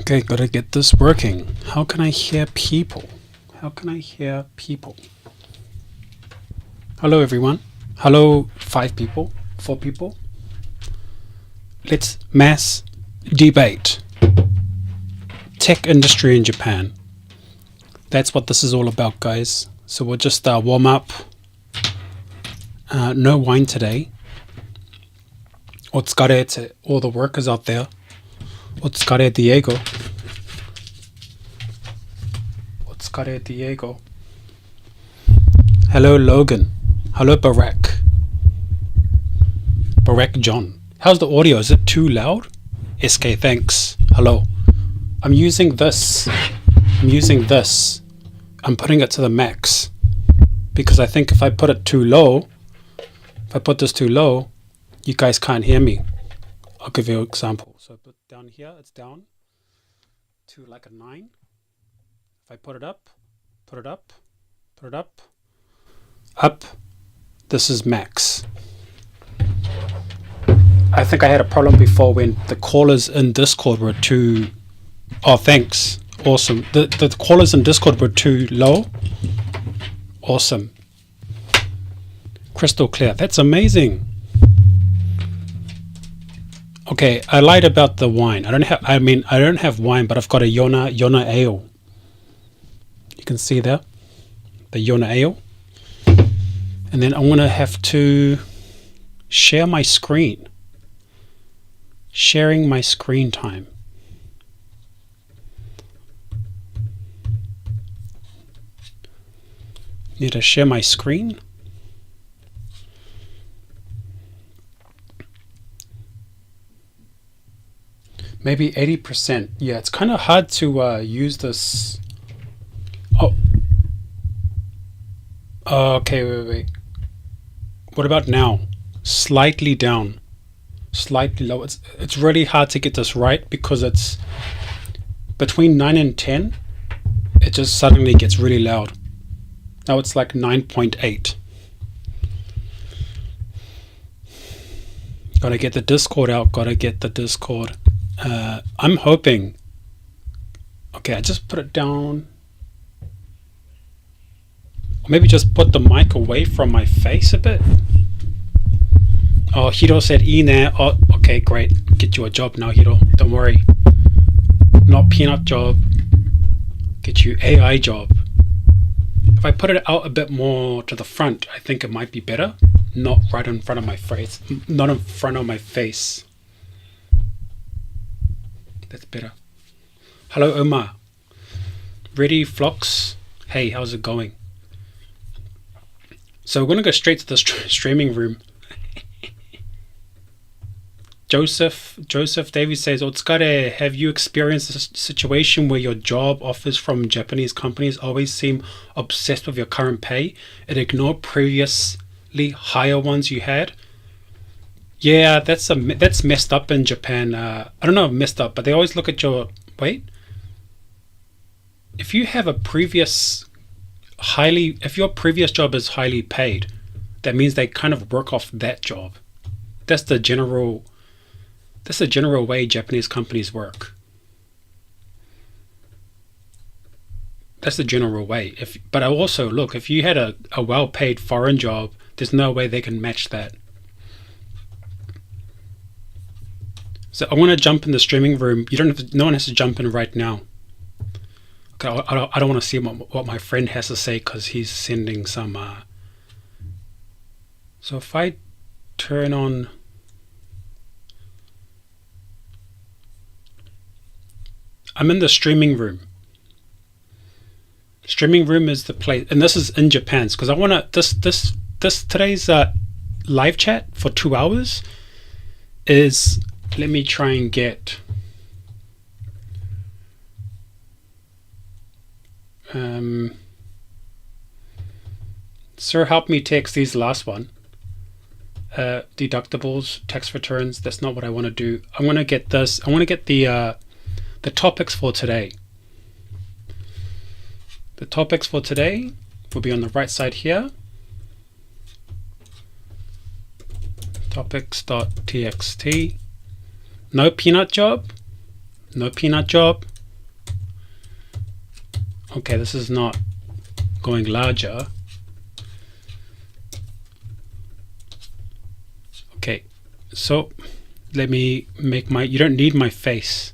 Okay, gotta get this working. How can I hear people? How can I hear people? Hello, everyone. Hello, 5 people, 4 people. Let's mass debate. Tech industry in Japan. That's what this is all about, guys. So we'll just warm up. No wine today. Otsukare to all the workers out there. Otsukare Diego. Otsukare Diego. Hello, Logan. Hello, Barack. Barack John. How's the audio? Is it too loud? SK, thanks. Hello. I'm using this. I'm putting it to the max. Because I think if I put it too low, you guys can't hear me. I'll give you an example. So put down here, it's down to like a 9. If I put it up, up, this is max. I think I had a problem before when the callers in Discord were too... Oh, thanks. Awesome. The callers in Discord were too low. Awesome. Crystal clear. That's amazing. Okay, I lied about the wine. I don't have wine, but I've got a Yona ale. You can see there, the Yona ale. And then I'm gonna have to share my screen. Sharing my screen time. Need to share my screen. Maybe 80%. Yeah, it's kind of hard to use this. Oh. Okay, wait. What about now? Slightly down. Slightly low. It's really hard to get this right because it's between 9 and 10. It just suddenly gets really loud. Now it's like 9.8. Gotta get the Discord out. I'm hoping. Okay, I just put it down. Or maybe just put the mic away from my face a bit. Oh, Hiro said Ine. Oh, okay, great. Get you a job now, Hiro. Don't worry. Not peanut job. Get you AI job. If I put it out a bit more to the front, I think it might be better. Not right in front of my face. Not in front of my face. That's better. Hello, Omar. Ready, Flocks? Hey, how's it going? So we're going to go straight to the streaming room. Joseph Davies says, Otsukare, have you experienced a situation where your job offers from Japanese companies always seem obsessed with your current pay and ignore previously higher ones you had? Yeah, that's messed up in Japan. I don't know if messed up, but they always look at your... Wait. If you have a previous if your previous job is highly paid, that means they kind of work off that job. That's the general way Japanese companies work. That's the general way. But I also, look, if you had a well-paid foreign job, there's no way they can match that. So I want to jump in the streaming room. No one has to jump in right now. Okay, I don't want to see what my friend has to say because he's sending some. So if I turn on. I'm in the streaming room. Streaming room is the place, and this is in Japan's because I want to. Today's live chat for 2 hours is. Let me try and get. Sir, help me text these last one. Deductibles, tax returns. That's not what I want to do. I want to get this. I want to get the topics for today. The topics for today will be on the right side here. Topics.txt. No peanut job. No peanut job. Okay, this is not going larger. Okay, so let me make my, you don't need my face.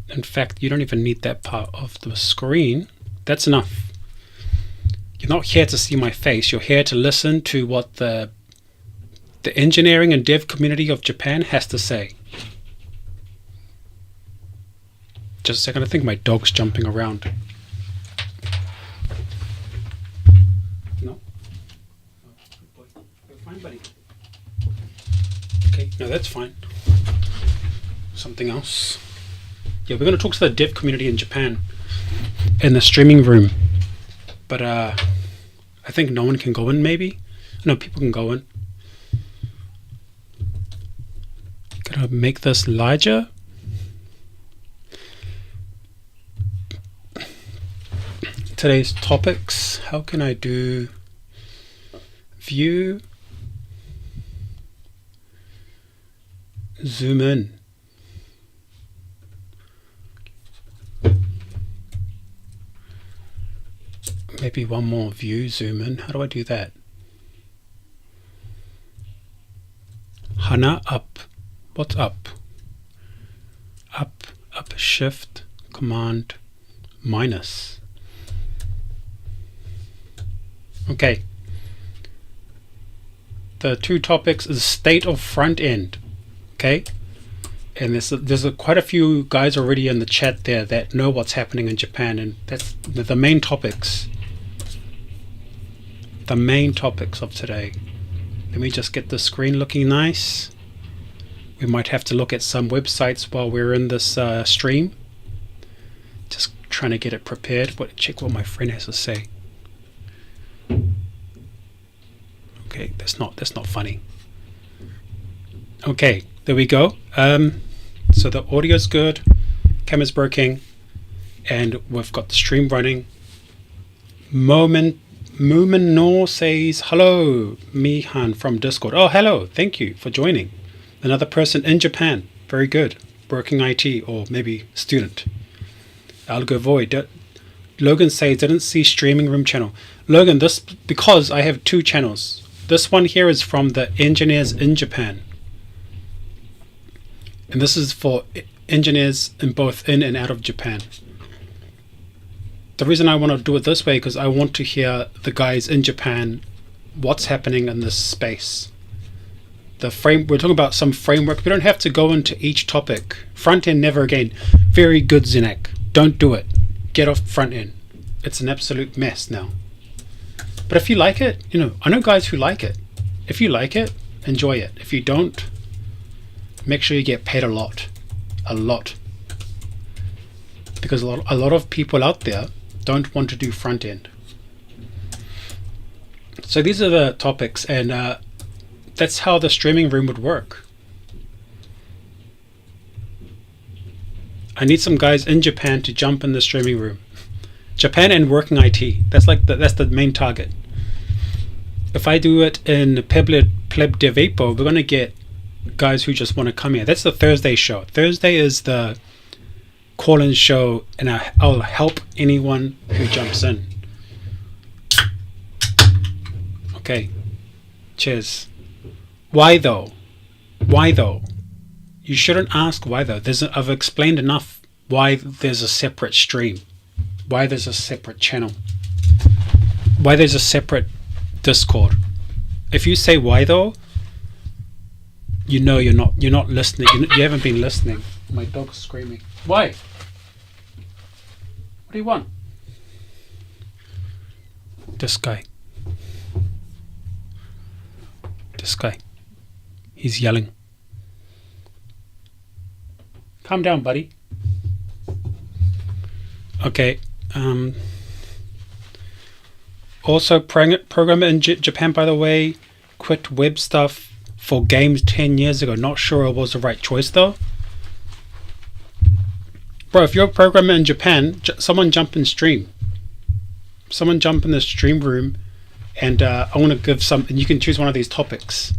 In fact, you don't even need that part of the screen. That's enough. You're not here to see my face. You're here to listen to what the engineering and dev community of Japan has to say. Just a second, I think my dog's jumping around. No? You're fine, buddy. Okay, no, that's fine. Something else. Yeah, we're going to talk to the dev community in Japan in the streaming room. But I think no one can go in, maybe? No, people can go in. Gotta make this larger. Today's topics. How can I do view, zoom in? Maybe one more view, zoom in. How do I do that? Hana up. What's up? Up, shift, command, minus. Okay. The two topics is state of front end. Okay. And there's quite a few guys already in the chat there that know what's happening in Japan, and that's the main topics. The main topics of today. Let me just get the screen looking nice. We might have to look at some websites while we're in this stream. Just trying to get it prepared. Check what my friend has to say. Okay, that's not funny. Okay, there we go. So the audio's good, camera's working, and we've got the stream running. Muminor says, hello, Mihan from Discord. Oh, hello, thank you for joining. Another person in Japan, very good. Working IT or maybe student. Algo Void. Logan says, didn't see streaming room channel. Logan, this because I have two channels. This one here is from the engineers in Japan. And this is for engineers in both in and out of Japan. The reason I want to do it this way because I want to hear the guys in Japan what's happening in this space. We're talking about some framework. We don't have to go into each topic. Front end, never again. Very good, Zinac. Don't do it. Get off front end. It's an absolute mess now. But if you like it, I know guys who like it. If you like it, enjoy it. If you don't, make sure you get paid a lot. A lot. Because a lot of people out there don't want to do front end. So these are the topics, and that's how the streaming room would work. I need some guys in Japan to jump in the streaming room. Japan and working IT. That's the main target. If I do it in pleb devepo, we're gonna get guys who just want to come here. That's the Thursday show. Thursday is the call-in show, and I'll help anyone who jumps in. Okay. Cheers. Why though? Why though? You shouldn't ask why though. I've explained enough why there's a separate stream, why there's a separate channel, why there's a separate Discord. If you say why though, you're not listening. You haven't been listening. My dog's screaming. Why? What do you want? This guy. He's yelling. Calm down, buddy. Okay. Also, programmer in Japan, by the way, quit web stuff for games 10 years ago. Not sure it was the right choice, though. Bro, if you're a programmer in Japan, someone jump in stream. Someone jump in the stream room, and I want to give some, and you can choose one of these topics.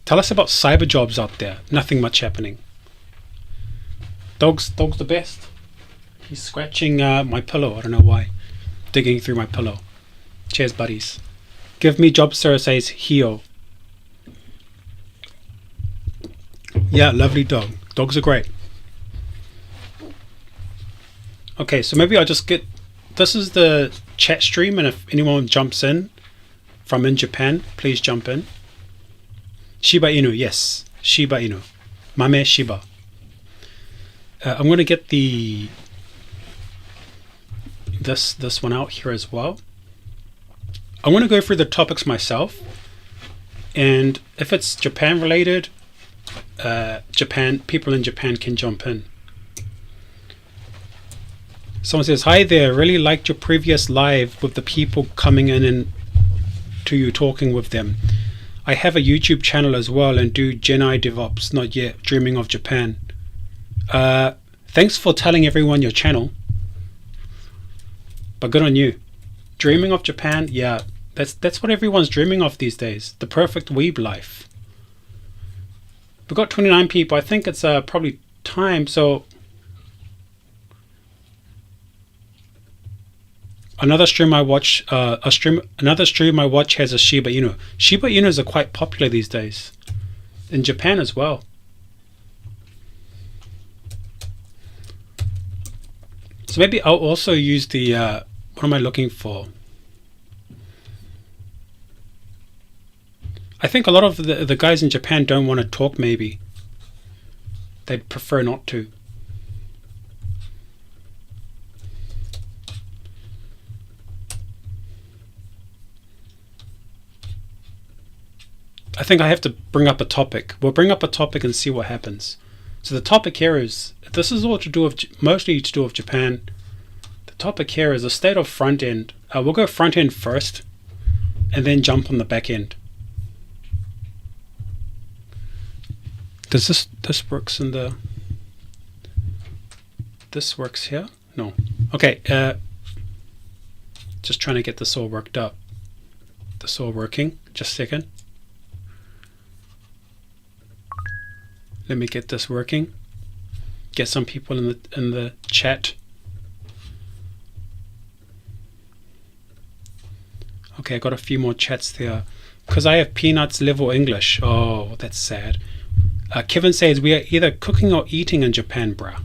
Tell us about cyber jobs out there. Nothing much happening. Dogs the best. He's scratching my pillow. I don't know why. Digging through my pillow. Cheers, buddies. Give me job, sir, says Hio. Yeah, lovely dog. Dogs are great. Okay, so maybe I'll just get... This is the chat stream, and if anyone jumps in from in Japan, please jump in. Shiba Inu, yes. Shiba Inu. Mame Shiba. I'm going to get the... This one out here as well. I want to go through the topics myself, and if it's Japan related, people in Japan can jump in. Someone says, hi there, really liked your previous live with the people coming in and to you talking with them. I have a YouTube channel as well and do Geni DevOps, not yet, dreaming of Japan. Thanks for telling everyone your channel. But good on you. Dreaming of Japan, yeah, that's what everyone's dreaming of these days. The perfect weeb life. We've got 29 people. I think it's probably time. So another stream I watch, another stream I watch has a Shiba Inu. Shiba Inus are quite popular these days in Japan as well. So maybe I'll also use the what am I looking for? I think a lot of the guys in Japan don't want to talk, maybe. They'd prefer not to. I think I have to bring up a topic. We'll bring up a topic and see what happens. So the topic here is, this is all to do with, mostly to do with Japan. The topic here is the state of front end. We'll go front end first and then jump on the back end. Does this works in the... This works here? No. Okay, just trying to get this all worked up. This all working. Just a second. Let me get this working. Get some people in the chat. Okay, I got a few more chats there. Because I have Peanuts level English. Oh, that's sad. Kevin says, we are either cooking or eating in Japan, bruh.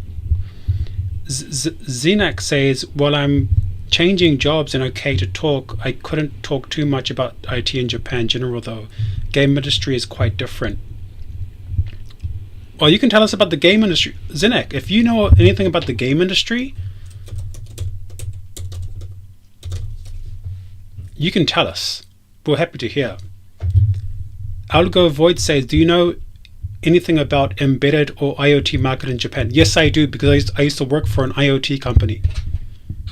Zinac says, well, I'm changing jobs and okay to talk. I couldn't talk too much about IT in Japan in general, though. Game industry is quite different. Well, you can tell us about the game industry. Zinac, if you know anything about the game industry, you can tell us. We're happy to hear. Algo Void says, do you know anything about embedded or IoT market in Japan? Yes, I do, because I used to work for an IoT company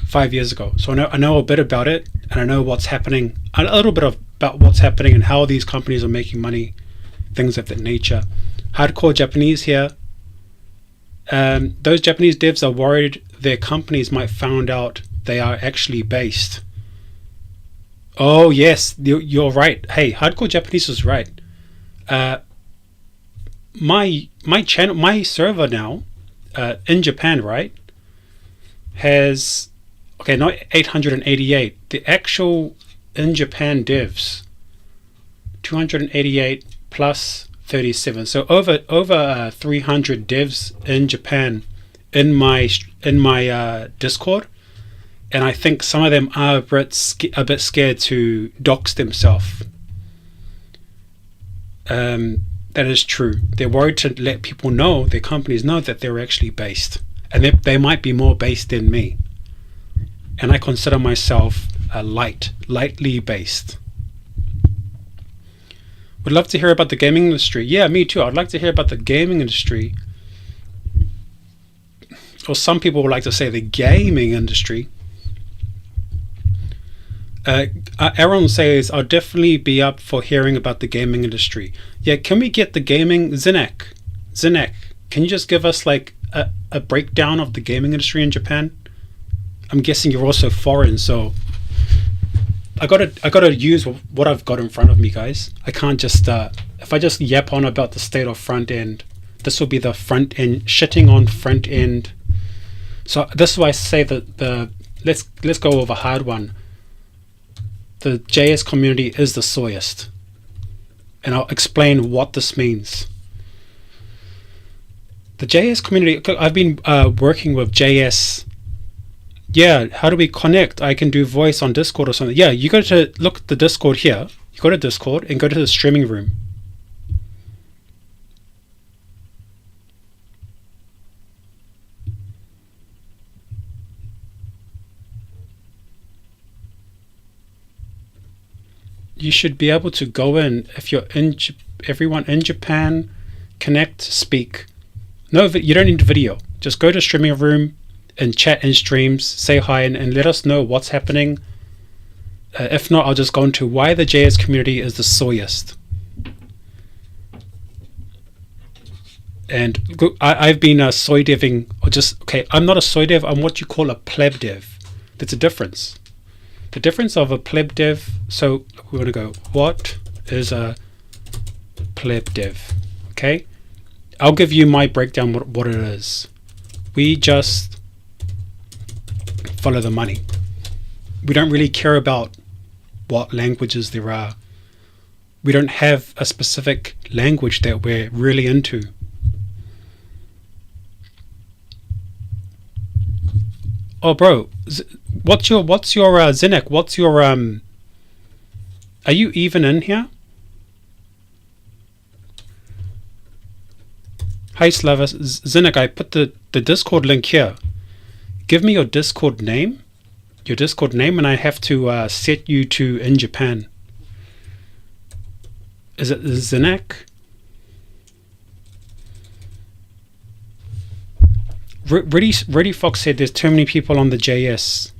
5 years ago. So I know a bit about it, and I know what's happening, a little bit about what's happening and how these companies are making money, things of that nature. Hardcore Japanese here. Those Japanese devs are worried their companies might find out they are actually based. Oh yes, you're right. Hey, Hardcore Japanese is right. My channel, my server now in Japan, right, has, okay, not 888. The actual in Japan devs, 288 plus 37. So over 300 devs in Japan in my Discord, and I think some of them are a bit scared to dox themselves. That is true. They're worried to let people know, their companies know, that they're actually based, and they might be more based than me. And I consider myself a lightly based. Would love to hear about the gaming industry. Yeah, me too. I'd like to hear about the gaming industry. Or some people would like to say the gaming industry. Aaron says, I'll definitely be up for hearing about the gaming industry. Yeah, can we get the gaming? Zinac, can you just give us like a breakdown of the gaming industry in Japan? I'm guessing you're also foreign, so I gotta use what I've got in front of me, guys. I can't just if I just yap on about the state of front end, this will be the front end shitting on front end So this is why I say that let's go over a hard one. The JS community is the SOYest, and I'll explain what this means. The JS community, I've been working with JS. Yeah, how do we connect? I can do voice on Discord or something. Yeah, you go to look at the Discord here. You go to Discord and go to the streaming room. You should be able to go in if you're in everyone in Japan, connect, speak. No, you don't need video. Just go to streaming room and chat in streams, say hi, and let us know what's happening. If not, I'll just go into why the JS community is the SOYest. And I've been soydeving, or just, okay, I'm not a soydev, I'm what you call a pleb dev. There's a difference. The difference of a pleb dev, so we're going to go, what is a pleb dev? Okay, I'll give you my breakdown what it is. We just follow the money. We don't really care about what languages there are. We don't have a specific language that we're really into. Oh, bro, what's your Zinac? What's your Are you even in here? Hi, Slava. Zinac, I put the Discord link here. Give me your Discord name. Your Discord name, and I have to set you to in Japan. Is it Zinac? Reddy Fox said there's too many people on the JS.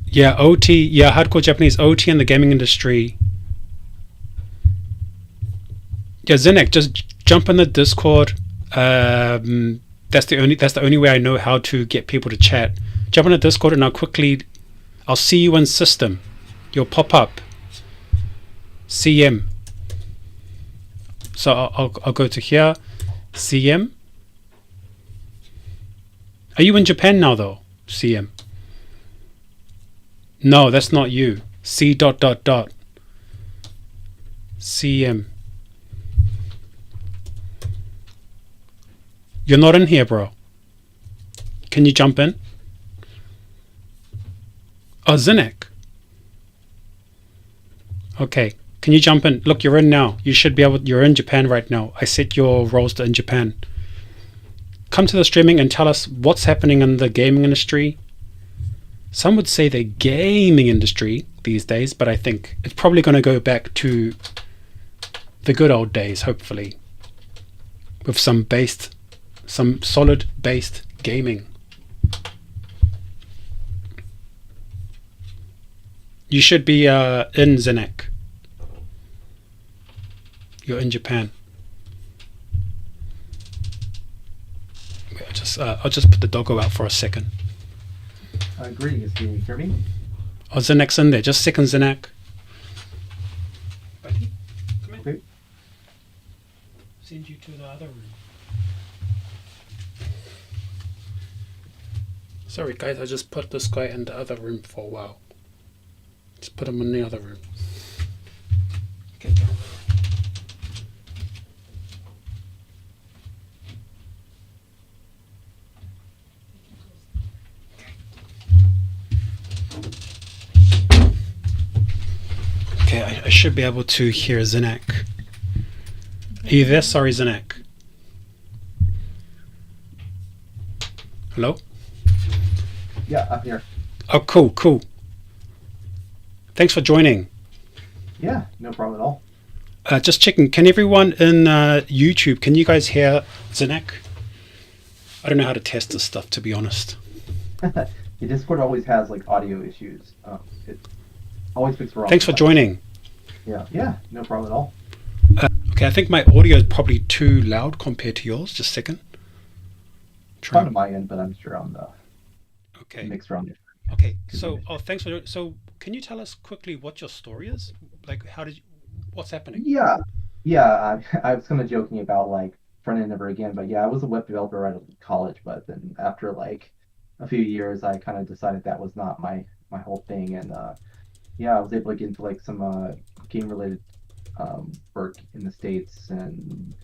Yeah, OT. Yeah, hardcore Japanese OT in the gaming industry. Yeah, Zinac, just jump in the Discord. That's the only way I know how to get people to chat. Jump in the Discord, and I'll see you in system. You'll pop up. CM. So I'll go to here. CM. Are you in Japan now though? CM. No, that's not you. C dot dot dot. CM. You're not in here, bro. Can you jump in? Oh, Zinac. Okay. Can you jump in? Look, you're in now. You should be able. You're in Japan right now. I set your roles to in Japan. Come to the streaming and tell us what's happening in the gaming industry. Some would say the gaming industry these days, but I think it's probably going to go back to the good old days, hopefully, with some solid based gaming. You should be in Zinac. You're in Japan. I'll just put the doggo out for a second. Greetings, can you hear me? Oh, Zinac's in there. Just a second, Zinac. Buddy, come in. Okay. Send you to the other room. Sorry, guys. I just put this guy in the other room for a while. Just put him in the other room. Okay. Okay, I should be able to hear Zinac. Are you there? Sorry, Zinac. Hello? Yeah, I'm here. Oh, cool. Thanks for joining. Yeah, no problem at all. Just checking. Can everyone in YouTube, can you guys hear Zinac? I don't know how to test this stuff, to be honest. The Discord always has like audio issues. It always picks wrong. Thanks for joining. Yeah, no problem at all. Okay, I think my audio is probably too loud compared to yours. Just a second. It's on my end, but I'm sure on the mixed around it. Okay, so thanks for doing. So can you tell us quickly what your story is? Like, what's happening? Yeah. I was kind of joking about like front end ever again. But yeah, I was a web developer right out of college, but then after like a few years, I kind of decided that was not my whole thing, and yeah, I was able to get into like some game related work in the States, and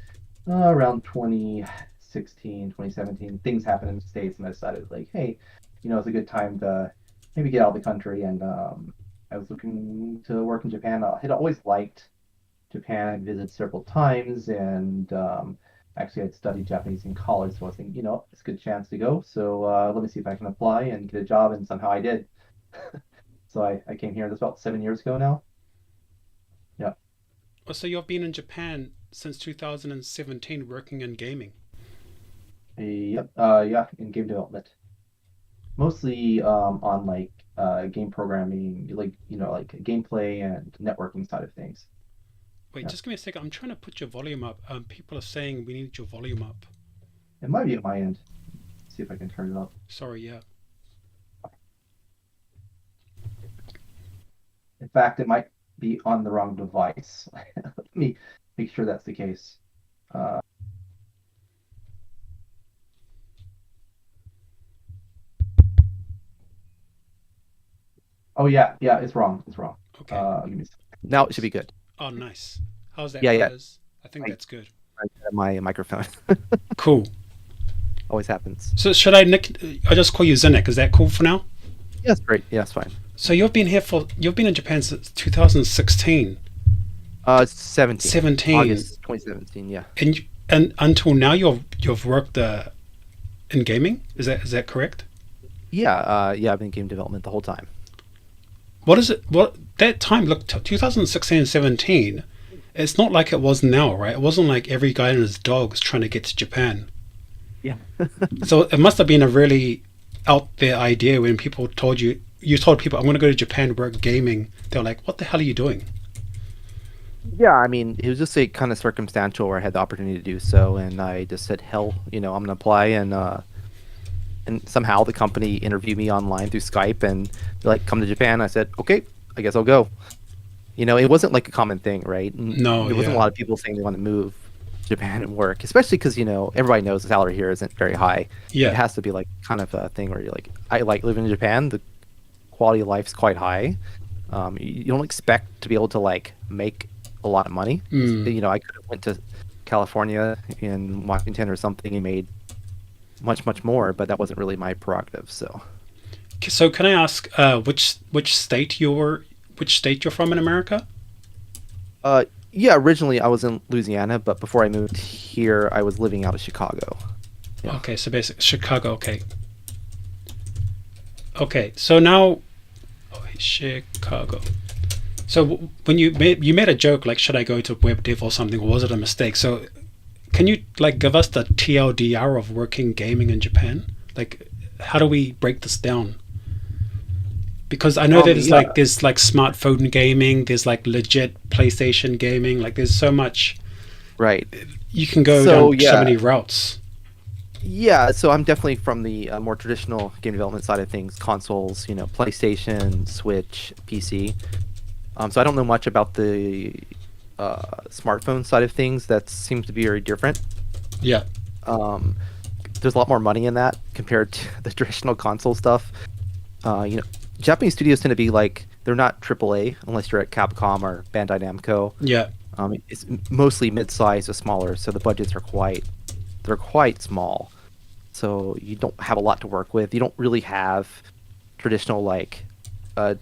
around 2016, 2017, things happened in the States, and I decided like, hey, it's a good time to maybe get out of the country, and I was looking to work in Japan. I had always liked Japan. I visited several times, and actually I'd studied Japanese in college, so I was thinking, it's a good chance to go. So let me see if I can apply and get a job, and somehow I did. So I came here. That's about 7 years ago now. Yeah. Oh, so you've been in Japan since 2017 working in gaming. Yep. Yeah, in game development, mostly on like game programming, like like gameplay and networking side of things. Wait, Yeah. just give me a second. I'm trying to put your volume up. People are saying we need your volume up. It might be at my end. See if I can turn it up. Sorry, yeah. In fact, it might be on the wrong device. Let me make sure that's the case. Uh, oh yeah, yeah, it's wrong. It's wrong. Okay. Give me a second. Now it should be good. Oh, nice. How's that, Yeah, yeah. fellas? I think I- that's good. My microphone Cool. always happens. So should I just call you Zinac? Is that cool for now? Yes, great. Yeah, it's fine. So you've been in Japan since 2016, 17. 17, August 2017. Yeah. and until now you've worked in gaming. Is that correct? Yeah. Yeah. I've been in game development the whole time. What is it? What that time? Look, 2016 and 17. It's not like it was now, right? It wasn't like every guy and his dog was trying to get to Japan. Yeah. So it must have been a really out there idea when people told you told people I'm going to go to Japan work gaming. They're like, what the hell are you doing? Yeah. I mean, it was just a kind of circumstantial where I had the opportunity to do so, and I just said, "Hell, I'm gonna apply." And somehow the company interviewed me online through Skype, and they're like, "Come to Japan." I said, "Okay, I guess I'll go." It wasn't like a common thing, right? No, There wasn't a yeah. lot of people saying they want to move to Japan and work, especially because everybody knows the salary here isn't very high. Yeah. It has to be like kind of a thing where you're like, I like living in Japan. The quality of life's quite high. You don't expect to be able to like make a lot of money. I could have went to California in Washington or something and made much more, but that wasn't really my prerogative. So So can I ask which state you're from in America? yeah, originally I was in Louisiana, but before I moved here, I was living out of Chicago. Yeah. Okay, so basically Chicago. Okay. Okay, so now Chicago. So when you made a joke like, should I go to web dev or something, or was it a mistake? So can you like give us the TLDR of working gaming in Japan? Like, how do we break this down? Because I know there's yeah. like smartphone gaming, there's like legit PlayStation gaming, like there's so much Right. you can go So, down so yeah. many routes. Yeah, so I'm definitely from the more traditional game development side of things, consoles, PlayStation, Switch, PC. So I don't know much about the smartphone side of things. That seems to be very different. Yeah. There's a lot more money in that compared to the traditional console stuff. Japanese studios tend to be like, they're not AAA unless you're at Capcom or Bandai Namco. Yeah. It's mostly mid-sized or smaller, so the budgets are quite small. So you don't have a lot to work with. You don't really have traditional like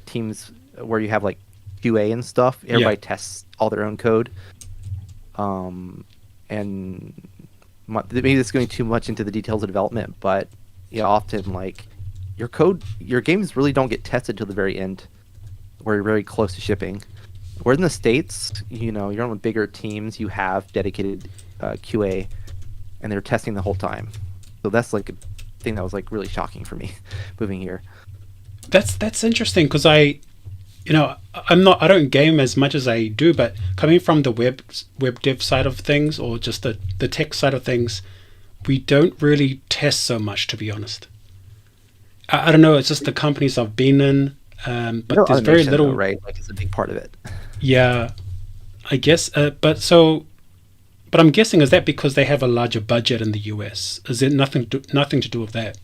teams where you have like QA and stuff. Everybody tests all their own code. And maybe this is going too much into the details of development, but often like your games really don't get tested till the very end, where you're very close to shipping. Where in the States, you're on bigger teams, you have dedicated QA, and they're testing the whole time. So that's like a thing that was like really shocking for me moving here. That's interesting because I don't game as much as I do, but coming from the web dev side of things, or just the tech side of things, we don't really test so much, to be honest. I don't know, it's just the companies I've been in, but there's very Automation, little, though, right? Like it's a big part of it. yeah, I guess. But so But I'm guessing, is that because they have a larger budget in the US? Is it nothing to do with that?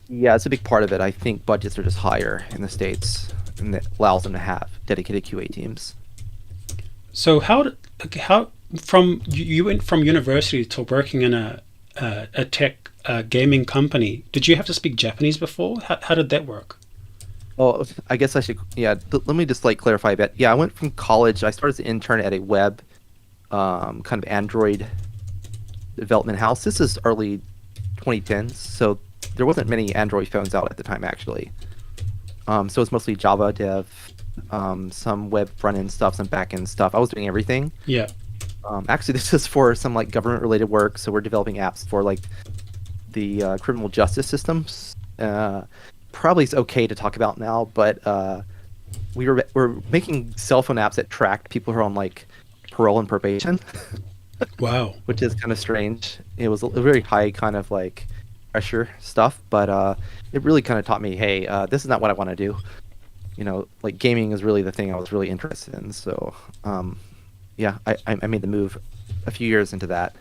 Yeah, it's a big part of it. I think budgets are just higher in the States, and that allows them to have dedicated QA teams. So how from you went from university to working in a tech gaming company? Did you have to speak Japanese before? How did that work? Well, I guess I should. Yeah, let me just like clarify a bit. Yeah, I went from college. I started as an intern at a web, kind of Android development house. This is early 2010s, so there wasn't many Android phones out at the time actually. So it's mostly Java dev, some web front end stuff, some back end stuff. I was doing everything. Yeah. Actually, this is for some like government related work. So we're developing apps for like the criminal justice systems. Probably it's okay to talk about now, but we're making cell phone apps that tracked people who are on like parole and probation. Wow. Which is kind of strange. It was a very high kind of like pressure stuff, but it really kind of taught me, hey, this is not what I want to do. You know, like gaming is really the thing I was really interested in. So, yeah, I made the move a few years into that.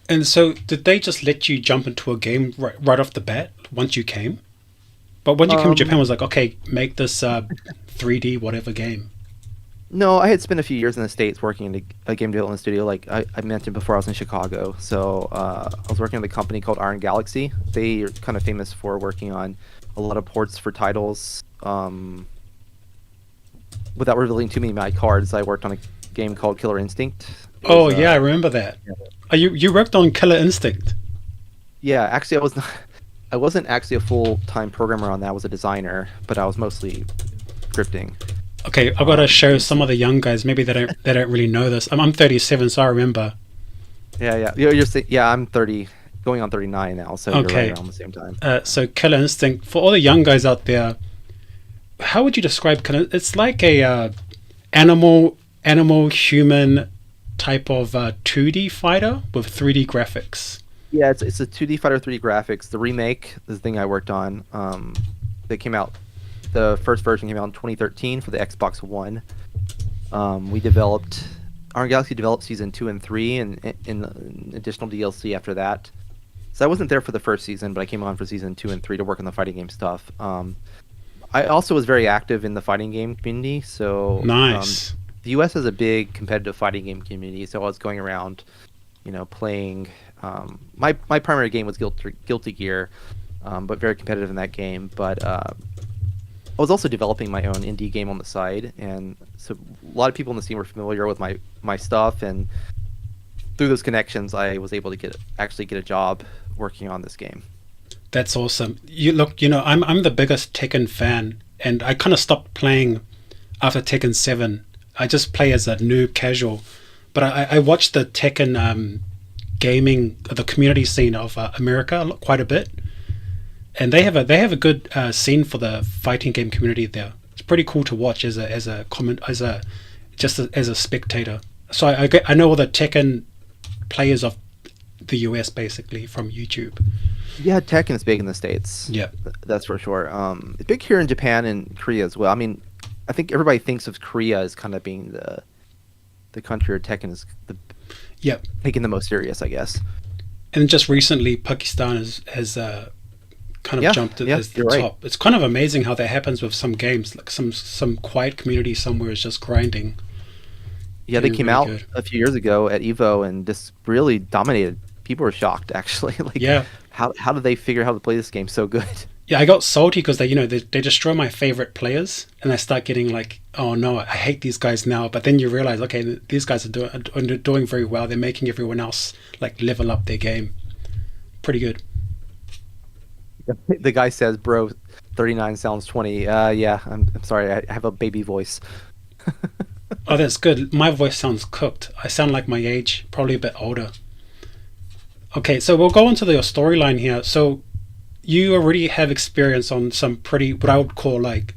And so, did they just let you jump into a game right off the bat once you came? But when you came to Japan, it was like, okay, make this 3D whatever game. No, I had spent a few years in the States working in a game development studio. Like I mentioned before, I was in Chicago. So I was working at a company called Iron Galaxy. They are kind of famous for working on a lot of ports for titles. Without revealing too many of my cards, I worked on a game called Killer Instinct. Yeah, I remember that. Yeah. You worked on Killer Instinct. Yeah, actually, I wasn't actually a full-time programmer on that. I was a designer, but I was mostly scripting. Okay, I've got to show some of the young guys. Maybe they don't really know this. I'm 37, so I remember. Yeah. I'm 30, going on 39 now. So you're right around the same time. So Killer Instinct, for all the young guys out there, how would you describe Killer? It's like a animal human type of 2D fighter with 3D graphics. Yeah, it's a 2D fighter 3D graphics. The remake is the thing I worked on. They came out. The first version came out in 2013 for the Xbox One. Iron Galaxy developed season 2 and 3 and additional DLC after that. So I wasn't there for the first season, but I came on for season 2 and 3 to work on the fighting game stuff. I also was very active in the fighting game community. So nice. The US has a big competitive fighting game community, so I was going around, playing. My primary game was Guilty Gear, but very competitive in that game. But I was also developing my own indie game on the side, and so a lot of people in the scene were familiar with my stuff, and through those connections, I was able to get a job working on this game. That's awesome. I'm the biggest Tekken fan, and I kind of stopped playing after Tekken 7. I just play as a noob casual, but I watched the Tekken gaming, the community scene of America quite a bit, and they have a good scene for the fighting game community there. It's pretty cool to watch as a spectator. So I know all the Tekken players of the US basically from YouTube. Yeah, Tekken is big in the States. Yeah, that's for sure. It's big here in Japan and Korea as well. I mean, I think everybody thinks of Korea as kind of being the country where Tekken is taking the most serious, I guess. And just recently, Pakistan has kind of jumped as the top. Right. It's kind of amazing how that happens with some games. Like some quiet community somewhere is just grinding. Yeah, they came out a few years ago at Evo and just really dominated. People were shocked, actually. How did they figure out how to play this game so good? Yeah, I got salty because they destroy my favorite players, and I start getting like, oh no, I hate these guys now. But then you realize, okay, these guys are doing very well. They're making everyone else like level up their game. Pretty good. The guy says, "Bro, 39 sounds 20." Yeah, I'm sorry, I have a baby voice. Oh, that's good. My voice sounds cooked. I sound like my age, probably a bit older. Okay, so we'll go into your storyline here. So you already have experience on some what I would call like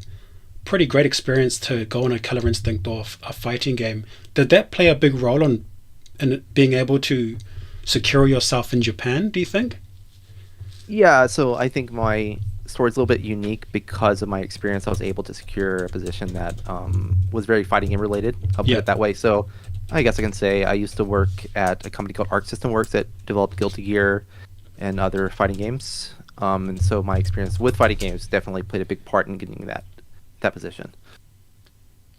pretty great experience to go on a Killer Instinct or a fighting game. Did that play a big role in being able to secure yourself in Japan, do you think? Yeah, so I think my story is a little bit unique because of my experience. I was able to secure a position that was very fighting game related. I'll put it that way. So I guess I can say I used to work at a company called Arc System Works that developed Guilty Gear and other fighting games. And so my experience with fighting games definitely played a big part in getting that position.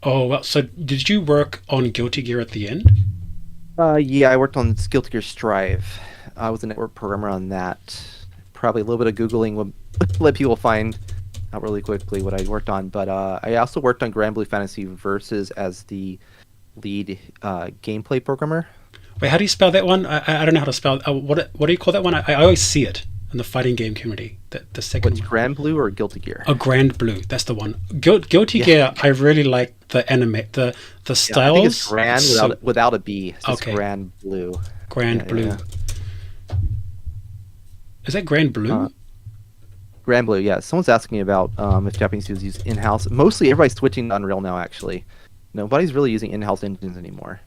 Oh, well, so did you work on Guilty Gear at the end? Yeah, I worked on Guilty Gear Strive. I was a network programmer on that. Probably a little bit of Googling would let people find out really quickly what I worked on. But I also worked on Grand Blue Fantasy Versus as the lead gameplay programmer. Wait, how do you spell that one? I don't know how to spell. What do you call that one? I always see it in the fighting game community. The second What's one. Grand Blue or Guilty Gear? Oh, Grand Blue. That's the one. Guilty Yeah. Gear. I really like the anime. The Yeah, styles. I think it's Grand so- without a B. It's just Okay. Grand Blue. Grand Yeah, Blue. yeah. Is that Grand Blue? Grand Blue, yeah. Someone's asking me about if Japanese studios use in-house. Mostly everybody's switching to Unreal now, actually. Nobody's really using in-house engines anymore.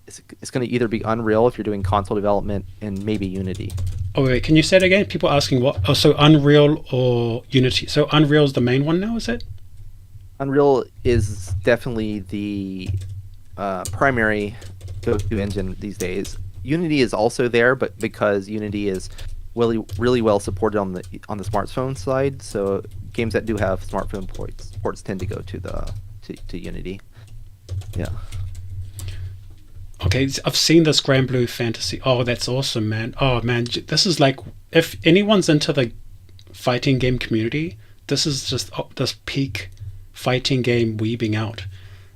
It's going to either be Unreal if you're doing console development and maybe Unity. Oh wait, can you say it again? People asking what? Oh, so Unreal or Unity? So Unreal's the main one now, is it? Unreal is definitely the primary go-to engine these days. Unity is also there, but because Unity is really well supported on the smartphone side, so games that do have smartphone ports tend to go to Unity. Yeah. Okay, I've seen this Grand Blue Fantasy. Oh, that's awesome, man. Oh man, this is like, if anyone's into the fighting game community, this is just this peak fighting game weebing out.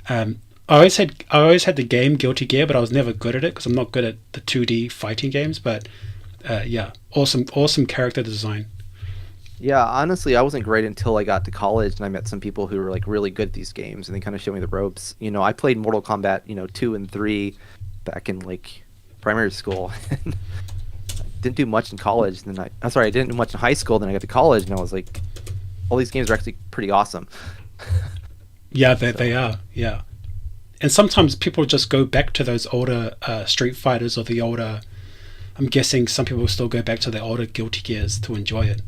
I always had the game Guilty Gear, but I was never good at it because I'm not good at the 2D fighting games. But yeah, awesome character design. Yeah, honestly, I wasn't great until I got to college and I met some people who were like really good at these games and they kind of showed me the ropes. You know, I played Mortal Kombat, 2 and 3 back in like primary school. Didn't do much in college. Then I didn't do much in high school. Then I got to college and I was like, all these games are actually pretty awesome. Yeah, they are. Yeah, and sometimes people just go back to those older Street Fighters or the older. I'm guessing some people still go back to the older Guilty Gears to enjoy it.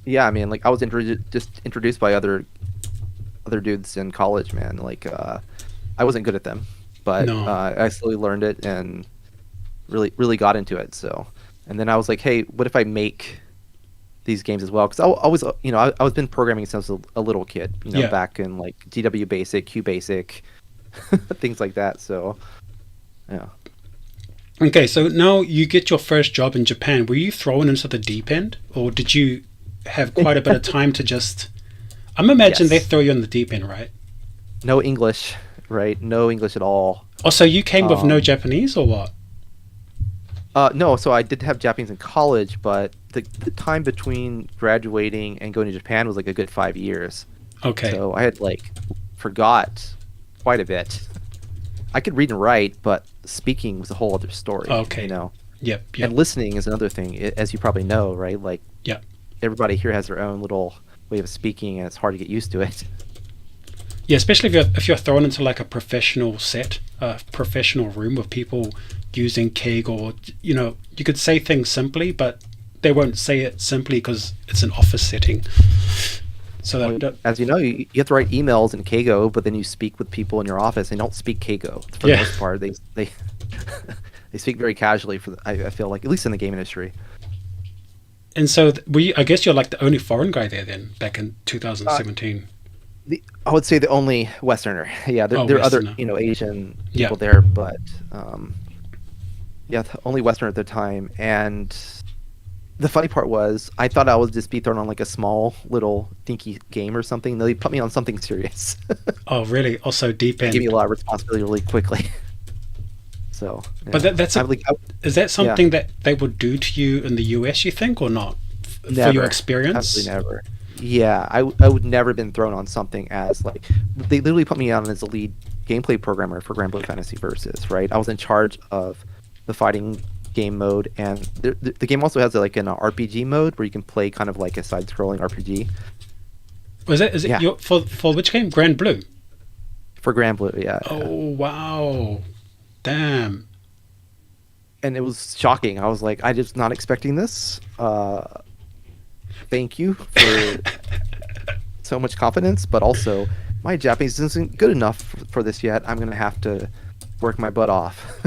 Yeah, I mean, like I was introduced by other dudes in college, man. Like I wasn't good at them, but No. I slowly learned it and really got into it. So, and then I was like, hey, what if I make these games as well? Because I was, I was been programming since a little kid, Yeah. back in like GW Basic, Q Basic, things like that. So, yeah. Okay, so now you get your first job in Japan. Were you thrown into the deep end, or did you have quite a bit of time to just? I'm imagining they Yes. throw you in the deep end, right? No English, right? No English at all. Oh, so you came with no Um, Japanese, or what? No, so I did have Japanese in college, but the time between graduating and going to Japan was like a good 5 years. Okay. So I had like forgot quite a bit. I could read and write, but speaking was a whole other story. Okay. Yep. And listening is another thing, as you probably know, right? Like, Yeah. everybody here has their own little way of speaking, and it's hard to get used to it. Yeah, especially if you're thrown into like a professional set, a professional room with people using Keg, or you could say things simply, but they won't say it simply because it's an office setting. So that As you know, you have to write emails in Keigo, but then you speak with people in your office and don't speak Keigo for Yeah. the most part. They they speak very casually. I feel like, at least in the game industry. and so I guess you're like the only foreign guy there then back in 2017. I would say the only Westerner. Yeah, there are other Westerner. Asian Yeah. people there, but yeah, the only Westerner at the time. And the funny part was, I thought I would just be thrown on like a small little dinky game or something. They put me on something serious. Oh, really? Also deep They end. give me a lot of responsibility really quickly. So, yeah. But that's is that something yeah. that they would do to you in the US, you think, or not? For Never. your experience? Absolutely never. Yeah, I would never have been thrown on something as like, they literally put me on as a lead gameplay programmer for Grand Blue Fantasy Versus, right? I was in charge of the fighting game mode, and the game also has like an RPG mode where you can play kind of like a side-scrolling RPG. Is it Yeah. for which game? Grand Blue? For Grand Blue, yeah. Oh, wow. Damn. And it was shocking. I was like, I just not expecting this. Thank you for so much confidence, but also my Japanese isn't good enough for this yet. I'm gonna have to work my butt off.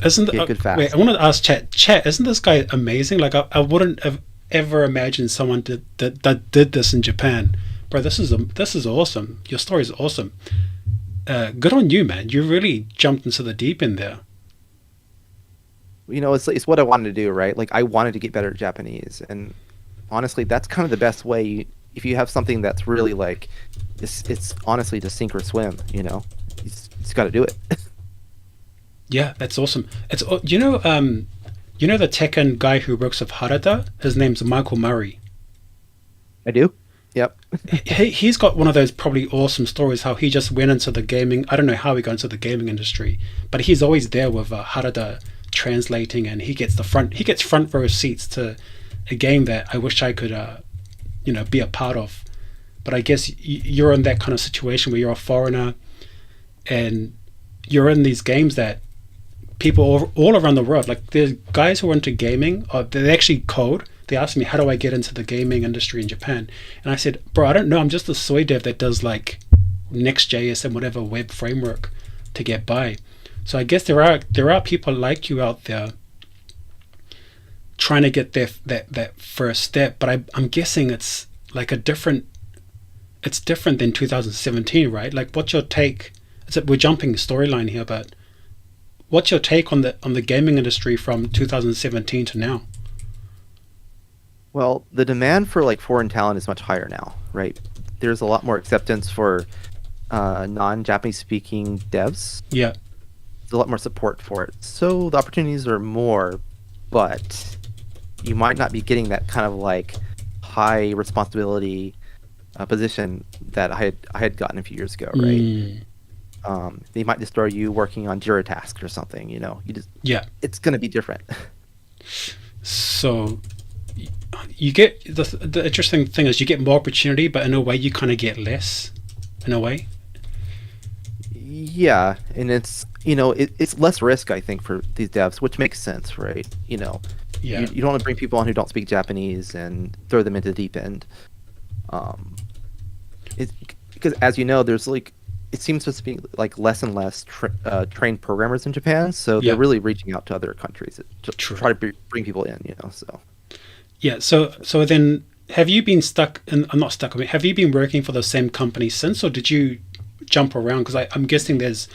Isn't Get good fast. wait? I want to ask Chat. Isn't this guy amazing? Like I wouldn't have ever imagined someone that did this in Japan, bro. This is awesome. Your story is awesome. Good on you, man. You really jumped into the deep end there. You know, it's what I wanted to do, right? Like I wanted to get better at Japanese, and honestly, that's kind of the best way. If you have something that's really like, it's honestly to sink or swim. You know, you just got to do it. Yeah, that's awesome. It's you know the Tekken guy who works with Harada. His name's Michael Murray. I do. Yep. He's got one of those probably awesome stories how he just went into the gaming. I don't know how he got into the gaming industry, but he's always there with Harada translating, and he gets front row seats to a game that I wish I could be a part of. But I guess you're in that kind of situation where you're a foreigner and you're in these games that people all around the world, like there's guys who are into gaming, they actually code. They asked me, how do I get into the gaming industry in Japan? And I said, bro, I don't know. I'm just a soy dev that does like Next.js and whatever web framework to get by. So I guess there are people like you out there trying to get that first step. But I'm guessing it's like it's different than 2017, right? Like what's your take? We're jumping storyline here, but what's your take on the gaming industry from 2017 to now? Well, the demand for like foreign talent is much higher now, right? There's a lot more acceptance for non-Japanese speaking devs. Yeah. There's a lot more support for it. So the opportunities are more, but you might not be getting that kind of like high responsibility position that I had gotten a few years ago, right? They might just throw you working on Jira tasks or something, you know. It's going to be different. So you get the interesting thing is you get more opportunity, but in a way you kind of get less in a way. Yeah, and it's, you know, it's less risk, I think, for these devs, which makes sense, right? You know, Yeah. You don't want to bring people on who don't speak Japanese and throw them into the deep end. Because as you know, there's like, it seems to be like less and less trained programmers in Japan, so they're really reaching out to other countries to try to bring people in, you know. So yeah, so then have you been stuck in? I'm not stuck. I mean, have you been working for the same company since, or did you jump around? Because I'm guessing it's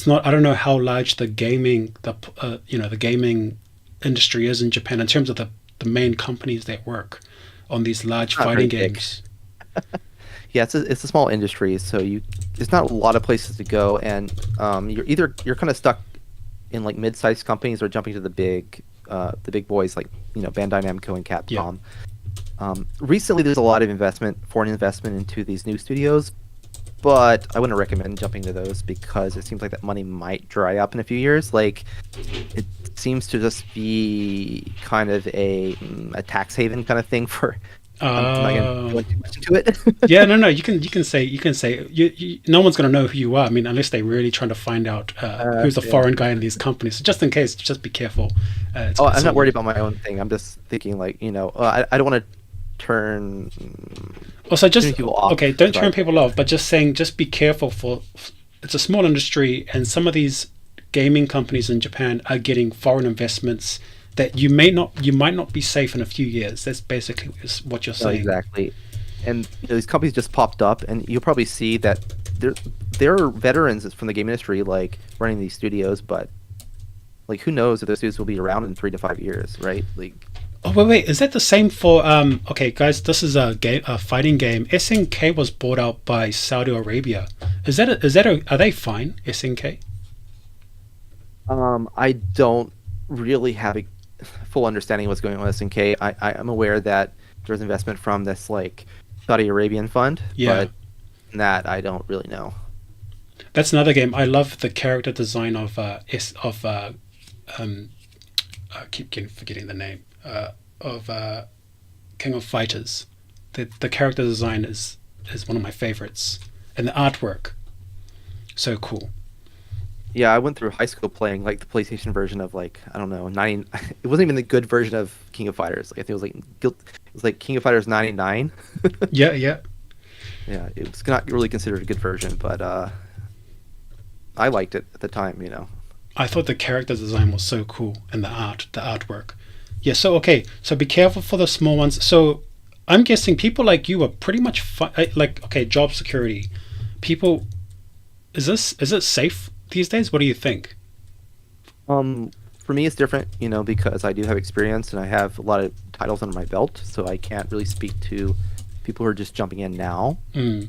not. I don't know how large the gaming the gaming industry is in Japan in terms of the main companies that work on these large fighting games. Yeah, it's a small industry, so there's not a lot of places to go, and you're kind of stuck in like mid-sized companies or jumping to the big boys like, you know, Bandai Namco and Capcom. Yeah. Recently, there's a lot of foreign investment into these new studios, but I wouldn't recommend jumping to those because it seems like that money might dry up in a few years. Like, it seems to just be kind of a tax haven kind of thing for. I'm not going to go too much into it. Yeah, no. You can say no one's going to know who you are. I mean, unless they're really trying to find out who's the foreign guy in these companies. So just in case, just be careful. I'm not worried about my own thing. I'm just thinking like, you know, I don't want to turn. Also, just people off. Okay. Don't turn people off, but just be careful for. It's a small industry, and some of these gaming companies in Japan are getting foreign investments that you might not be safe in a few years. That's basically what you're saying. Exactly. And you know, these companies just popped up, and you'll probably see that there are veterans from the game industry like running these studios, but like who knows if those studios will be around in 3 to 5 years, right? Like, oh wait, is that the same for okay guys, this is a fighting game. SNK was bought out by Saudi Arabia. Are they fine, SNK? I don't really have a full understanding of what's going on with SNK. I am aware that there's investment from this like Saudi Arabian fund, but that I don't really know. That's another game. I love the character design of I keep forgetting the name of King of Fighters. The character design is one of my favorites, and the artwork, so cool. Yeah, I went through high school playing like the PlayStation version of like, I don't know, it wasn't even the good version of King of Fighters. Like I think it was like King of Fighters 99. Yeah. Yeah, it was not really considered a good version, but I liked it at the time, you know. I thought the character design was so cool and the artwork. Yeah, so okay, so be careful for the small ones. So I'm guessing people like you are pretty much like okay, job security. People, is it safe these days? What do you think? For me, it's different, you know, because I do have experience and I have a lot of titles under my belt, so I can't really speak to people who are just jumping in now. Mm.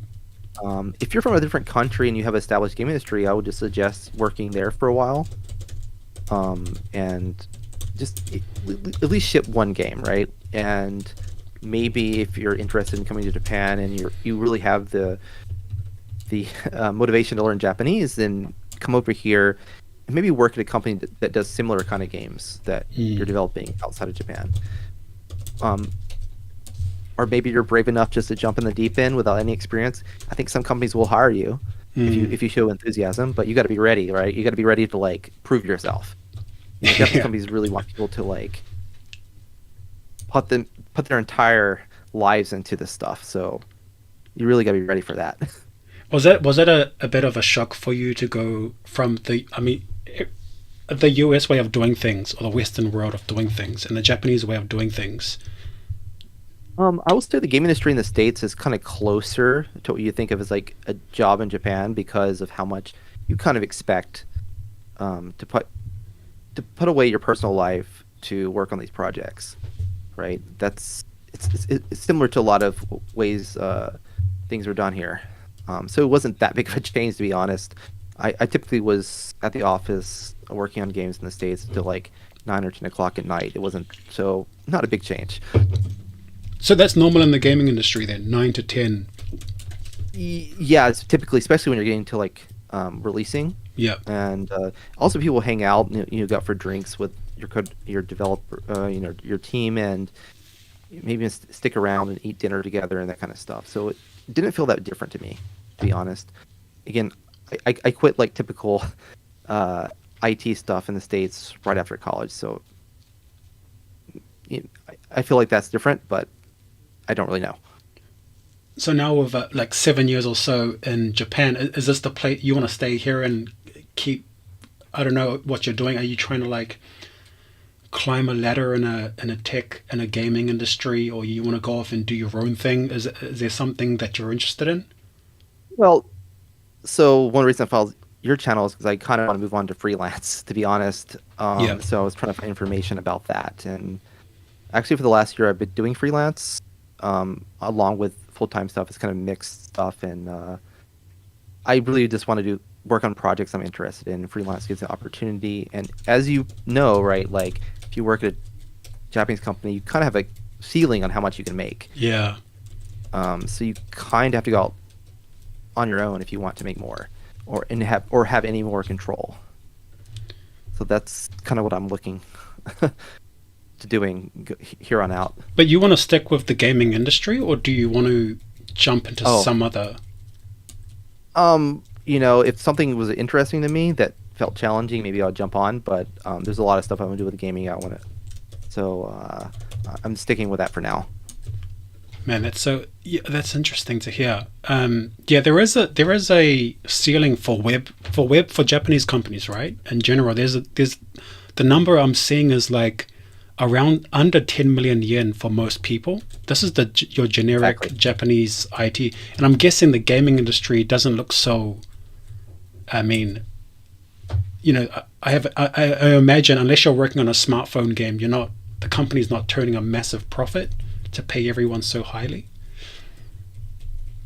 If you're from a different country and you have an established game industry, I would just suggest working there for a while, and just at least ship one game, right? And maybe if you're interested in coming to Japan and you really have the motivation to learn Japanese, then come over here and maybe work at a company that does similar kind of games that you're developing outside of Japan. Or maybe you're brave enough just to jump in the deep end without any experience. I think some companies will hire you if you show enthusiasm, but you got to be ready, right? You got to be ready to like prove yourself. You know, Japanese companies really want people to like put their entire lives into this stuff. So you really got to be ready for that. Was it a bit of a shock for you to go from the US way of doing things, or the Western world of doing things, and the Japanese way of doing things? I would say the game industry in the States is kind of closer to what you think of as like a job in Japan because of how much you kind of expect to put away your personal life to work on these projects, right? It's similar to a lot of ways things are done here. So it wasn't that big of a change, to be honest. I typically was at the office working on games in the States until like 9 or 10 o'clock at night. It wasn't so not a big change. So that's normal in the gaming industry then, 9 to 10. Yeah, it's typically, especially when you're getting to like releasing. Yeah. And also people hang out, go out for drinks with your developer, your team, and maybe stick around and eat dinner together and that kind of stuff. So it didn't feel that different to me, to be honest. Again, I quit like typical IT stuff in the States right after college, so I feel like that's different, but I don't really know. So now with like 7 years or so in Japan, is this the place you want to stay here and keep? I don't know what you're doing. Are you trying to like climb a ladder in a tech and a gaming industry, or you want to go off and do your own thing? Is there something that you're interested in? Well, so one reason I followed your channel is because I kind of want to move on to freelance, to be honest. Yeah. So I was trying to find information about that, and actually for the last year I've been doing freelance along with full-time stuff. It's kind of mixed stuff, and I really just want to work on projects I'm interested in. Freelance gives the opportunity, and as you know, right, like if you work at a Japanese company, you kind of have a ceiling on how much you can make. Yeah. So you kind of have to go out on your own if you want to make more, or have any more control. So that's kind of what I'm looking to doing here on out. But you want to stick with the gaming industry, or do you want to jump into some other? If something was interesting to me that felt challenging, maybe I'll jump on. But there's a lot of stuff I want to do with gaming. So I'm sticking with that for now. Man, that's interesting to hear. There is a ceiling for Japanese companies, right? In general, there's the number I'm seeing is like around under 10 million yen for most people. This is your generic Japanese IT, and I'm guessing the gaming industry doesn't look so. I mean, I imagine unless you're working on a smartphone game, the company's not turning a massive profit to pay everyone so highly.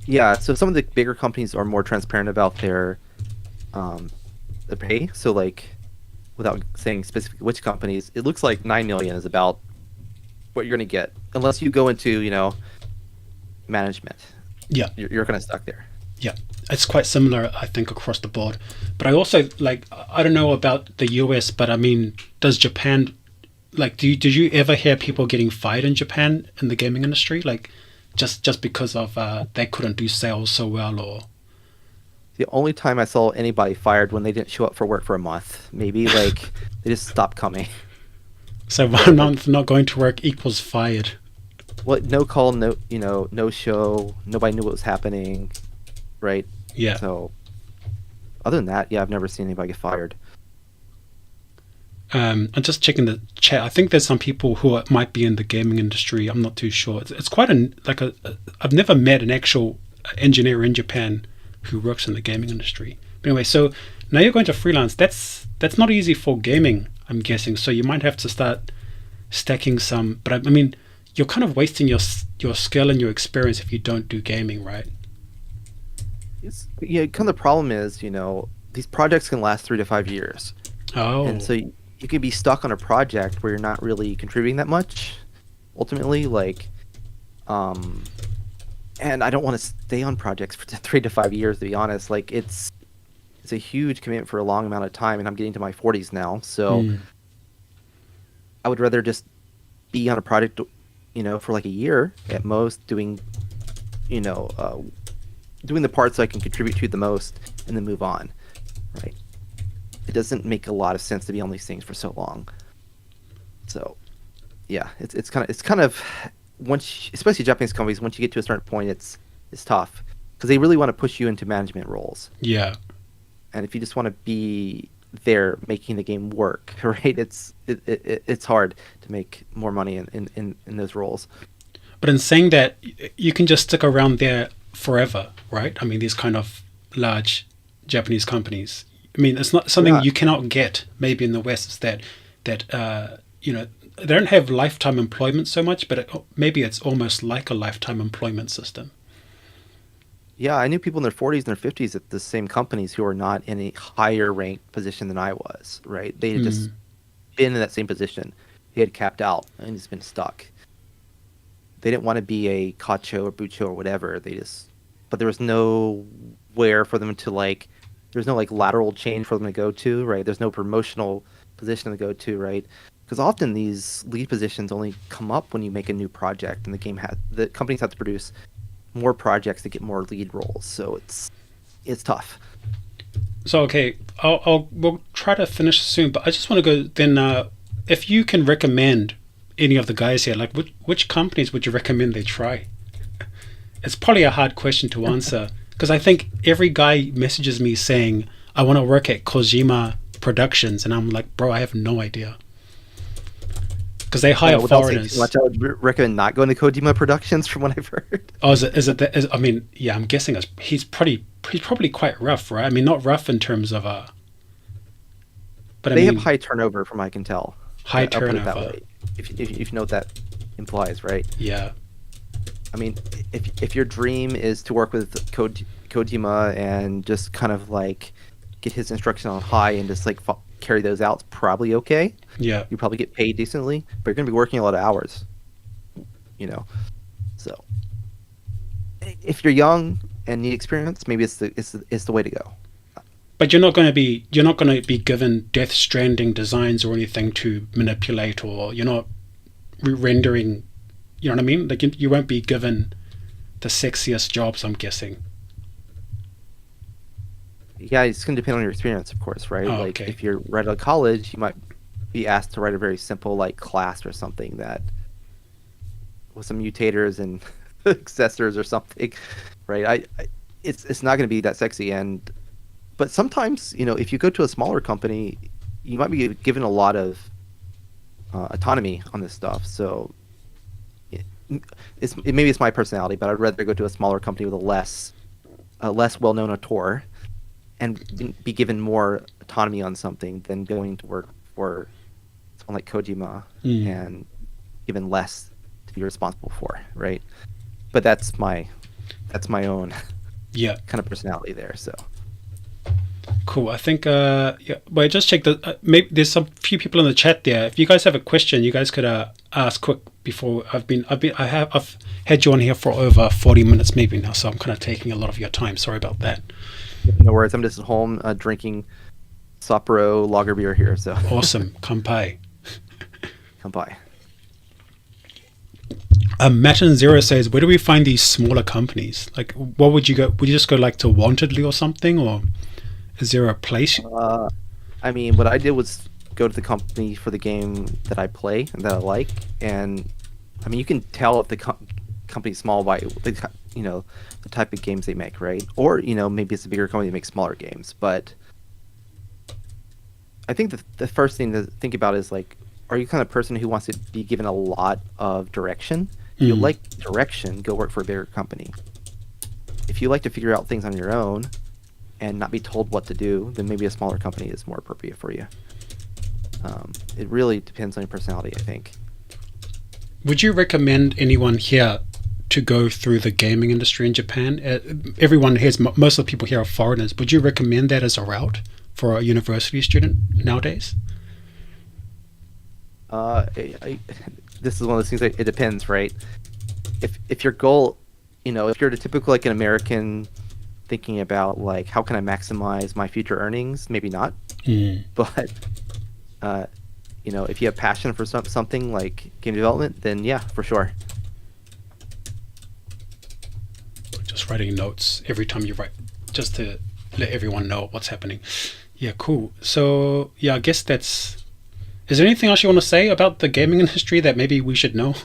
Yeah, so some of the bigger companies are more transparent about their pay. So like, without saying specifically which companies, it looks like 9 million is about what you're going to get, unless you go into management. Yeah, you're kind of stuck there. Yeah, it's quite similar, I think, across the board. But I also I don't know about the US, but I mean, does Japan did you ever hear people getting fired in Japan in the gaming industry, like just because of they couldn't do sales so well? Or the only time I saw anybody fired when they didn't show up for work for a month. Maybe they just stopped coming. So 1 month not going to work equals fired. Well, no call, no show. Nobody knew what was happening, right? Yeah. So other than that, yeah, I've never seen anybody get fired. I'm just checking the chat. I think there's some people who might be in the gaming industry. I'm not too sure. It's quite I've never met an actual engineer in Japan who works in the gaming industry. But anyway, so now you're going to freelance. That's not easy for gaming, I'm guessing. So you might have to start stacking some. But I mean, you're kind of wasting your skill and your experience if you don't do gaming, right? Yeah, kind of the problem is, these projects can last 3 to 5 years. Oh. And so you could be stuck on a project where you're not really contributing that much, ultimately. And I don't want to stay on projects for 3 to 5 years, to be honest. Like, it's a huge commitment for a long amount of time, and I'm getting to my 40s now, so I would rather just be on a project, for like a year at most, doing the parts I can contribute to the most, and then move on, right? It doesn't make a lot of sense to be on these things for so long. So, yeah, it's kind of once, especially Japanese companies, once you get to a certain point, it's tough because they really want to push you into management roles. Yeah. And if you just want to be there making the game work, right? It's hard to make more money in those roles. But in saying that, you can just stick around there forever, right? I mean, these kind of large Japanese companies. I mean, it's not something you cannot get maybe in the West. It's that they don't have lifetime employment so much, but maybe it's almost like a lifetime employment system. Yeah, I knew people in their 40s and their 50s at the same companies who are not in a higher ranked position than I was, right? They had just been in that same position. They had capped out and just been stuck. They didn't want to be a kacho or bucho or whatever. But there was nowhere for them to there's no lateral change for them to go to, right? There's no promotional position to go to, right? Because often these lead positions only come up when you make a new project, and the companies have to produce more projects to get more lead roles. So it's tough. So okay, we'll try to finish soon, but I just want to go then. If you can recommend any of the guys here, like which companies would you recommend they try? It's probably a hard question to answer because I think every guy messages me saying I want to work at Kojima Productions, and I'm like, bro, I have no idea. Because they hire foreigners. I would recommend not going to Kojima Productions, from what I've heard. Oh, I mean, yeah, I'm guessing he's probably quite rough, right? I mean, not rough in terms of but they have high turnover, from what I can tell. High I'll put it turnover. that way. If you know what that implies, right? Yeah. I mean, if your dream is to work with Kojima and just kind of get his instruction on high and just carry those out, it's probably okay. Yeah. You probably get paid decently, but you're going to be working a lot of hours. So if you're young and need experience, maybe it's the way to go. But you're not going to be given Death Stranding designs or anything to manipulate, or you're not rendering. You know what I mean? Like you won't be given the sexiest jobs, I'm guessing. Yeah, it's going to depend on your experience, of course, right? Oh, okay. If you're right out of college, you might be asked to write a very simple class or something that with some mutators and accessors or something, right? It's not going to be that sexy, but sometimes if you go to a smaller company, you might be given a lot of autonomy on this stuff. So maybe it's my personality, but I'd rather go to a smaller company with a less well-known auteur and be given more autonomy on something than going to work for someone like Kojima and given less to be responsible for, right? But that's my own kind of personality there. So cool. I think Wait, just check maybe there's some few people in the chat there. If you guys have a question, you guys could ask quick before. I've had you on here for over 40 minutes maybe now, so I'm kind of taking a lot of your time. Sorry about that. No worries. I'm just at home drinking Sapporo lager beer here. So awesome. Kanpai. Kanpai. Matin Zero says, where do we find these smaller companies? Like, what would you go? Would you just go to Wantedly or something, or is there a place? I mean, what I did was go to the company for the game that I play and that I like, and I mean, you can tell if the company's small by the type of games they make, right? Or maybe it's a bigger company that makes smaller games. But I think the first thing to think about is like, are you the kind of person who wants to be given a lot of direction? If you like direction, go work for a bigger company. If you like to figure out things on your own and not be told what to do, then maybe a smaller company is more appropriate for you. It really depends on your personality, I think. Would you recommend anyone here to go through the gaming industry in Japan? Everyone here, most of the people here are foreigners. Would you recommend that as a route for a university student nowadays? This is one of those things that it depends, right? If your goal, if you're the typical like an American thinking about like how can I maximize my future earnings, maybe not. But if you have passion for something like game development, then yeah, for sure. Just writing notes every time you write, just to let everyone know what's happening. Yeah, cool. So yeah, I guess that's. Is there anything else you want to say about the gaming industry that maybe we should know?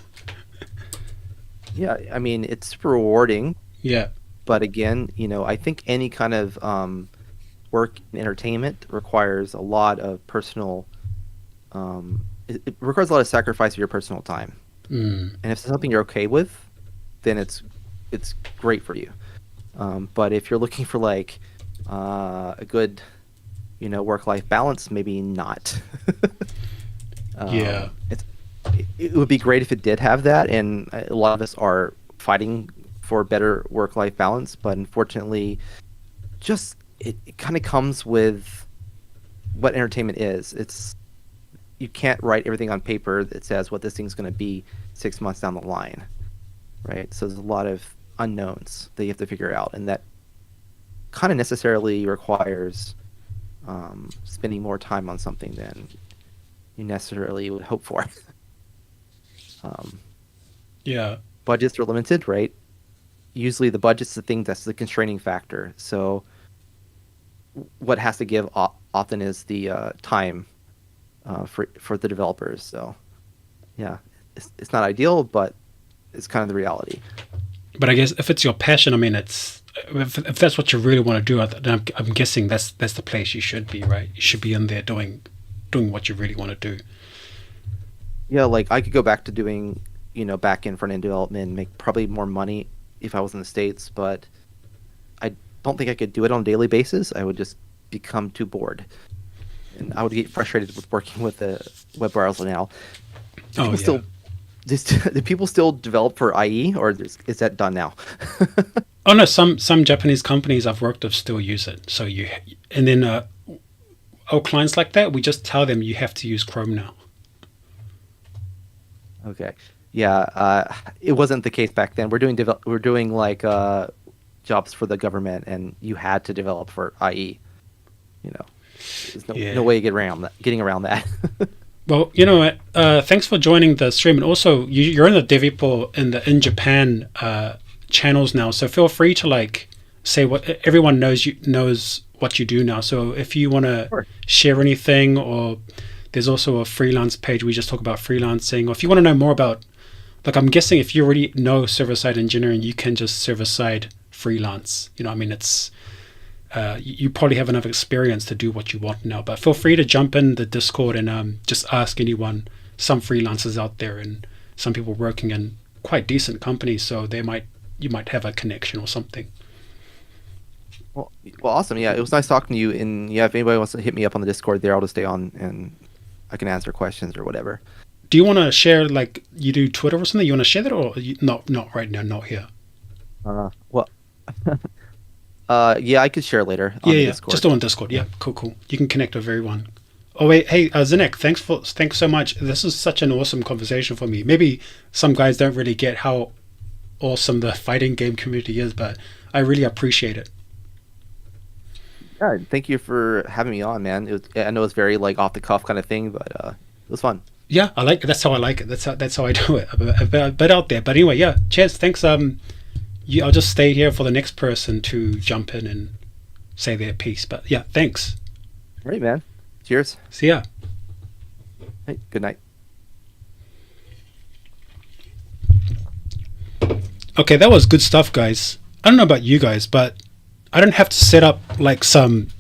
Yeah, I mean, it's super rewarding. Yeah. But again, I think any kind of work in entertainment requires a lot of personal. It requires a lot of sacrifice of your personal time. And if it's something you're okay with, then it's great for you. But if you're looking for like a good, work-life balance, maybe not. Yeah. It would be great if it did have that, and a lot of us are fighting for better work-life balance, but unfortunately, just it kind of comes with what entertainment is. You can't write everything on paper that says what this thing's going to be 6 months down the line, right? So there's a lot of unknowns that you have to figure out, and that kind of necessarily requires spending more time on something than you necessarily would hope for. Yeah. Budgets are limited, right? Usually the budget's the thing that's the constraining factor. So what has to give often is the time for the developers. So yeah, it's not ideal, but it's kind of the reality. But I guess if it's your passion, I mean, if that's what you really want to do, then I'm guessing that's the place you should be, right? You should be in there doing what you really want to do. Yeah, like I could go back to doing, back-end front-end development and make probably more money if I was in the States, but I don't think I could do it on a daily basis. I would just become too bored. And I would get frustrated with working with the web browser now. Do people still develop for IE, or is that done now? Oh no, some Japanese companies I've worked with still use it. So and then our clients like that, we just tell them you have to use Chrome now. Okay, yeah, it wasn't the case back then. We're doing like jobs for the government, and you had to develop for IE. There's no way to getting around that. Well, thanks for joining the stream, and also you're in the Devipo in Japan channels now, so feel free to like say what everyone knows what you do now. So if you want to share anything, or there's also a freelance page we just talk about freelancing, or if you want to know more about, like I'm guessing if you already know server-side engineering, you can just server-side freelance. It's you probably have enough experience to do what you want now, but feel free to jump in the Discord and just ask anyone. Some freelancers out there and some people working in quite decent companies, so you might have a connection or something. Well, awesome. Yeah, it was nice talking to you. And yeah, if anybody wants to hit me up on the Discord there, I'll just stay on and I can answer questions or whatever. Do you want to share, like you do Twitter or something? You want to share that, or not right now, not here? Well, yeah, I could share later. On the Discord. Just on Discord. Yeah, cool. You can connect with everyone. Oh wait, hey Zinac, thanks so much. This is such an awesome conversation for me. Maybe some guys don't really get how awesome the fighting game community is, but I really appreciate it. Yeah, thank you for having me on, man. I know it's very like off the cuff kind of thing, but it was fun. Yeah, I like it. That's how I like it. That's how I do it. A bit out there, but anyway, yeah. Cheers. Thanks. I'll just stay here for the next person to jump in and say their piece. But yeah, thanks. All right, man. Cheers. See ya. Hey, good night. Okay, that was good stuff, guys. I don't know about you guys, but I don't have to set up like some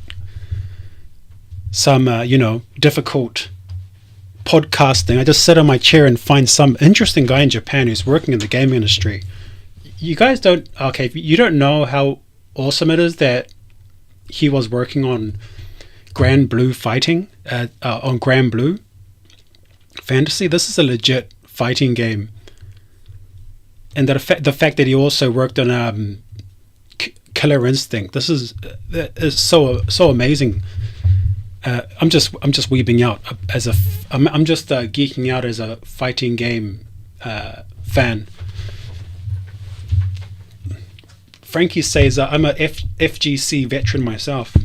difficult podcasting. I just sit on my chair and find some interesting guy in Japan who's working in the gaming industry. You guys don't, okay, you don't know how awesome it is that he was working on Grand Blue fighting, on Grand Blue Fantasy. This is a legit fighting game. And the fact that he also worked on Killer Instinct. This is so amazing. I'm just weeping out I'm just geeking out as a fighting game fan. Frankie says I'm a FGC veteran myself.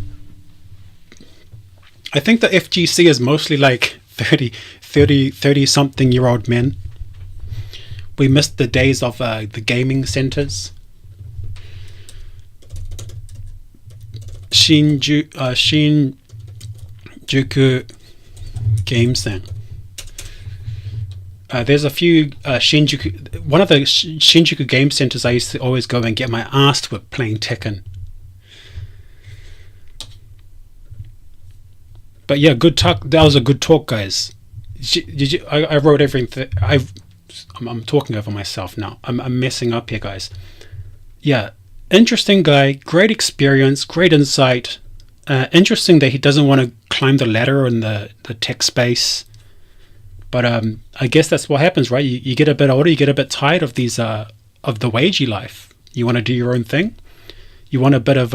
I think the FGC is mostly like 30 something year old men. We missed the days of the gaming centers. Shinjuku Game Center. There's a few Shinjuku. One of the Shinjuku game centers I used to always go and get my ass whipped playing Tekken. But yeah, good talk. That was a good talk, guys. I wrote everything. I'm talking over myself now. I'm messing up here, guys. Yeah, interesting guy. Great experience. Great insight. Interesting that he doesn't want to climb the ladder in the tech space. But I guess that's what happens, right? You get a bit older, you get a bit tired of these of the wagey life. You want to do your own thing. You want a bit of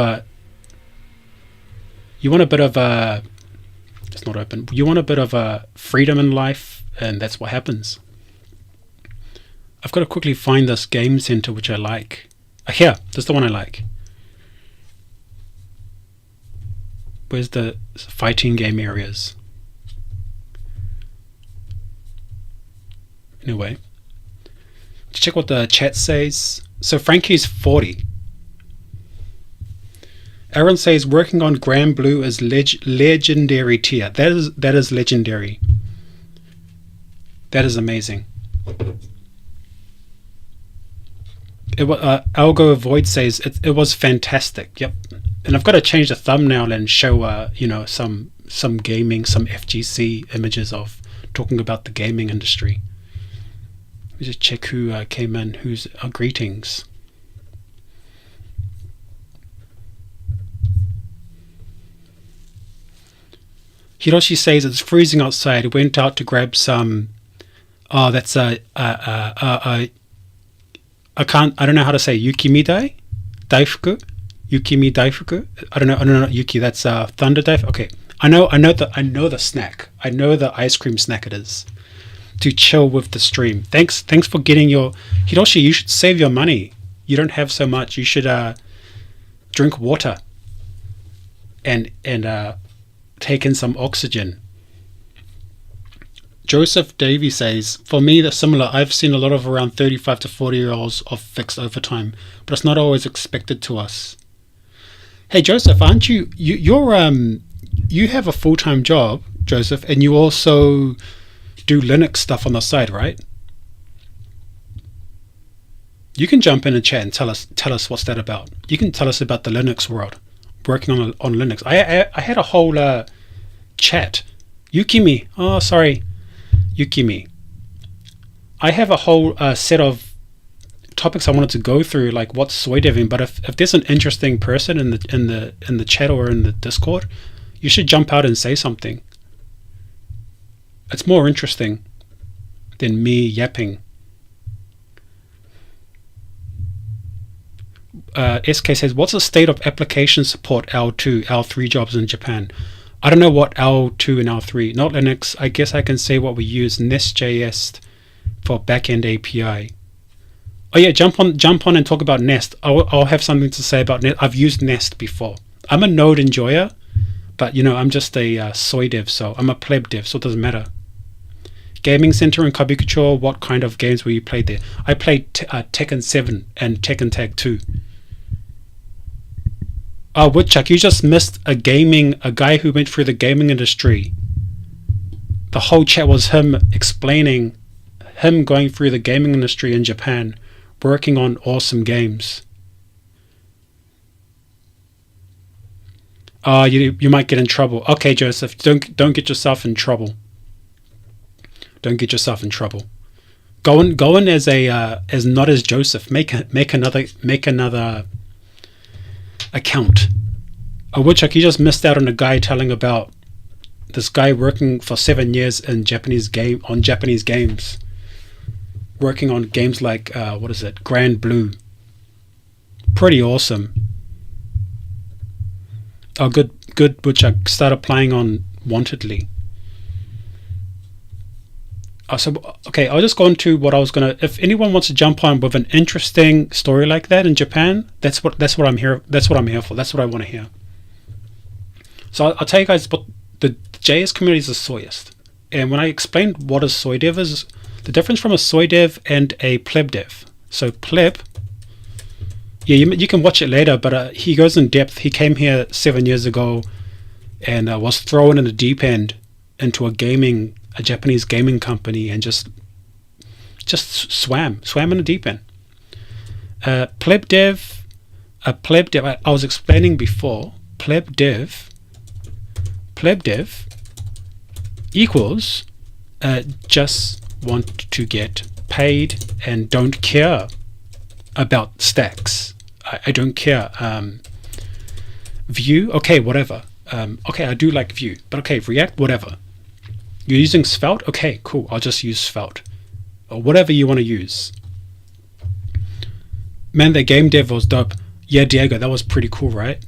it's not open. You want a bit of freedom in life, and that's what happens. I've got to quickly find this game center which I like. Here, this is the one I like. Where's the fighting game areas? Anyway, check what the chat says. So Frankie's 40. Aaron says working on Grand Blue is legendary tier. That is legendary. That is amazing. Algo Void says it was fantastic. Yep. And I've got to change the thumbnail and show some gaming, some FGC images of talking about the gaming industry. Let me just check who came in. Who's greetings. Hiroshi says it's freezing outside. Went out to grab some. Oh, that's I don't know how to say Yukimi Daifuku. Yukimi Daifuku. I don't know Yuki. That's Thunder Daifuku. Okay. I know the snack. I know the ice cream snack it is. To chill with the stream. Thanks for getting your Hiroshi. You should save your money. You don't have so much. You should drink water and take in some oxygen. Joseph Davey says, for me, they're similar. I've seen a lot of around 35 to 40-year-olds of fixed overtime, but it's not always expected to us. Hey, Joseph, aren't you have a full-time job, Joseph, and you also do Linux stuff on the side, right? You can jump in and chat and tell us what's that about. You can tell us about the Linux world, working on Linux. I had a whole chat. Yukimi. Oh, sorry. Yukimi. I have a whole set of topics I wanted to go through, like what's soydeving. But if there's an interesting person in the chat or in the Discord, you should jump out and say something. It's more interesting than me yapping. SK says, what's the state of application support L2, L3 jobs in Japan? I don't know what L2 and L3, not Linux. I guess I can say what we use, Nest.js for backend API. Oh yeah, jump on and talk about Nest. I'll have something to say about Nest. I've used Nest before. I'm a Node enjoyer, but I'm just a soydev, so I'm a pleb dev, so it doesn't matter. Gaming Center in Kabukicho, what kind of games were you played there? I played Tekken 7 and Tekken Tag 2. Oh, Woodchuck, you just missed a guy who went through the gaming industry. The whole chat was him explaining him going through the gaming industry in Japan, working on awesome games. You might get in trouble. Okay, Joseph, don't get yourself in trouble. Don't get yourself in trouble. Go in as not as Joseph. Make another account. Which you just missed out on a guy telling about this guy working for 7 years in Japanese games, working on games like Grand Blue. Pretty awesome. Oh, good, which I started playing on Wantedly. Okay, I'll just go into what I was gonna. If anyone wants to jump on with an interesting story like that in Japan, that's what I'm here. That's what I'm here for. That's what I want to hear. So I'll tell you guys what the JS community is. A SOYest, and when I explained what a soydev is, the difference from a soydev and a pleb dev. So pleb, yeah, you can watch it later, but he goes in depth. He came here 7 years ago, and was thrown in the deep end into a Japanese gaming company, and just swam in the deep end. Pleb dev, I was explaining before, pleb dev equals just want to get paid and don't care about stacks. I don't care. Vue, okay, whatever. Okay, I do like Vue, but okay, React, whatever. You're using Svelte? Okay, cool. I'll just use Svelte. Or whatever you want to use. Man, the game dev was dope. Yeah, Diego, that was pretty cool, right?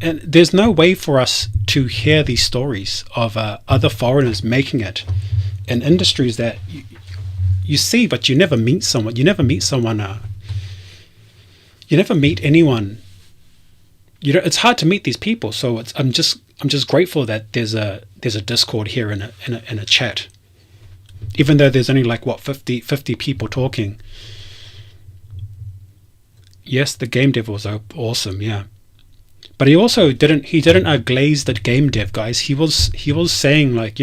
And there's no way for us to hear these stories of other foreigners making it in industries that you see, but you never meet someone. You never meet anyone. It's hard to meet these people. So I'm just grateful that there's a Discord here in a chat, even though there's only like 50 people talking. Yes, the game dev was awesome, yeah, but he also didn't glaze the game dev guys. He was saying, like,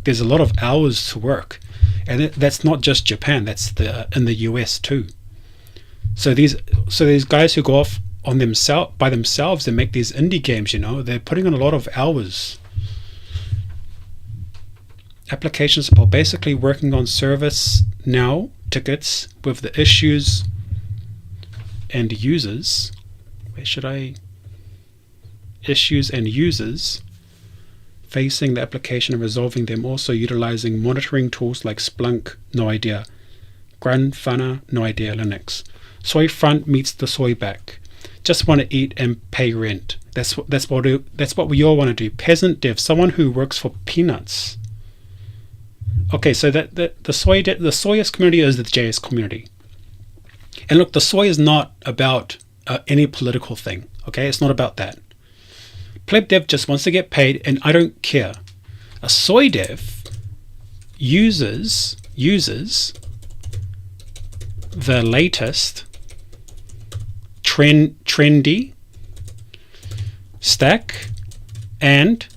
there's a lot of hours to work, and that's not just Japan. That's in the US too. So these guys who go off by themselves and make these indie games, they're putting in a lot of hours. Application support, basically working on service now tickets with the issues and users. Issues and users facing the application and resolving them, also utilizing monitoring tools like Splunk, no idea. Grafana, no idea. Linux. Soy front meets the soy back. Just want to eat and pay rent. That's what we all want to do. Peasant dev, someone who works for peanuts. Okay, so the SOYest community is the JS community. And look, the soy is not about any political thing. Okay, it's not about that. Pleb dev just wants to get paid, and I don't care. A soy dev uses the latest trendy stack and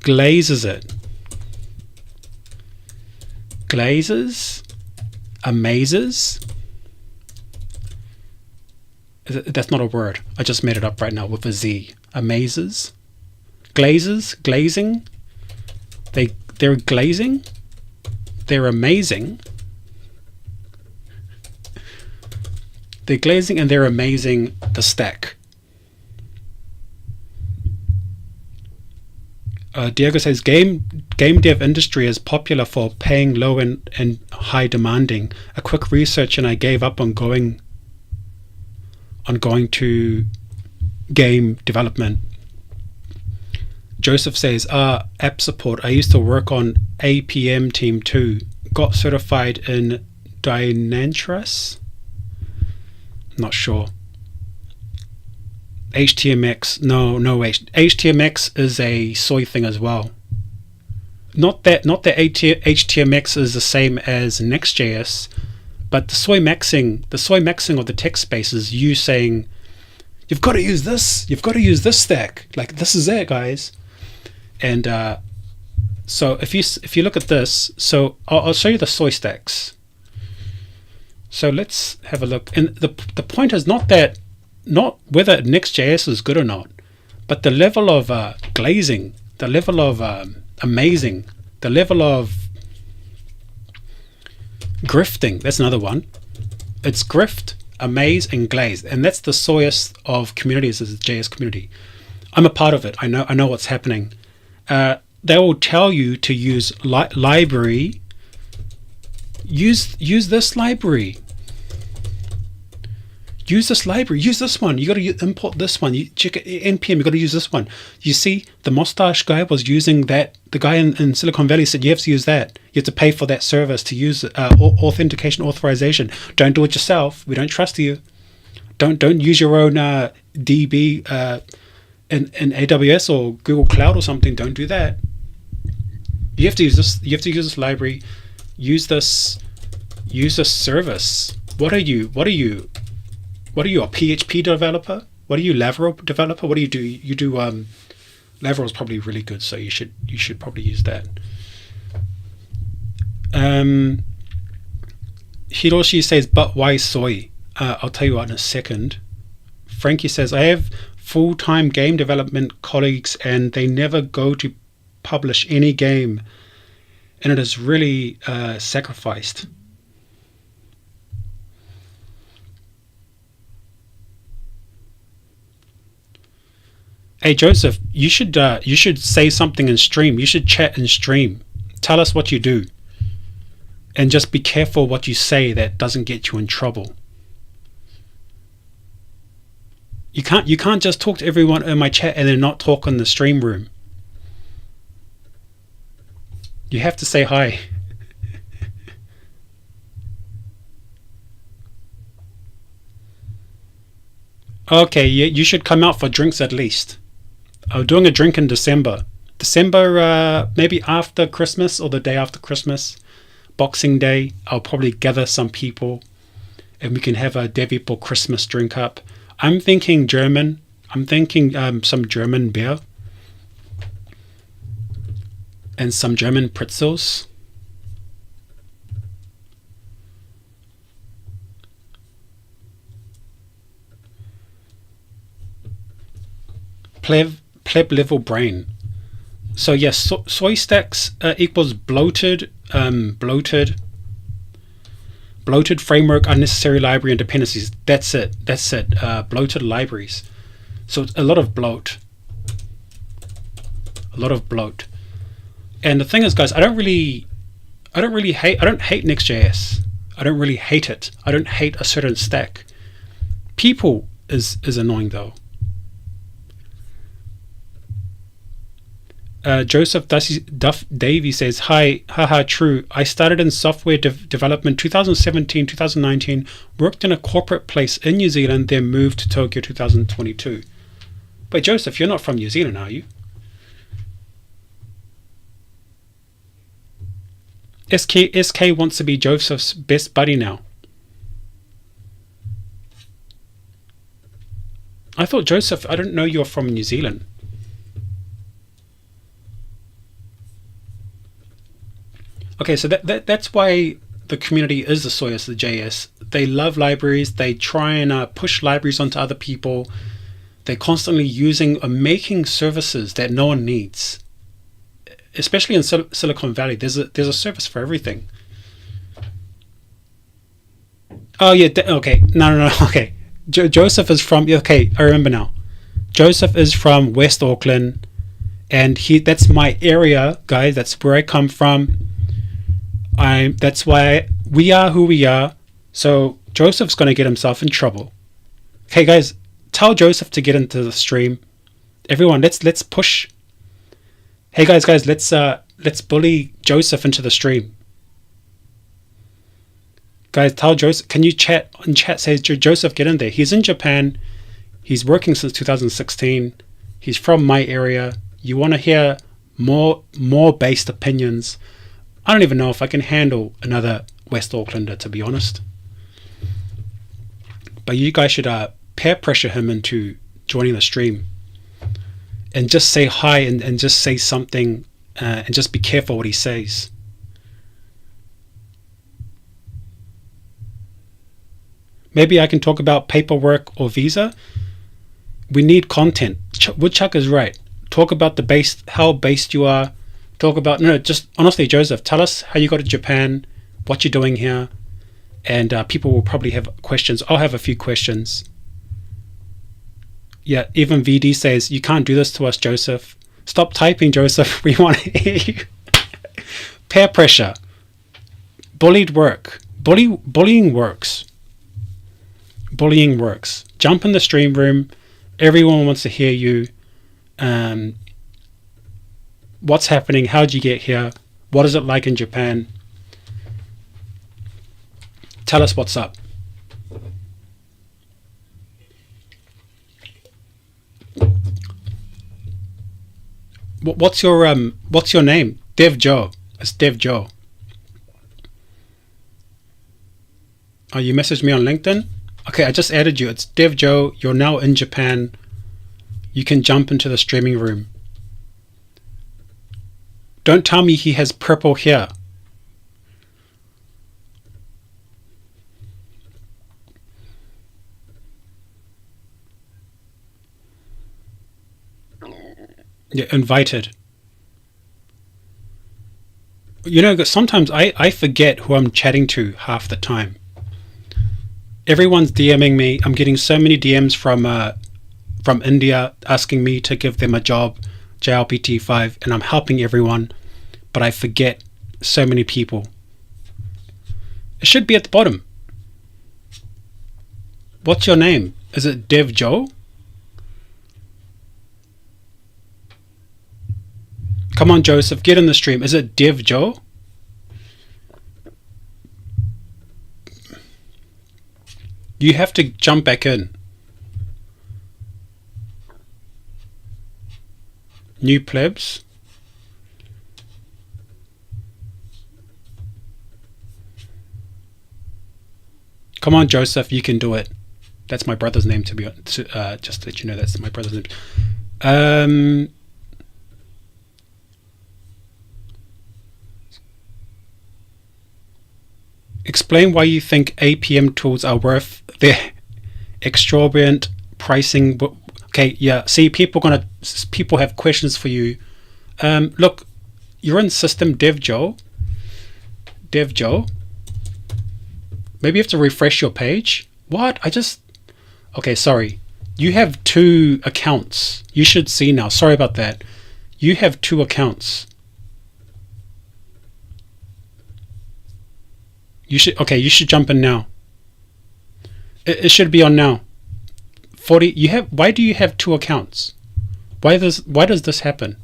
glazes it. Glazes, amazes. That's not a word. I just made it up right now with a Z. Amazes, glazes, glazing. They're glazing. They're amazing. They're glazing and they're amazing the stack. Diego says game dev industry is popular for paying low and high demanding. A quick research and I gave up on going to game development. Joseph says, app support. I used to work on APM team too. Got certified in Dynantras. Not sure. HTMX. No. HTMX is a soy thing as well. Not that HTMX is the same as Next.js, but the soy maxing of the text space is you saying, you've got to use this stack. Like, this is it, guys. And so if you look at this, so I'll show you the soy stacks. So let's have a look. And the point is not whether Next.js is good or not, but the level of glazing, the level of amazing, the level of grifting. That's another one. It's grift, amaze, and glaze, and that's the SOYest of communities, is the JS community. I'm a part of it. I know what's happening. They will tell you to use library. Use this library. Use this library. Use this one. You got to import this one. You check npm. You got to use this one. You see, the mustache guy was using that. The guy in Silicon Valley said you have to use that. You have to pay for that service to use authentication, authorization. Don't do it yourself. We don't trust you. Don't use your own DB in AWS or Google Cloud or something. Don't do that. You have to use this. You have to use this library. Use this service. What are you? A PHP developer? What are you, Laravel developer? What do you do? You do Laravel is probably really good, so you should probably use that. Hiroshi says, but why soy? I'll tell you what in a second. Frankie says, I have full-time game development colleagues and they never go to publish any game, and it is really sacrificed. Hey Joseph, you should say something in stream. You should chat in stream. Tell us what you do, and just be careful what you say that doesn't get you in trouble. You can't just talk to everyone in my chat and then not talk in the stream room. You have to say hi. Okay, you should come out for drinks at least. I'm doing a drink in December. Maybe after Christmas or the day after Christmas. Boxing Day, I'll probably gather some people and we can have a DevEpple Christmas drink up. I'm thinking German. I'm thinking some German beer. And some German pretzels. Pleb level brain. So yes, soy stacks equals bloated framework, unnecessary library and dependencies. That's it. Bloated libraries. So it's a lot of bloat. And the thing is, guys, I don't hate Next.js. I don't really hate it. I don't hate a certain stack. People is annoying though. Joseph Davey says, hi, haha, true. I started in software development 2017, 2019, worked in a corporate place in New Zealand, then moved to Tokyo 2022. Wait, Joseph, you're not from New Zealand, are you? SK wants to be Joseph's best buddy now. I thought, Joseph, I didn't know you're from New Zealand. Okay, so that's why the community is the SOYest, the JS. They love libraries. They try and push libraries onto other people. They're constantly using or making services that no one needs. Especially in Silicon Valley, there's a service for everything. Oh yeah, okay, no, okay. Joseph is from, okay, I remember now. Joseph is from West Auckland, and that's my area, guys. That's where I come from. That's why we are who we are. So Joseph's going to get himself in trouble. Okay, guys, tell Joseph to get into the stream. Everyone, let's push. Hey guys, let's bully Joseph into the stream. Guys, tell Joseph. Can you chat in chat? Says Joseph, get in there. He's in Japan. He's working since 2016. He's from my area. You want to hear more based opinions? I don't even know if I can handle another West Aucklander, to be honest. But you guys should peer pressure him into joining the stream. And just say hi and just say something and just be careful what he says. Maybe I can talk about paperwork or visa. We need content. Woodchuck is right. Talk about how based you are. Talk about, no, just honestly, Joseph, tell us how you got to Japan, what you're doing here, and people will probably have questions. I'll have a few questions. Yeah, even VD says, you can't do this to us, Joseph. Stop typing, Joseph. We want to hear you. Peer pressure. Bullying works. Bullying works. Jump in the stream room. Everyone wants to hear you. What's happening? How'd you get here? What is it like in Japan? Tell us what's up. What's your name? Dev Joe. It's Dev Joe. Oh, you messaged me on LinkedIn? Okay, I just added you. It's Dev Joe. You're now in Japan. You can jump into the streaming room. Don't tell me he has purple hair. Yeah, invited. You know, sometimes I forget who I'm chatting to half the time. Everyone's DMing me. I'm getting so many DMs from India asking me to give them a job, JLPT5, and I'm helping everyone, but I forget so many people. It should be at the bottom. What's your name? Is it Dev Joe? Come on, Joseph, get in the stream. Is it Dev Joe? You have to jump back in. New plebs. Come on, Joseph, you can do it. That's my brother's name, to be honest. Just to let you know, that's my brother's name. Explain why you think APM tools are worth their exorbitant pricing. Okay, yeah. See, people have questions for you. Look, you're in system Dev Joe. Maybe you have to refresh your page. What? Okay, sorry. You have 2 accounts. You should see now. Sorry about that. You have 2 accounts. You should jump in now. It should be on now. 40. Why do you have 2 accounts? Why does this happen?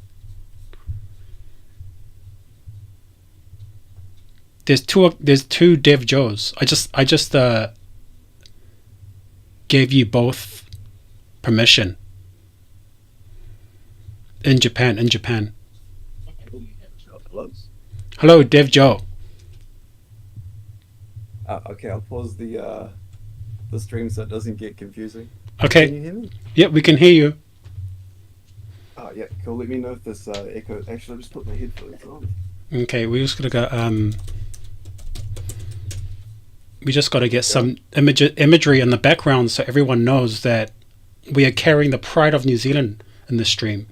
There's two Dev Joes. I just gave you both permission. In Japan. Hello, Dev Joe. Okay, I'll pause the stream so it doesn't get confusing. Okay. Can you hear me? Yeah, we can hear you. Oh yeah, cool. Let me know if this echo. Actually, I'll just put my headphones on. Okay, we just gotta go. We just gotta get some imagery in the background so everyone knows that we are carrying the pride of New Zealand in this stream.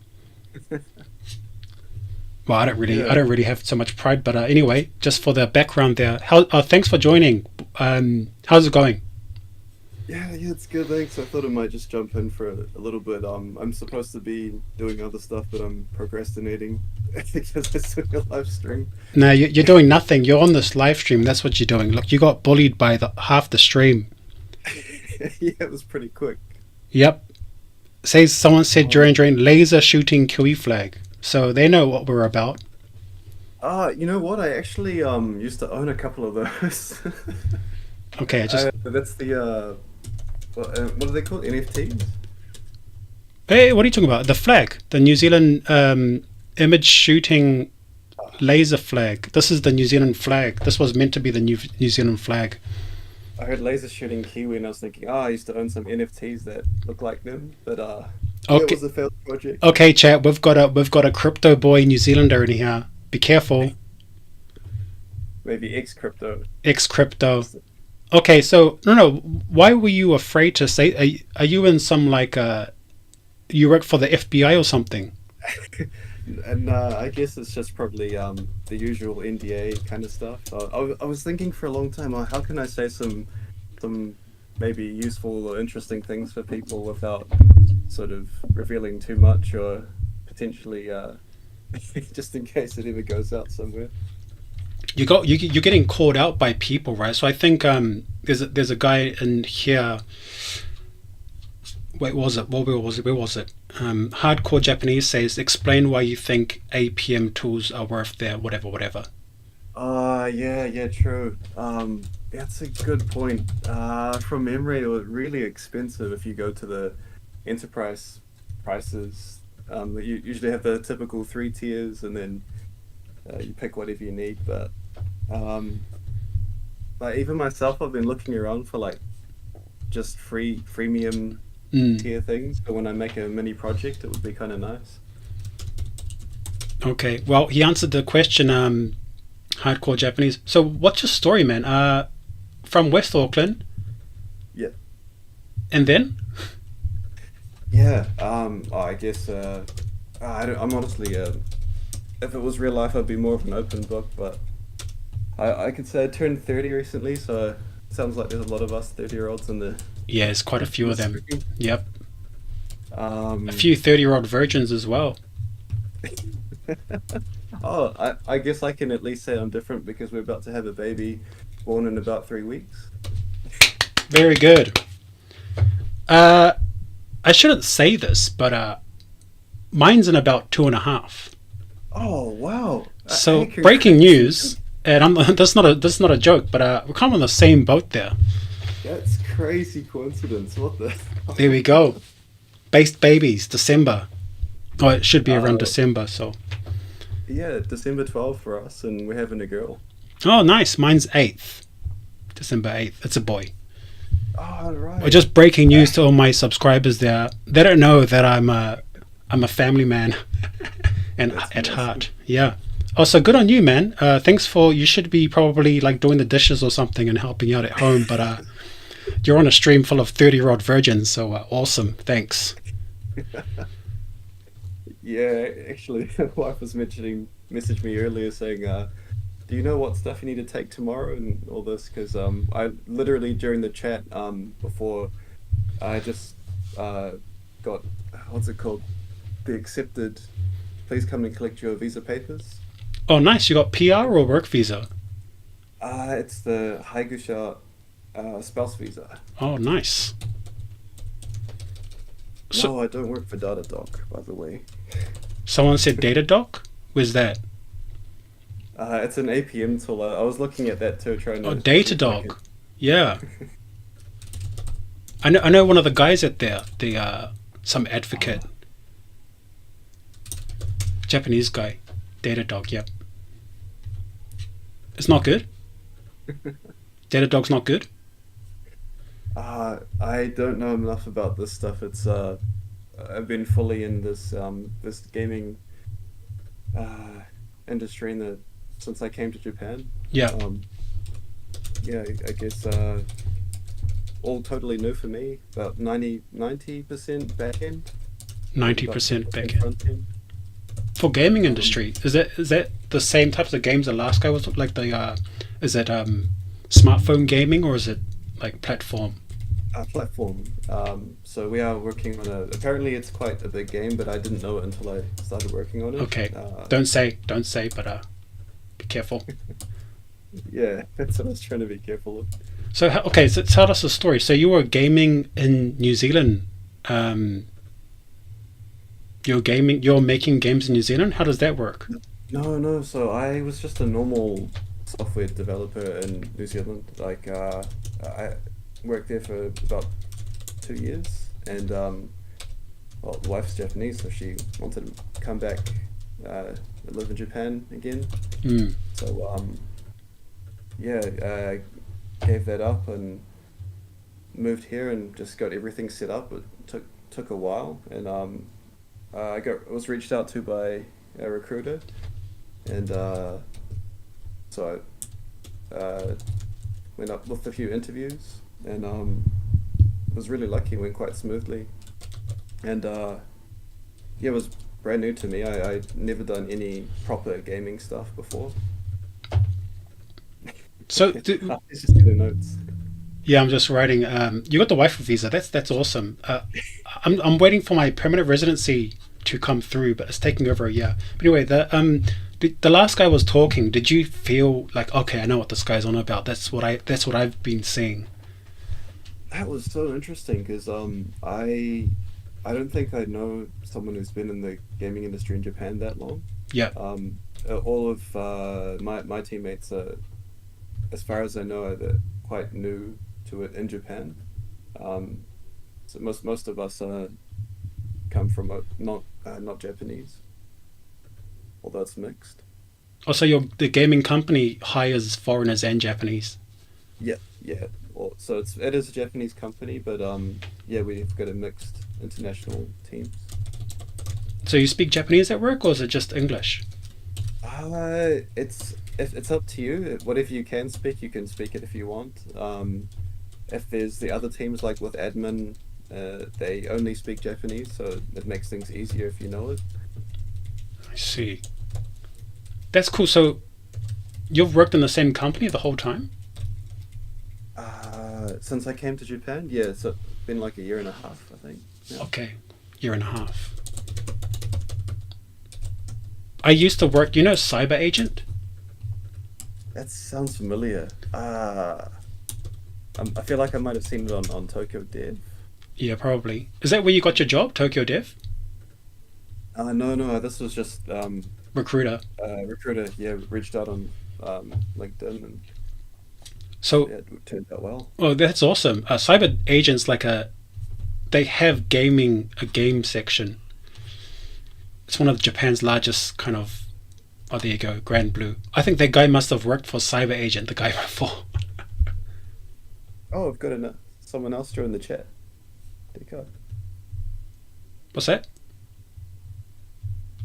Well, I don't really have so much pride, but anyway, just for the background there. Thanks for joining. How's it going? Yeah, it's good. Thanks. I thought I might just jump in for a little bit. I'm supposed to be doing other stuff, but I'm procrastinating because it's doing a live stream. No, you're doing nothing. You're on this live stream. That's what you're doing. Look, you got bullied by half the stream. Yeah, it was pretty quick. Yep. Someone said during laser shooting Kiwi flag. So they know what we're about. You know what? I actually used to own a couple of those. Okay, that's the what are they called? NFTs? Hey, what are you talking about? The flag, the New Zealand image shooting laser flag. This is the New Zealand flag. This was meant to be the New Zealand flag. I heard laser shooting Kiwi, and I was thinking, I used to own some NFTs that look like them, but it was a failed project. Okay, chat. We've got a crypto boy New Zealander in here. Be careful. Maybe ex-crypto. Ex-crypto. Okay, so no. Why were you afraid to say? Are you in some like you work for the FBI or something? And I guess it's just probably the usual NDA kind of stuff. I was thinking for a long time, oh, how can I say some maybe useful or interesting things for people without sort of revealing too much or potentially just in case it ever goes out somewhere. You're getting called out by people, right? So I think there's a guy in here. Wait, was it? Where was it? Where was it? Hardcore Japanese says, explain why you think APM tools are worth their whatever, whatever. Yeah, true. That's a good point. From memory, it was really expensive if you go to the enterprise prices. You usually have the typical three tiers, and then you pick whatever you need. But um, like even myself, I've been looking around for like just freemium Mm, tier things. But when I make a mini project, it would be kind of nice. okay. Well, he answered the question. Hardcore Japanese. So, what's your story, man? From West Auckland, Yeah. and then Yeah, I guess I'm honestly if it was real life, I'd be more of an open book. But I could say I turned 30 recently, so it sounds like there's a lot of us 30-year-olds in the yeah, there's quite a few of them. stream. Yep, Um, a few 30-year-old virgins as well. oh, I guess I can at least say I'm different because we're about to have a baby born in about 3 weeks. Very good. Uh, I shouldn't say this, but mine's in about 2.5. Oh wow! So Hey, breaking congrats. news, and that's not a joke, but we're kind of on the same boat there. That's crazy coincidence. What the? There we go. Based babies, December. Oh, it should be around Uh, December. So, yeah, December 12th for us, and we're having a girl. oh, nice. Mine's 8th, December 8th. It's a boy. Oh, Or right. just breaking news to all my subscribers there. They don't know that I'm a family man, and That's at nice. heart, yeah. Also, good on you, man. Thanks for. You should be probably like doing the dishes or something and helping out at home. But you're on a stream full of 30-year-old virgins, so awesome. Thanks. Yeah, actually, my wife was messaged me earlier saying, "Do you know what stuff you need to take tomorrow and all this?" Because I literally during the chat before I just got what's it called? The accepted. Please come and collect your visa papers. Oh, nice. You got PR or work visa? It's the Haigusha spouse visa. Oh, nice. So No, I don't work for Datadog, by the way. someone said Datadog. Where's that? It's an APM tool. I was looking at that too, trying Oh, to see if I could. Datadog. Yeah, I know one of the guys at there. The some advocate, Japanese guy. Datadog. Yep. It's not good. Datadog's not good. I don't know enough about this stuff. It's I've been fully in this gaming uh industry since I came to Japan. Yeah, Um, yeah, I guess all totally new for me. About 90% back end, maybe about 90% 10% back front end. for gaming Um, industry. Is that the same types of games the last guy was like the is it smartphone gaming or is it like platform? platform. So we are working on apparently it's quite a big game, but I didn't know it until I started working on it. Okay, don't say, but be careful. Yeah, that's what I was trying to be careful of. So okay, so tell us a story. So you were gaming in New Zealand. Um, you're making games in New Zealand. How does that work? No. So I was just a normal software developer in New Zealand. Like I worked there for about 2 years, and well, the wife's Japanese, so she wanted to come back, live in Japan again. Mm, So yeah, gave that up and moved here and just got everything set up. It took a while, and was reached out to by a recruiter, and so I went up with a few interviews, and was really lucky. It went quite smoothly, and yeah, it was brand new to me. I'd never done any proper gaming stuff before. So, It's just the notes. yeah, I'm just writing. You got the WAIFU visa. That's awesome. I'm waiting for my permanent residency to come through, but it's taking over a year. But anyway, the last guy was talking. Did you feel like, okay, I know what this guy's on about? That's what I've been seeing. That was so interesting because I don't think I know someone who's been in the gaming industry in Japan that long. Yeah. All of my teammates are, as far as I know, they're quite new to it in Japan. So most of us come from not Japanese, although it's mixed. Also, the gaming company hires foreigners and Japanese. Yeah. So it is a Japanese company, but yeah, we've got a mixed international team. So you speak Japanese at work, or is it just English? It's up to you. Whatever you can speak it if you want. If there's the other teams like with admin, they only speak Japanese, so it makes things easier if you know it. I see. That's cool. So you've worked in the same company the whole time? Since I came to Japan, yeah, so it's been like a year and a half, I think. Yeah. Okay, year and a half. I used to work, cyber agent? That sounds familiar. I feel like I might have seen it on Tokyo Dev. Yeah, probably. Is that where you got your job, Tokyo Dev? No, this was just Recruiter. recruiter. Yeah, reached out on LinkedIn, and So, yeah, it turned out well. oh, that's awesome. Cyber agents they have a game section. It's one of Japan's largest kind of. Oh, there you go, Grand Blue. I think that guy must have worked for Cyber Agent, the guy before. Oh, I've got someone else join the chat. There you go. What's that?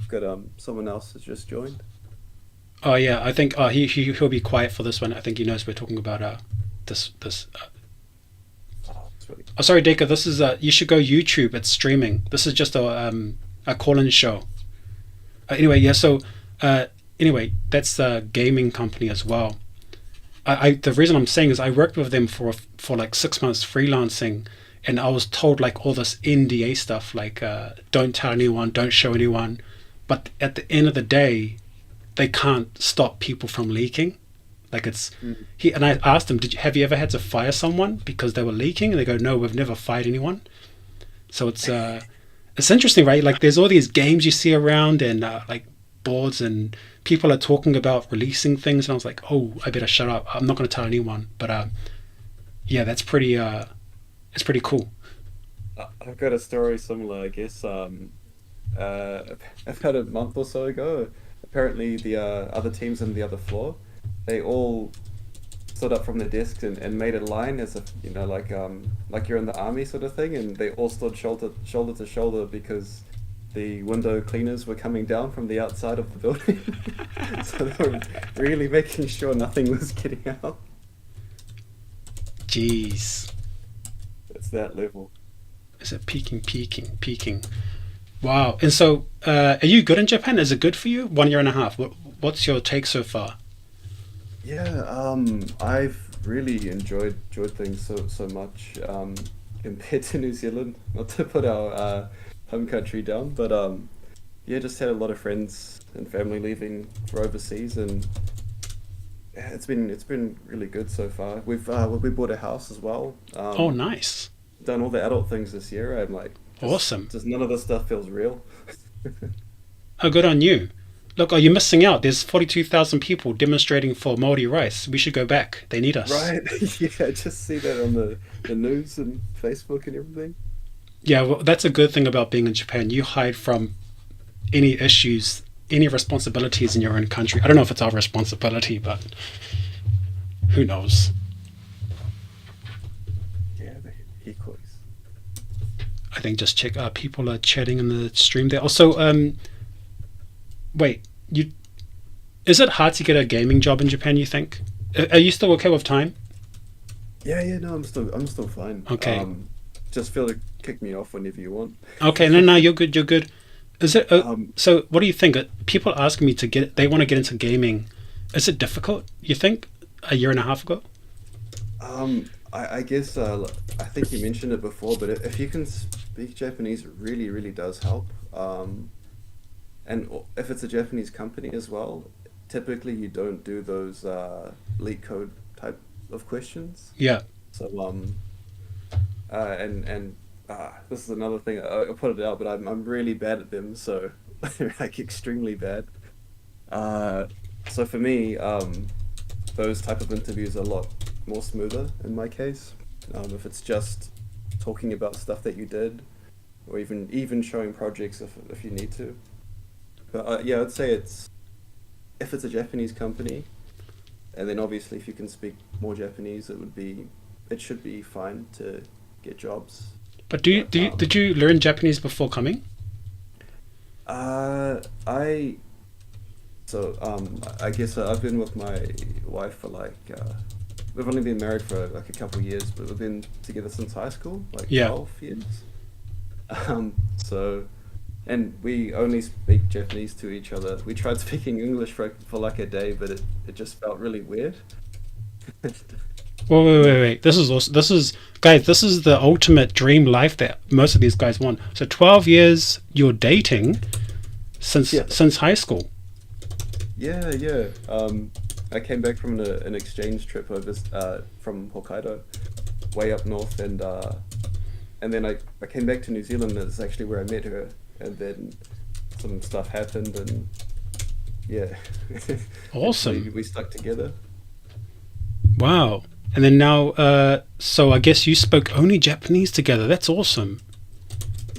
I've got someone else has just joined. Oh yeah, I think he'll be quiet for this one. I think he knows we're talking about this. Oh, that's really Oh, sorry, Deka. This is you should go YouTube. It's streaming. This is just a call-in show. Anyway, yeah. So anyway, that's a gaming company as well. The reason I'm saying is I worked with them for like 6 months freelancing, and I was told like all this NDA stuff, like don't tell anyone, don't show anyone. But at the end of the day, they can't stop people from leaking. Like it's and I asked them, have you ever had to fire someone because they were leaking? And they go, no, we've never fired anyone. So it's interesting, right? Like there's all these games you see around, and like boards, and people are talking about releasing things, and I was like, oh, I better shut up. I'm not going to tell anyone. But yeah, that's pretty. It's pretty cool. I've got a story similar, I guess. About a month or so ago, apparently the other teams on the other floor, they all stood up from their desks and made a line as if, like you're in the army sort of thing, and they all stood shoulder to shoulder because the window cleaners were coming down from the outside of the building. So they were really making sure nothing was getting out. Jeez. It's that level. Is it peaking? Wow. And so, are you good in Japan? Is it good for you? 1 year and a half. What's your take so far? Yeah, I've really enjoyed things so much compared to New Zealand. Not to put our home country down, but yeah, just had a lot of friends and family leaving for overseas, and yeah, it's been really good so far. We bought a house as well. Oh, nice. Done all the adult things this year. I'm like, Awesome. Just none of this stuff feels real. Oh, good on you. Look, are you missing out? There's 42,000 people demonstrating for Māori rights. We should go back. They need us. Right? Yeah, I just see that on the news and Facebook and everything. Yeah, well, that's a good thing about being in Japan. You hide from any issues, any responsibilities in your own country. I don't know if it's our responsibility, but who knows? Yeah, the equals. I think just check. People are chatting in the stream there. Also, wait, is it hard to get a gaming job in Japan? You think? Are you still okay with time? Yeah, no, I'm still fine. Okay. Just feel to kick me off whenever you want. Okay, no, you're good. You're good. Is it? Um, So, what do you think? People ask me to get. They want to get into gaming. Is it difficult? You think? A year and a half ago? I guess I think you mentioned it before, but if you can speak Japanese, it really, really does help. And if it's a Japanese company as well, typically you don't do those leak code type of questions. Yeah. So and this is another thing. I put it out, but I'm really bad at them. So like extremely bad. So for me, those type of interviews are a lot more smoother in my case. If it's just talking about stuff that you did, or even showing projects if you need to. But yeah, I'd say if it's a Japanese company, and then obviously if you can speak more Japanese, it should be fine to get jobs. But But did you learn Japanese before coming? I so I guess I've been with my wife for we've only been married for like a couple of years, but we've been together since high school, like Yeah. 12 years. So, and we only speak Japanese to each other. We tried speaking English for like a day, but it just felt really weird. Wait. This is awesome. Guys. This is the ultimate dream life that most of these guys want. So 12 years you're dating since Yeah. since high school. Yeah. I came back from an exchange trip over from Hokkaido, way up north, and then I came back to New Zealand. That's actually where I met her, and then some stuff happened, and yeah, Awesome. we stuck together. Wow. And then now, so I guess you spoke only Japanese together. That's awesome.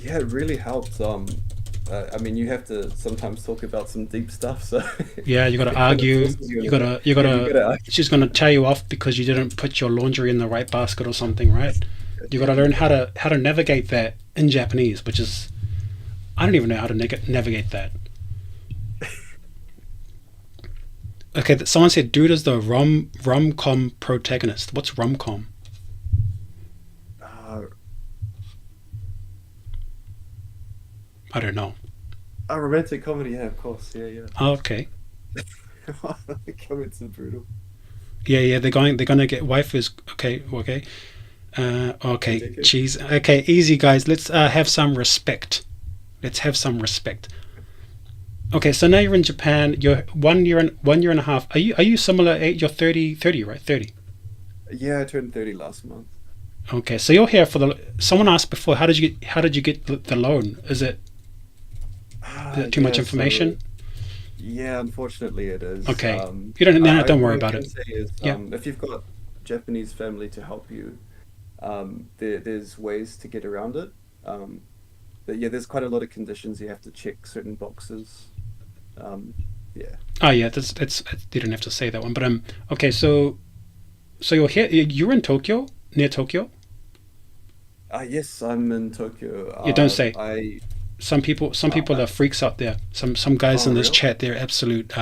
Yeah, it really helped. I mean, you have to sometimes talk about some deep stuff, so Yeah, you got to it kind of argue. forces you You into gotta, you yeah, you gotta. gotta argue. She's gonna tell you off because you didn't put your laundry in the right basket or something, right? You gotta learn how to navigate that in Japanese, which is I don't even know how to navigate that. Okay, someone said, "Dude is the rom-com protagonist." What's rom-com? Uh, I don't know. a romantic comedy, yeah, of course, yeah. Oh, okay. The comments are brutal. Yeah. They're gonna get waifus. Okay. Okay. Ridiculous. Jeez. Okay. Easy, guys. Let's have some respect. Let's have some respect. Okay. So now you're in Japan. You're 1 year and a half. Are you similar age? You're 30, right? 30. Yeah, I turned 30 last month. Okay. So you're here for the. Someone asked before. How did you get the loan? Is it too much Yeah, information? yeah, unfortunately it is. Okay. You don't. No, don't worry What I about can it. say is, Yeah. if you've got Japanese family to help you, there's ways to get around it. But yeah, there's quite a lot of conditions you have to check certain boxes. Yeah. Oh yeah. That's. You don't have to say that one. But Okay. So you're here. You're in Tokyo, near Tokyo. Yes, I'm in Tokyo. You don't say. I Some people are freaks out there. Some guys Oh, in this really? chat, they're absolute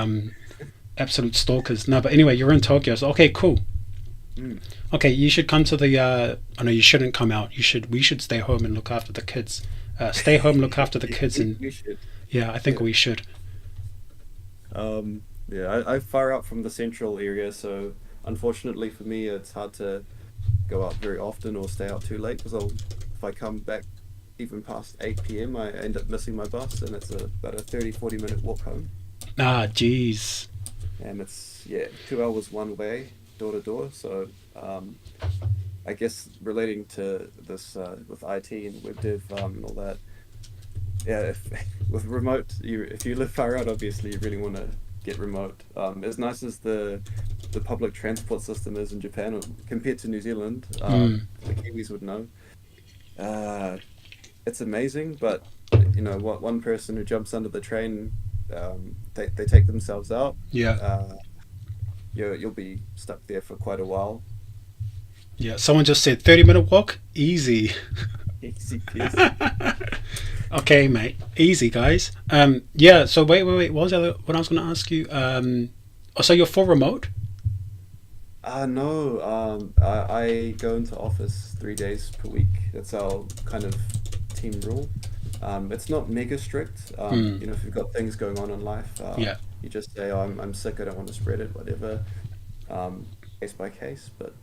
stalkers. No, but anyway, you're in Tokyo. So okay, cool. Mm. Okay, you should come to the. Oh no, you shouldn't come out. We should stay home and look after the kids. Stay home, look after the kids, and we should. yeah, I think Yeah. we should. Yeah, I far out from the central area, so unfortunately for me, it's hard to go out very often or stay out too late because if I come back even past 8 p.m., I end up missing my bus, and it's about a 30-40 minute walk home. Ah, jeez. And it's, yeah, 2 hours one way, door to door. So I guess relating to this with IT and web dev and all that, yeah, with remote, if you live far out, obviously you really want to get remote. As nice as the public transport system is in Japan compared to New Zealand, the Kiwis would know. It's amazing, but you know what? One person who jumps under the train, they take themselves out. Yeah. You'll be stuck there for quite a while. Yeah. Someone just said 30-minute walk, easy. Easy peasy. Okay, mate. Easy, guys. Yeah. So wait. What was I going to ask you? So you're full remote? No, I go into office 3 days per week. That's our kind of team rule. It's not mega strict. Mm, If you've got things going on in life, yeah. you just say, "Oh, I'm sick. I don't want to spread it." Whatever, case by case. But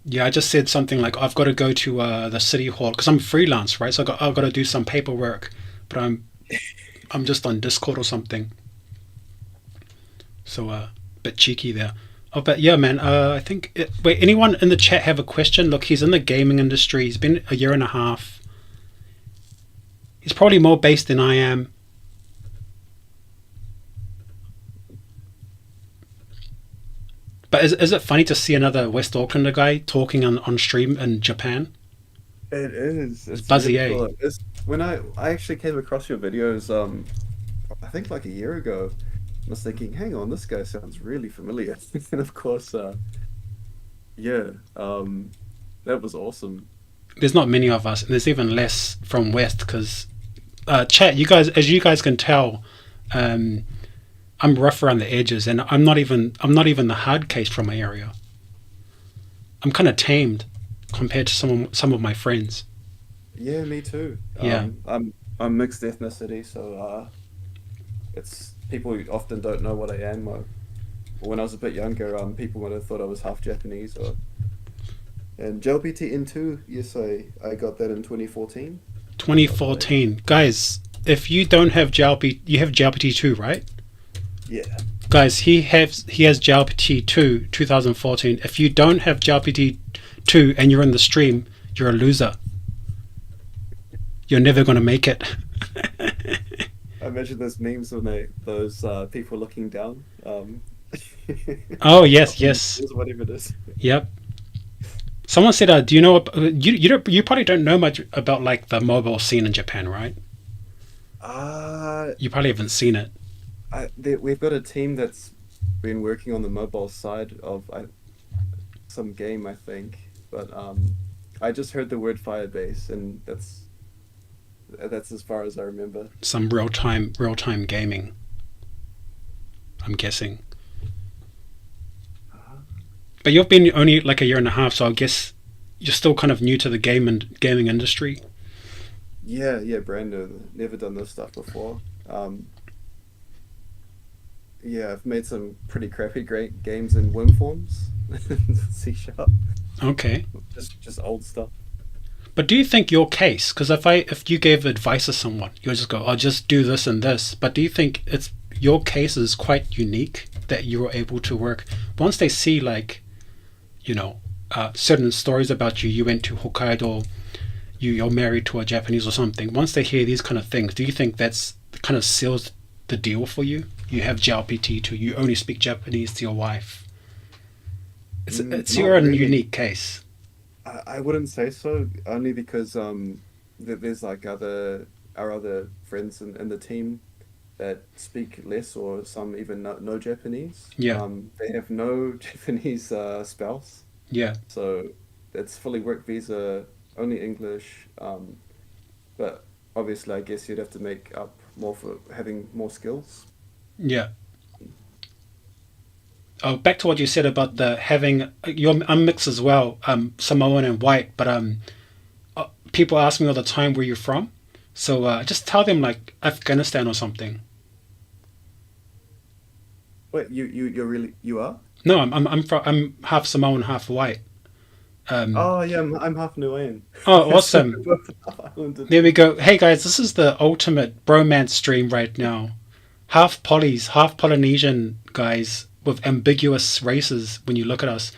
Yeah, I just said something like I've got to go to the city hall because I'm freelance, right? So I've got to do some paperwork, but I'm just on Discord or something. So a bit cheeky there. Oh, but yeah, man. I think. Wait, anyone in the chat have a question? Look, he's in the gaming industry. He's been a year and a half. He's probably more based than I am. But is it funny to see another West Aucklander guy talking on stream in Japan? it is. It's It's buzzy, really eh? cool. When I actually came across your videos, I think like a year ago. I was thinking, hang on, this guy sounds really familiar. And of course, yeah, that was awesome. There's not many of us, and there's even less from West because chat. You guys, as you guys can tell, um, I'm rough around the edges, and I'm not even the hard case from my area. I'm kind of tamed compared to some of my friends. Yeah, me too. Yeah. I'm mixed ethnicity, so it's people often don't know what I am. When I was a bit younger, people would have thought I was half Japanese or. And JLPT N2, yes, I got that in 2014. That was like, 2014, guys. If you don't have JLP, you have JLPT 2, right? yeah. Guys, he has JLPT 2 2014. If you don't have JLPT 2 and you're in the stream, you're a loser. You're never gonna make it. I imagine those memes when those people looking down. Oh yes, yes, Whatever it is. yep. Someone said, "Do you know? You probably don't know much about like the mobile scene in Japan, right? Uh, You probably haven't seen it. we've got a team that's been working on the mobile side of some game, I think. But I just heard the word Firebase, and that's as far as I remember. Some real time gaming. I'm guessing. But you've been only like a year and a half, so I guess you're still kind of new to the gaming industry. Yeah, brand new. Never done this stuff before. Yeah, I've made some pretty crappy great games in Wim forms, C#, Okay. just old stuff. But do you think your case? Because if you gave advice to someone, you'll just go, "I'll just do this and this." But do you think it's your case is quite unique that you were able to work once they see like, certain stories about you? You went to Hokkaido, you're married to a Japanese or something. Once they hear these kind of things, do you think that's kind of seals the deal for you? You have JLPT too. You only speak Japanese to your wife. It's Not your own really. unique case. I wouldn't say so, only because there's like our other friends in the team that speak less or some even no Japanese. Yeah. They have no Japanese spouse, Yeah. so it's fully work visa, only English. But obviously, I guess you'd have to make up more for having more skills. Yeah. Oh, back to what you said about the having I'm mixed as well, Samoan and white, but people ask me all the time where you're from, so just tell them like Afghanistan or something. Wait, you are? No, I'm half Samoan, half white. Oh yeah, I'm half Niuean. Oh, So awesome! we're both half Islander. There we go. Hey guys, this is the ultimate bromance stream right now. Half Polys, half Polynesian guys with ambiguous races when you look at us.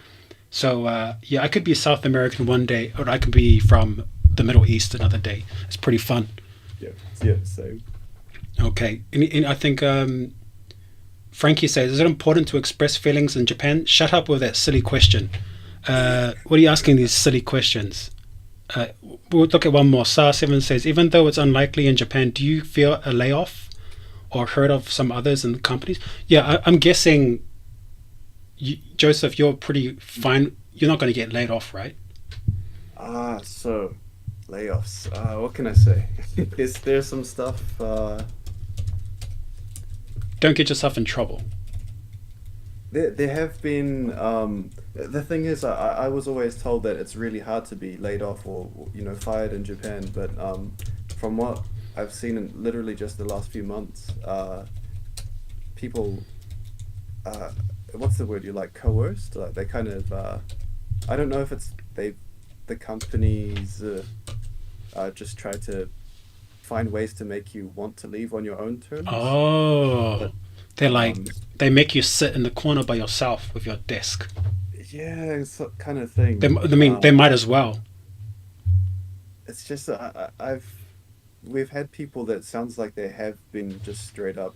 So yeah, I could be South American one day, or I could be from the Middle East another day. It's pretty fun. Yeah, same. Okay, and I think Frankie says, "Is it important to express feelings in Japan?" Shut up with that silly question. What are you asking these silly questions? We'll look at one more. SAR7 says, "Even though it's unlikely in Japan, do you fear a layoff or heard of some others in the companies?" Yeah, I'm guessing, Joseph, you're pretty fine. You're not going to get laid off, right? So layoffs. What can I say? Is there some stuff? Don't get yourself in trouble. there have been the thing is I was always told that it's really hard to be laid off or fired in Japan, but from what I've seen in literally just the last few months, people what's the word you like, coerced, like they kind of I don't know if it's the companies just try to find ways to make you want to leave on your own terms. Oh, But, they're like, um, they make you sit in the corner by yourself with your desk. yeah, it's that kind of thing. I mean, they might as well. It's just we've had people that sounds like they have been just straight up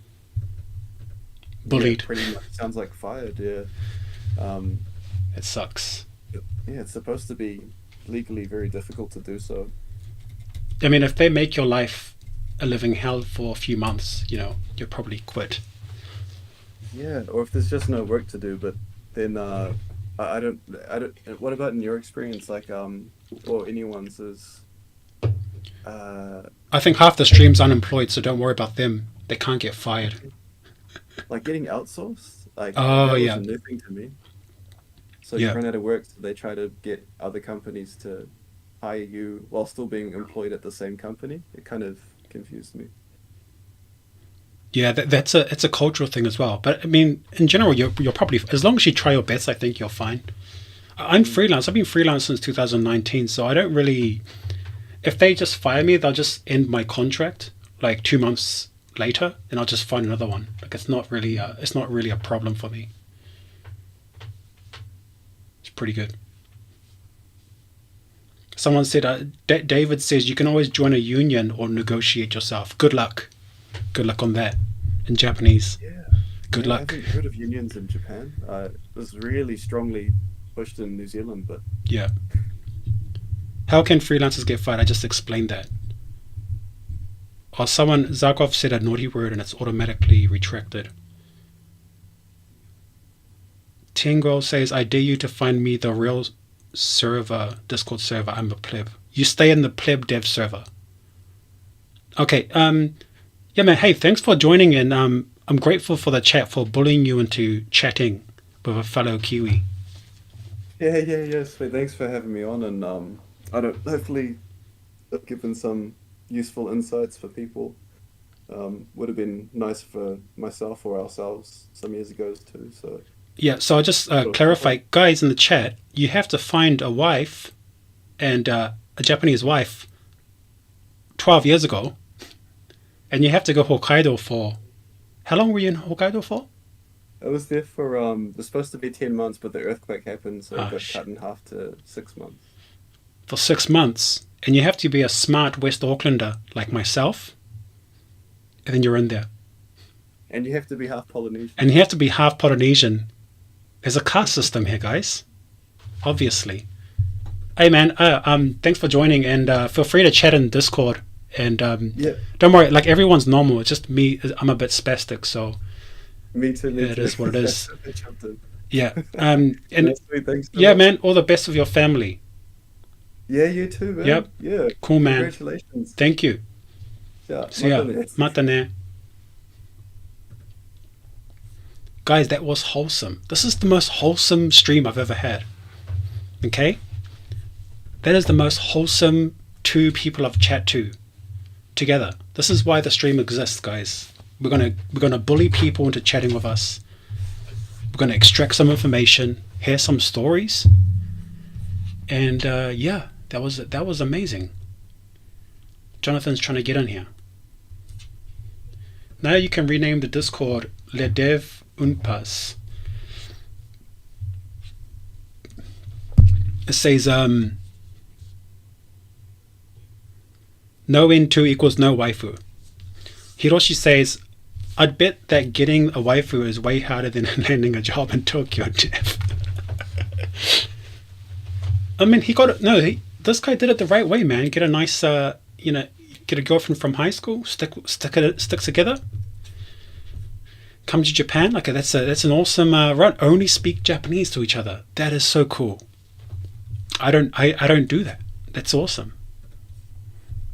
Bullied. pretty much sounds like fired. Yeah, It sucks. yeah, it's supposed to be legally very difficult to do so. I mean, if they make your life a living hell for a few months, you'll probably quit. Yeah, or if there's just no work to do, but then I don't. What about in your experience, like or anyone's is I think half the stream's unemployed, so don't worry about them. They can't get fired. like getting outsourced? Like Oh, that was yeah. a new thing to me. So Yeah. you run out of work, so they try to get other companies to hire you while still being employed at the same company. It kind of confused me. Yeah, it's a cultural thing as well. But I mean, in general, you're probably, as long as you try your best, I think you're fine. I'm freelance. I've been freelance since 2019, so I don't really. If they just fire me, they'll just end my contract like 2 months later, and I'll just find another one. Like it's not really a problem for me. It's pretty good. Someone said, David says you can always join a union or negotiate yourself. Good luck. Good luck on that. In Japanese. Yeah. Good Yeah, I luck. haven't heard of unions in Japan. It was really strongly pushed in New Zealand, but Yeah. How can freelancers get fired? I just explained that. Or someone, Zarkov said a naughty word and it's automatically retracted. Tingo says, I dare you to find me the real server, Discord server. I'm a pleb. You stay in the pleb dev server. Okay, yeah, man, hey, thanks for joining in. I'm grateful for the chat, for bullying you into chatting with a fellow Kiwi. yeah. Sweet. Thanks for having me on, and hopefully I've given some useful insights for people. Would have been nice for myself or ourselves some years ago too. So Yeah, so I'll just clarify, guys in the chat, you have to find a wife and a Japanese wife 12 years ago, and you have to go Hokkaido for, how long were you in Hokkaido for? I was there for it was supposed to be 10 months, but the earthquake happened, so it got shit. cut in half to 6 months. For 6 months, and you have to be a smart West Aucklander like myself, and then you're in there. And you have to be half Polynesian. And you have to be half Polynesian. There's a caste system here, guys. Obviously. Hey, man, thanks for joining, and feel free to chat in Discord. And Yeah, don't worry, like everyone's normal. It's just me. I'm a bit spastic, so me too. it is what it is. I jumped in. yeah. And Yeah, sweet, thanks so yeah, much. man, all the best of your family. Yeah, you too, man. Yep. Yeah. Cool, man. Congratulations. Thank you. Yeah. See ya. Matane. Guys, that was wholesome. This is the most wholesome stream I've ever had. Okay? That is the most wholesome two people I've chat to together. This is why the stream exists, guys. We're gonna bully people into chatting with us. We're gonna extract some information, hear some stories, and yeah, that was amazing. Jonathan's trying to get in here. Now you can rename the Discord LeDev Unpas. It says no N2 equals no waifu. Hiroshi says, I'd bet that getting a waifu is way harder than landing a job in Tokyo, Jeff. I mean, this guy did it the right way, man. Get a nice, get a girlfriend from high school, stick together. Come to Japan, like that's an awesome run. Only speak Japanese to each other. That is so cool. I don't do that. That's awesome.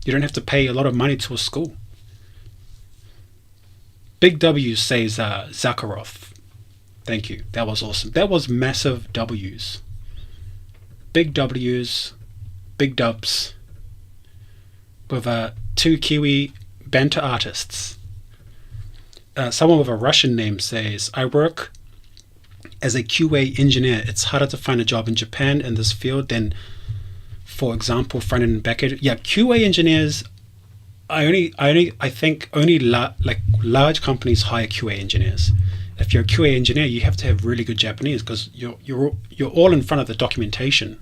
You don't have to pay a lot of money to a school. Big W says Zakharov. Thank you. That was awesome. That was massive W's. Big W's, big dubs. With two Kiwi banter artists. Someone with a Russian name says, I work as a QA engineer. It's harder to find a job in Japan in this field than, for example, front end and back end. Yeah, QA engineers, I think only large companies hire QA engineers. If you're a QA engineer, you have to have really good Japanese because you're all in front of the documentation.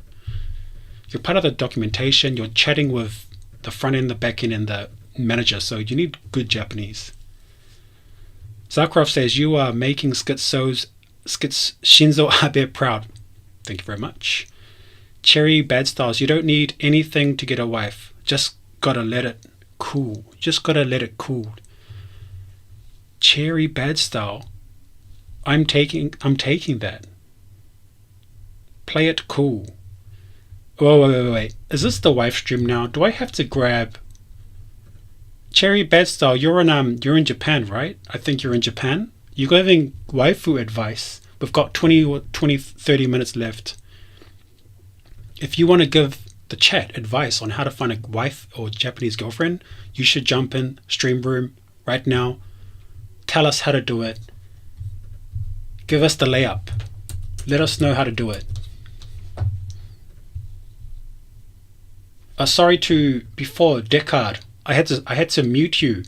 You're part of the documentation. You're chatting with the front end, the back end, and the manager. So you need good Japanese. Zakrov says, you are making skits Shinzo Abe proud. Thank you very much. Cherry Bad Styles, you don't need anything to get a wife. Just gotta let it cool. Just gotta let it cool. Cherry Bad Style, I'm taking that. Play it cool. Wait. Is this the wife stream now? Do I have to grab Cherry Bad Style? You're in Japan, right? I think you're in Japan. You're giving waifu advice. We've got 30 minutes left. If you want to give the chat advice on how to find a wife or Japanese girlfriend, you should jump in stream room right now. Tell us how to do it. Give us the layup. Let us know how to do it. Sorry before Descartes, I had to mute you.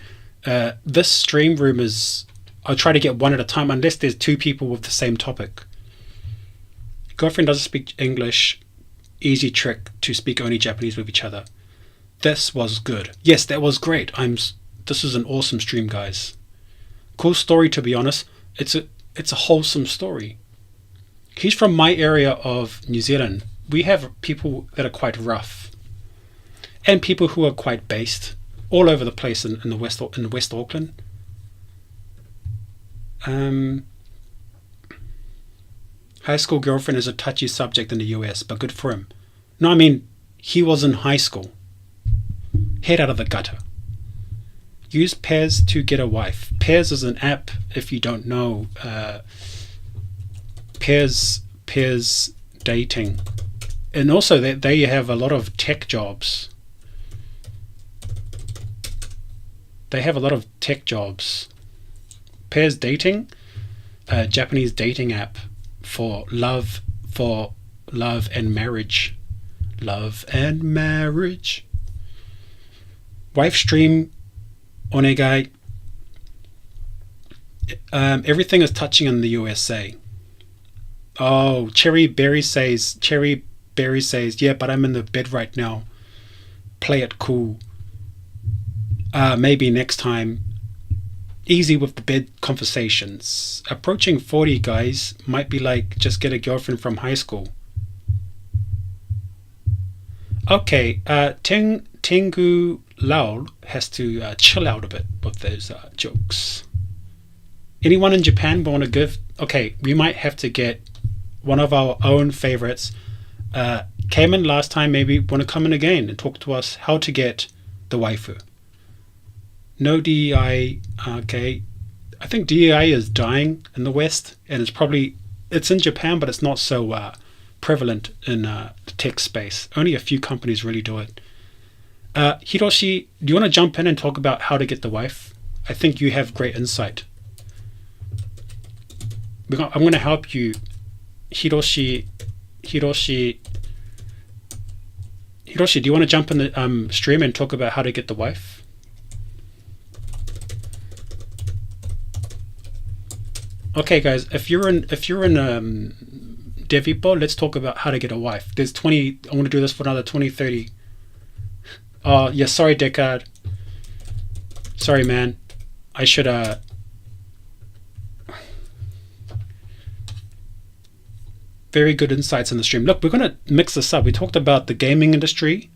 This stream room is, I'll try to get one at a time unless there's two people with the same topic. Girlfriend doesn't speak English. Easy trick to speak only Japanese with each other. This was good. Yes, that was great. This is an awesome stream, guys. Cool story, to be honest. It's a wholesome story. He's from my area of New Zealand. We have people that are quite rough. And people who are quite based all over the place in West Auckland. High school girlfriend is a touchy subject in the US, but good for him. No, I mean, he was in high school. Head out of the gutter. Use Pairs to get a wife. Pairs is an app, if you don't know. Pairs dating. And also, they have a lot of tech jobs. They have a lot of tech jobs. Pairs dating, a Japanese dating app for love and marriage. Love and marriage. Wife stream, onegai. Everything is touching in the USA. Oh, Cherry Berry says, yeah, but I'm in the bed right now. Play it cool. Maybe next time. Easy with the bed conversations. Approaching 40, guys, might be like just get a girlfriend from high school. Okay, Tengu Lao has to chill out a bit with those jokes. Anyone in Japan want to give? Okay, we might have to get one of our own favorites. Came in last time, maybe want to come in again and talk to us how to get the waifu. No DEI. Okay, I think DEI is dying in the West, and it's in Japan, but it's not so prevalent in the tech space. Only a few companies really do it. Hiroshi, do you want to jump in and talk about how to get the wife? I think you have great insight. I'm going to help you, Hiroshi. Hiroshi, do you want to jump in the stream and talk about how to get the wife? Okay, guys, if you're in Devipo, let's talk about how to get a wife. There's 20. I want to do this for another 20, 30. Oh, yeah, sorry, Descartes. Sorry, man. I should very good insights in the stream. Look, we're going to mix this up. We talked about the gaming industry.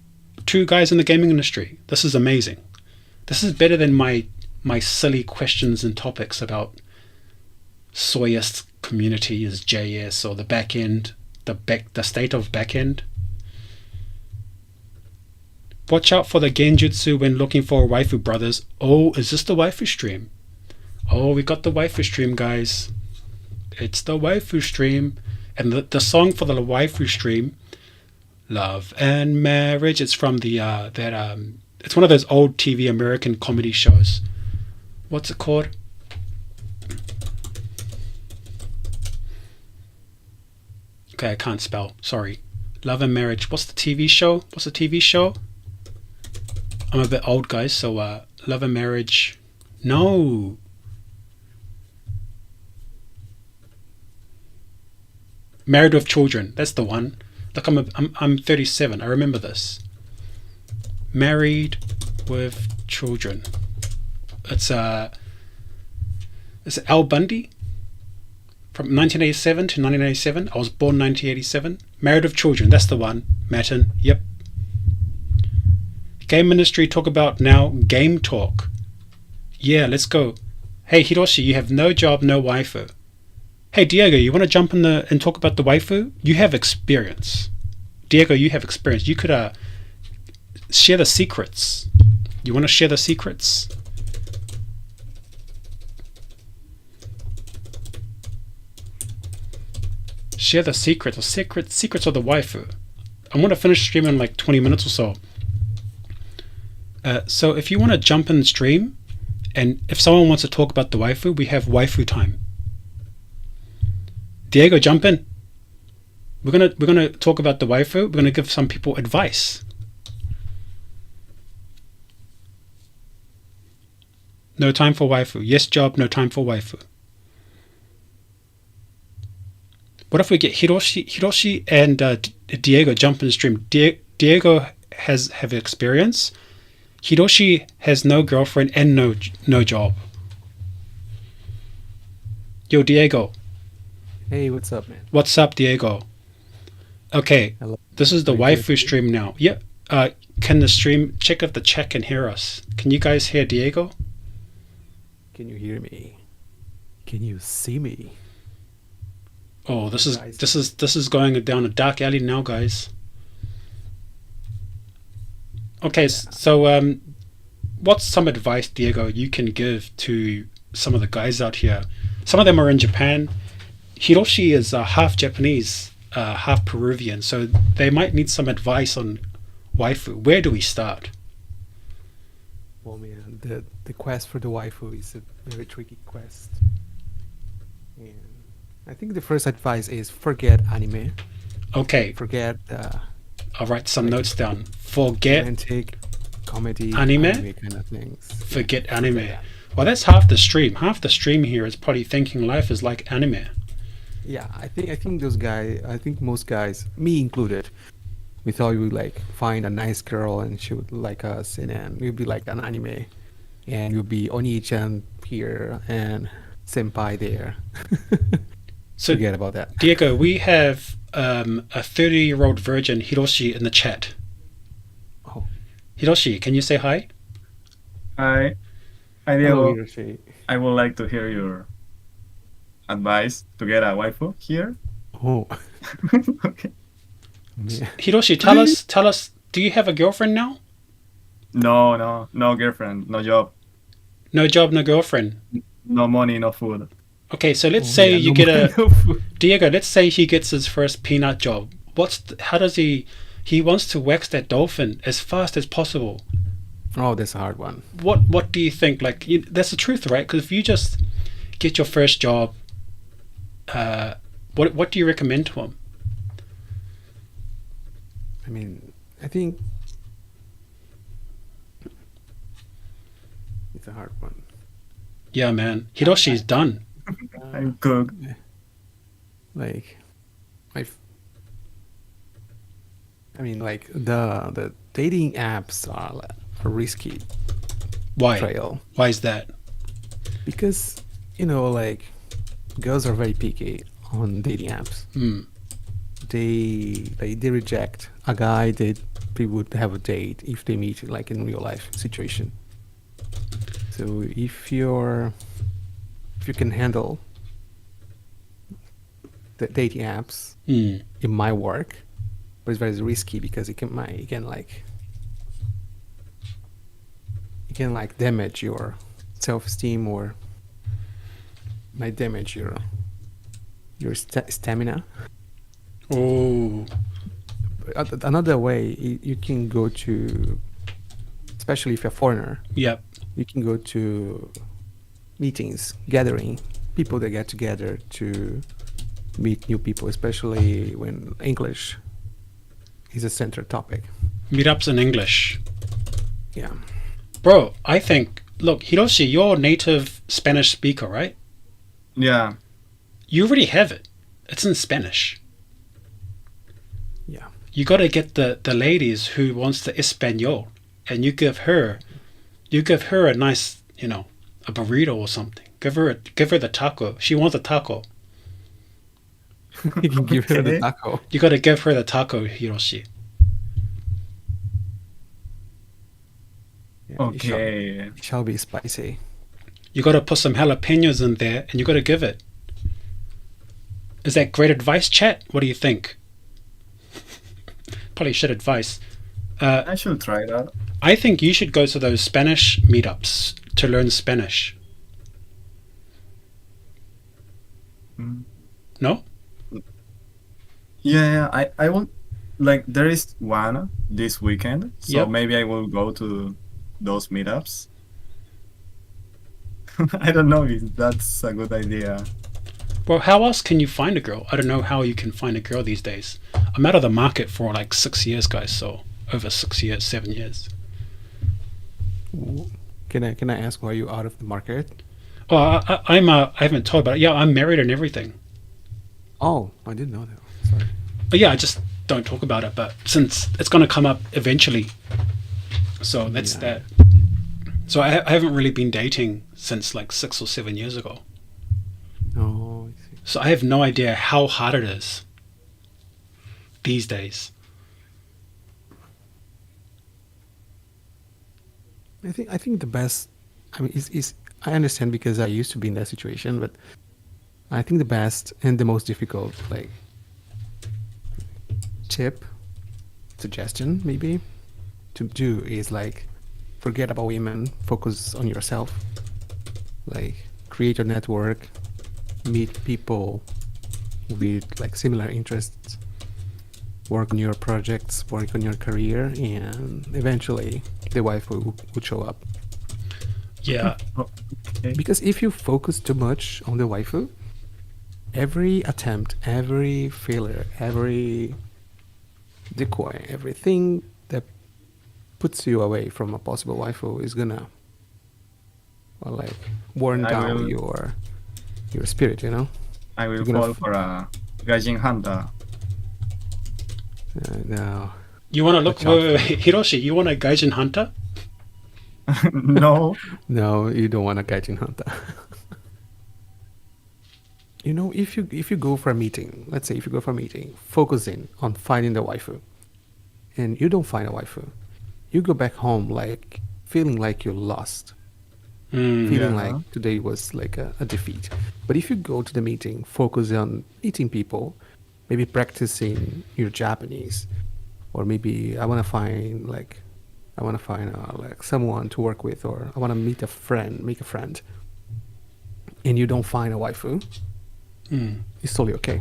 2 guys in the gaming industry. This is amazing. This is better than my silly questions and topics about SOYest community is JS or the back end, the state of back end. Watch out for the genjutsu when looking for a waifu, brothers. Oh, is this the waifu stream? Oh, we got the waifu stream, guys. It's the waifu stream. And the song for the waifu stream, Love and Marriage, it's from the it's one of those old TV American comedy shows. What's it called? Okay, I can't spell. Sorry. Love and Marriage. What's the TV show? What's the TV show? I'm a bit old, guys, so Love and Marriage. No. Married with Children. That's the one. Look, I'm 37. I remember this. Married with Children. It's Al Bundy from 1987 to 1987. I was born 1987. Married with Children. That's the one. Matin. Yep. Game Ministry talk about now. Game talk. Yeah, let's go. Hey Hiroshi, you have no job, no waifu. Hey Diego, you want to jump in and talk about the waifu? You have experience. Diego, you have experience. You could share the secrets. You want to share the secrets? Share the secrets or secrets of the waifu. I'm going to finish streaming in like 20 minutes or so. So if you want to jump in the stream, and if someone wants to talk about the waifu, we have waifu time. Diego, jump in. We're gonna talk about the waifu. We're gonna give some people advice. No time for waifu. Yes, job. No time for waifu. What if we get Hiroshi and Diego jump in the stream? Diego have experience. Hiroshi has no girlfriend and no job. Yo, Diego. Hey, what's up, man? What's up, Diego? Okay, Hello. this is the waifu stream now. Yep. Can the stream check if the chat can hear us? Can you guys hear Diego? Can you hear me? Can you see me? Oh, this is going down a dark alley now, guys. Okay, so what's some advice, Diego, you can give to some of the guys out here? Some of them are in Japan. Hiroshi is half Japanese, half Peruvian, so they might need some advice on waifu. Where do we start? Well, man, the quest for the waifu is a very tricky quest. And I think the first advice is forget anime. Okay, Forget I'll write some notes down. Forget romantic, comedy, Anime? kind of things. forget anime. Well, that's half the stream. Half the stream here is probably thinking life is like anime. Yeah, I think those guys. I think most guys, me included, we thought we would like find a nice girl and she would like us, and then we'd be like an anime, and you'd be Oni-chan here and senpai there. So Forget about that. Diego, we have a 30-year-old virgin, Hiroshi, in the chat. Oh, Hiroshi, can you say hi? Hi, hello, Diego. Hiroshi. I would like to hear your advice to get a waifu here. Oh, Okay. man. Hiroshi, tell us, do you have a girlfriend now? No girlfriend, no job, No job, no girlfriend. no money, no food. Okay, so let's Oh, say yeah, you no get money, a no food. Diego. Let's say he gets his first peanut job. How does he wants to wax that dolphin as fast as possible? Oh, that's a hard one. What do you think? Like that's the truth, right? Because if you just get your first job, what do you recommend to him? I mean, I think it's a hard one. Yeah, man, Hiroshi's done. I'm cooked. Like, I mean, like the dating apps are like a risky Why? trail Why is that? because like girls are very picky on dating apps. Hmm. They reject a guy that they would have a date if they meet like in real life situation. So if you can handle the dating apps, Hmm. it might work, but it's very risky because it can damage your self-esteem or might damage your your stamina. Oh, Another way you can go to, especially if you're a foreigner, yep. you can go to meetings, gathering, people that get together to meet new people, especially when English is a central topic. Meetups in English. Yeah. Bro, I think, look, Hiroshi, you're a native Spanish speaker, right? Yeah. You already have it. It's in Spanish. Yeah. You got to get the ladies who wants the Espanol, and you give her a nice, a burrito or something. Give her the taco. She wants a taco. You can give her the Okay. taco. You got to give her the taco, Hiroshi. Yeah, Okay. it shall be spicy. You got to put some jalapenos in there, and you got to give it. Is that great advice, chat? What do you think? Probably shit advice. I should try that. I think you should go to those Spanish meetups to learn Spanish. Mm. No? Yeah, I will. Like, there is one this weekend, so Yep. maybe I will go to those meetups. I don't know if that's a good idea. Well, how else can you find a girl? I don't know how you can find a girl these days. I'm out of the market for like 6 years, guys. So over 6 years, 7 years. Can I ask why you out of the market? Oh, I haven't told about it. Yeah, I'm married and everything. Oh, I didn't know that. Sorry. But yeah, I just don't talk about it. But since it's going to come up eventually, so that's Yeah. that. So I haven't really been dating since like 6 or 7 years ago. Oh, I see. So I have no idea how hard it is these days. I think the best. I mean, is I understand because I used to be in that situation, but I think the best and the most difficult, like, tip, suggestion maybe to do is like forget about women, focus on yourself, like create your network, meet people with like similar interests, work on your projects, work on your career, and eventually the wife will show up. Yeah. Okay. Because if you focus too much on the waifu, every attempt, every failure, every decoy, everything that puts you away from a possible waifu is gonna, well, like, worn I down will- your spirit, you know? I will You're gonna fall for a Gaijin hunter. Now, You want to look, Watch out wait, Hiroshi, you want a Gaijin hunter? No. no, you don't want a gaijin hunter. You know, if you go for a meeting, let's say if you go for a meeting, focusing on finding the waifu, and you don't find a waifu, you go back home like feeling like you lost, feeling Yeah. like today was like a defeat. But if you go to the meeting, focus on meeting people, maybe practicing your Japanese, or maybe I want to find like someone to work with, or I want to meet a friend, make a friend, and you don't find a waifu, it's totally okay.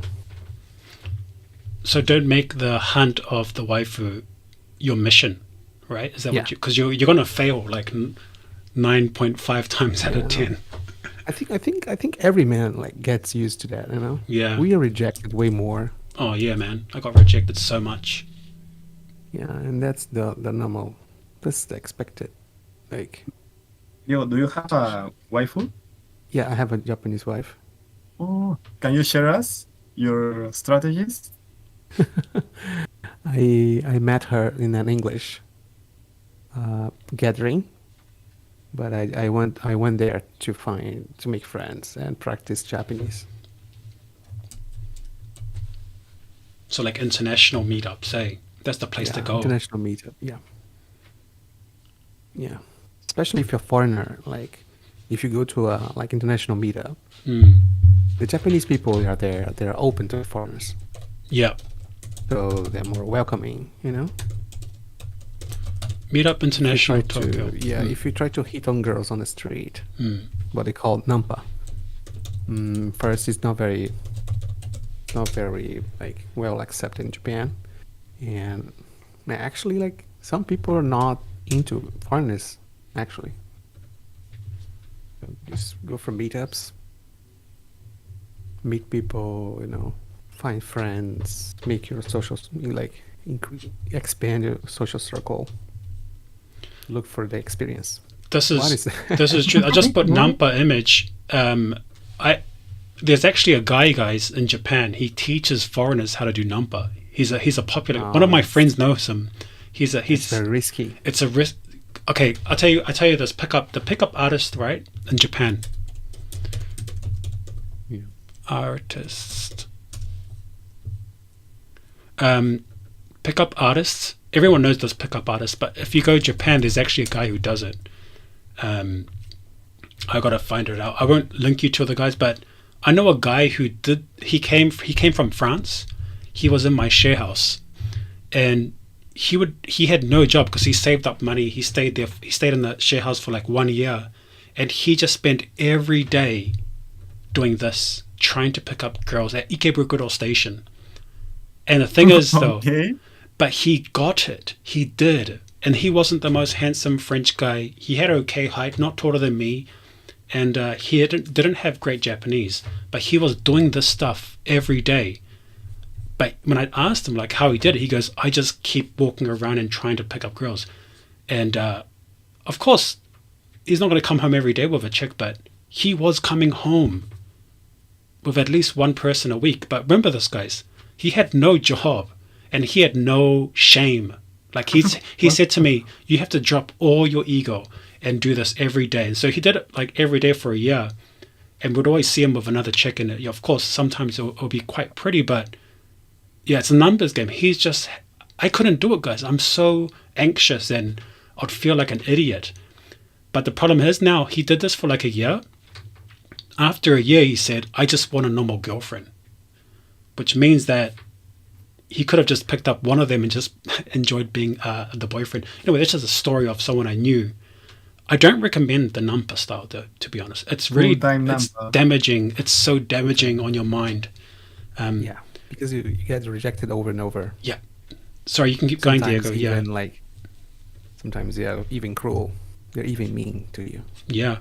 So don't make the hunt of the waifu your mission, right? Is that Yeah. what you? Because you're gonna fail like 9.5 times out of 10. I think every man like gets used to that, you know. Yeah. We are rejected way more. Oh yeah, man. I got rejected so much. Yeah, and that's the normal. That's the expected. Like, Yo, do you have a waifu? yeah, I have a Japanese wife. Oh, can you share us your strategies? I met her in an English gathering, but I went there to make friends and practice Japanese. So like international meetups, hey, that's the place to Yeah, go. international meetup. Yeah, yeah. Especially if you're a foreigner, like if you go to a like international meetup, Mm. the Japanese people are there. They're open to foreigners, Yeah. so they're more welcoming. You know. Meetup If you International try Tokyo. to, if you try to hit on girls on the street, Mm. what they call nampa. First, it's not very not very like well accepted in Japan, and actually like some people are not into foreigners actually. So just go for meetups, meet people, find friends, make your like expand your social circle. Look for the experience. This What is is that? this is true. I just put Nampa image. There's actually a guy, guys, in Japan. He teaches foreigners how to do Nampa. He's a popular. One of my friends knows him. He's Very risky. It's a risk. Okay, I tell you this. Pickup artist, right, in Japan. Yeah. Artist. Pickup artists. Everyone knows those pickup artists, but if you go to Japan, there's actually a guy who does it. I gotta find it out. I won't link you to the guys, but I know a guy who did. He came from France. He was in my share house, and he had no job because he saved up money. He stayed there. He stayed in the share house for like 1 year, and he just spent every day doing this, trying to pick up girls at Ikebukuro Station. And the thing is, though, Okay. but he got it. He did. And he wasn't the most handsome French guy. He had okay height, not taller than me. And he didn't have great Japanese. But he was doing this stuff every day. But when I asked him like how he did it, he goes, I just keep walking around and trying to pick up girls. And of course, he's not going to come home every day with a chick, but he was coming home with at least one person a week. But remember this, guys. He had no job. And he had no shame. Like he said to me, you have to drop all your ego and do this every day. And so he did it like every day for a year. And we'd always see him with another chick. And of course, sometimes it'll be quite pretty. But yeah, it's a numbers game. I couldn't do it, guys. I'm so anxious and I'd feel like an idiot. But the problem is now he did this for like a year. After a year, he said, I just want a normal girlfriend. Which means that he could have just picked up one of them and just enjoyed being the boyfriend. Anyway, that's just a story of someone I knew. I don't recommend the Nampa style, though, to be honest. It's really it's damaging. It's so damaging on your mind. Yeah, because you get rejected over and over. Yeah. Sorry, you can keep going, Sometimes Diego. Yeah. even, sometimes even cruel. They're even mean to you. Yeah.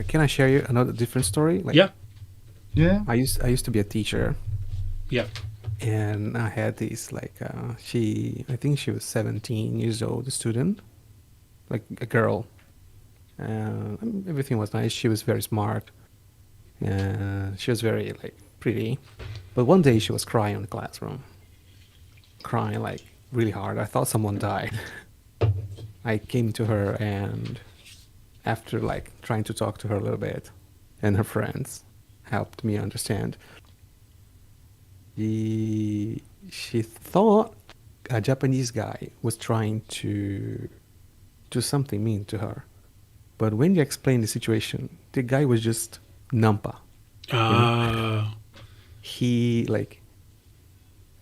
Can I share you another different story? Yeah. Yeah. I used to be a teacher. Yeah. And I had this I think she was 17 years old, a student, like a girl. Everything was nice. She was very smart. She was very pretty. But one day she was crying in the classroom, crying really hard. I thought someone died. I came to her and after trying to talk to her a little bit, and her friends helped me understand. She thought a Japanese guy was trying to do something mean to her. But when you explain the situation, the guy was just Nampa. He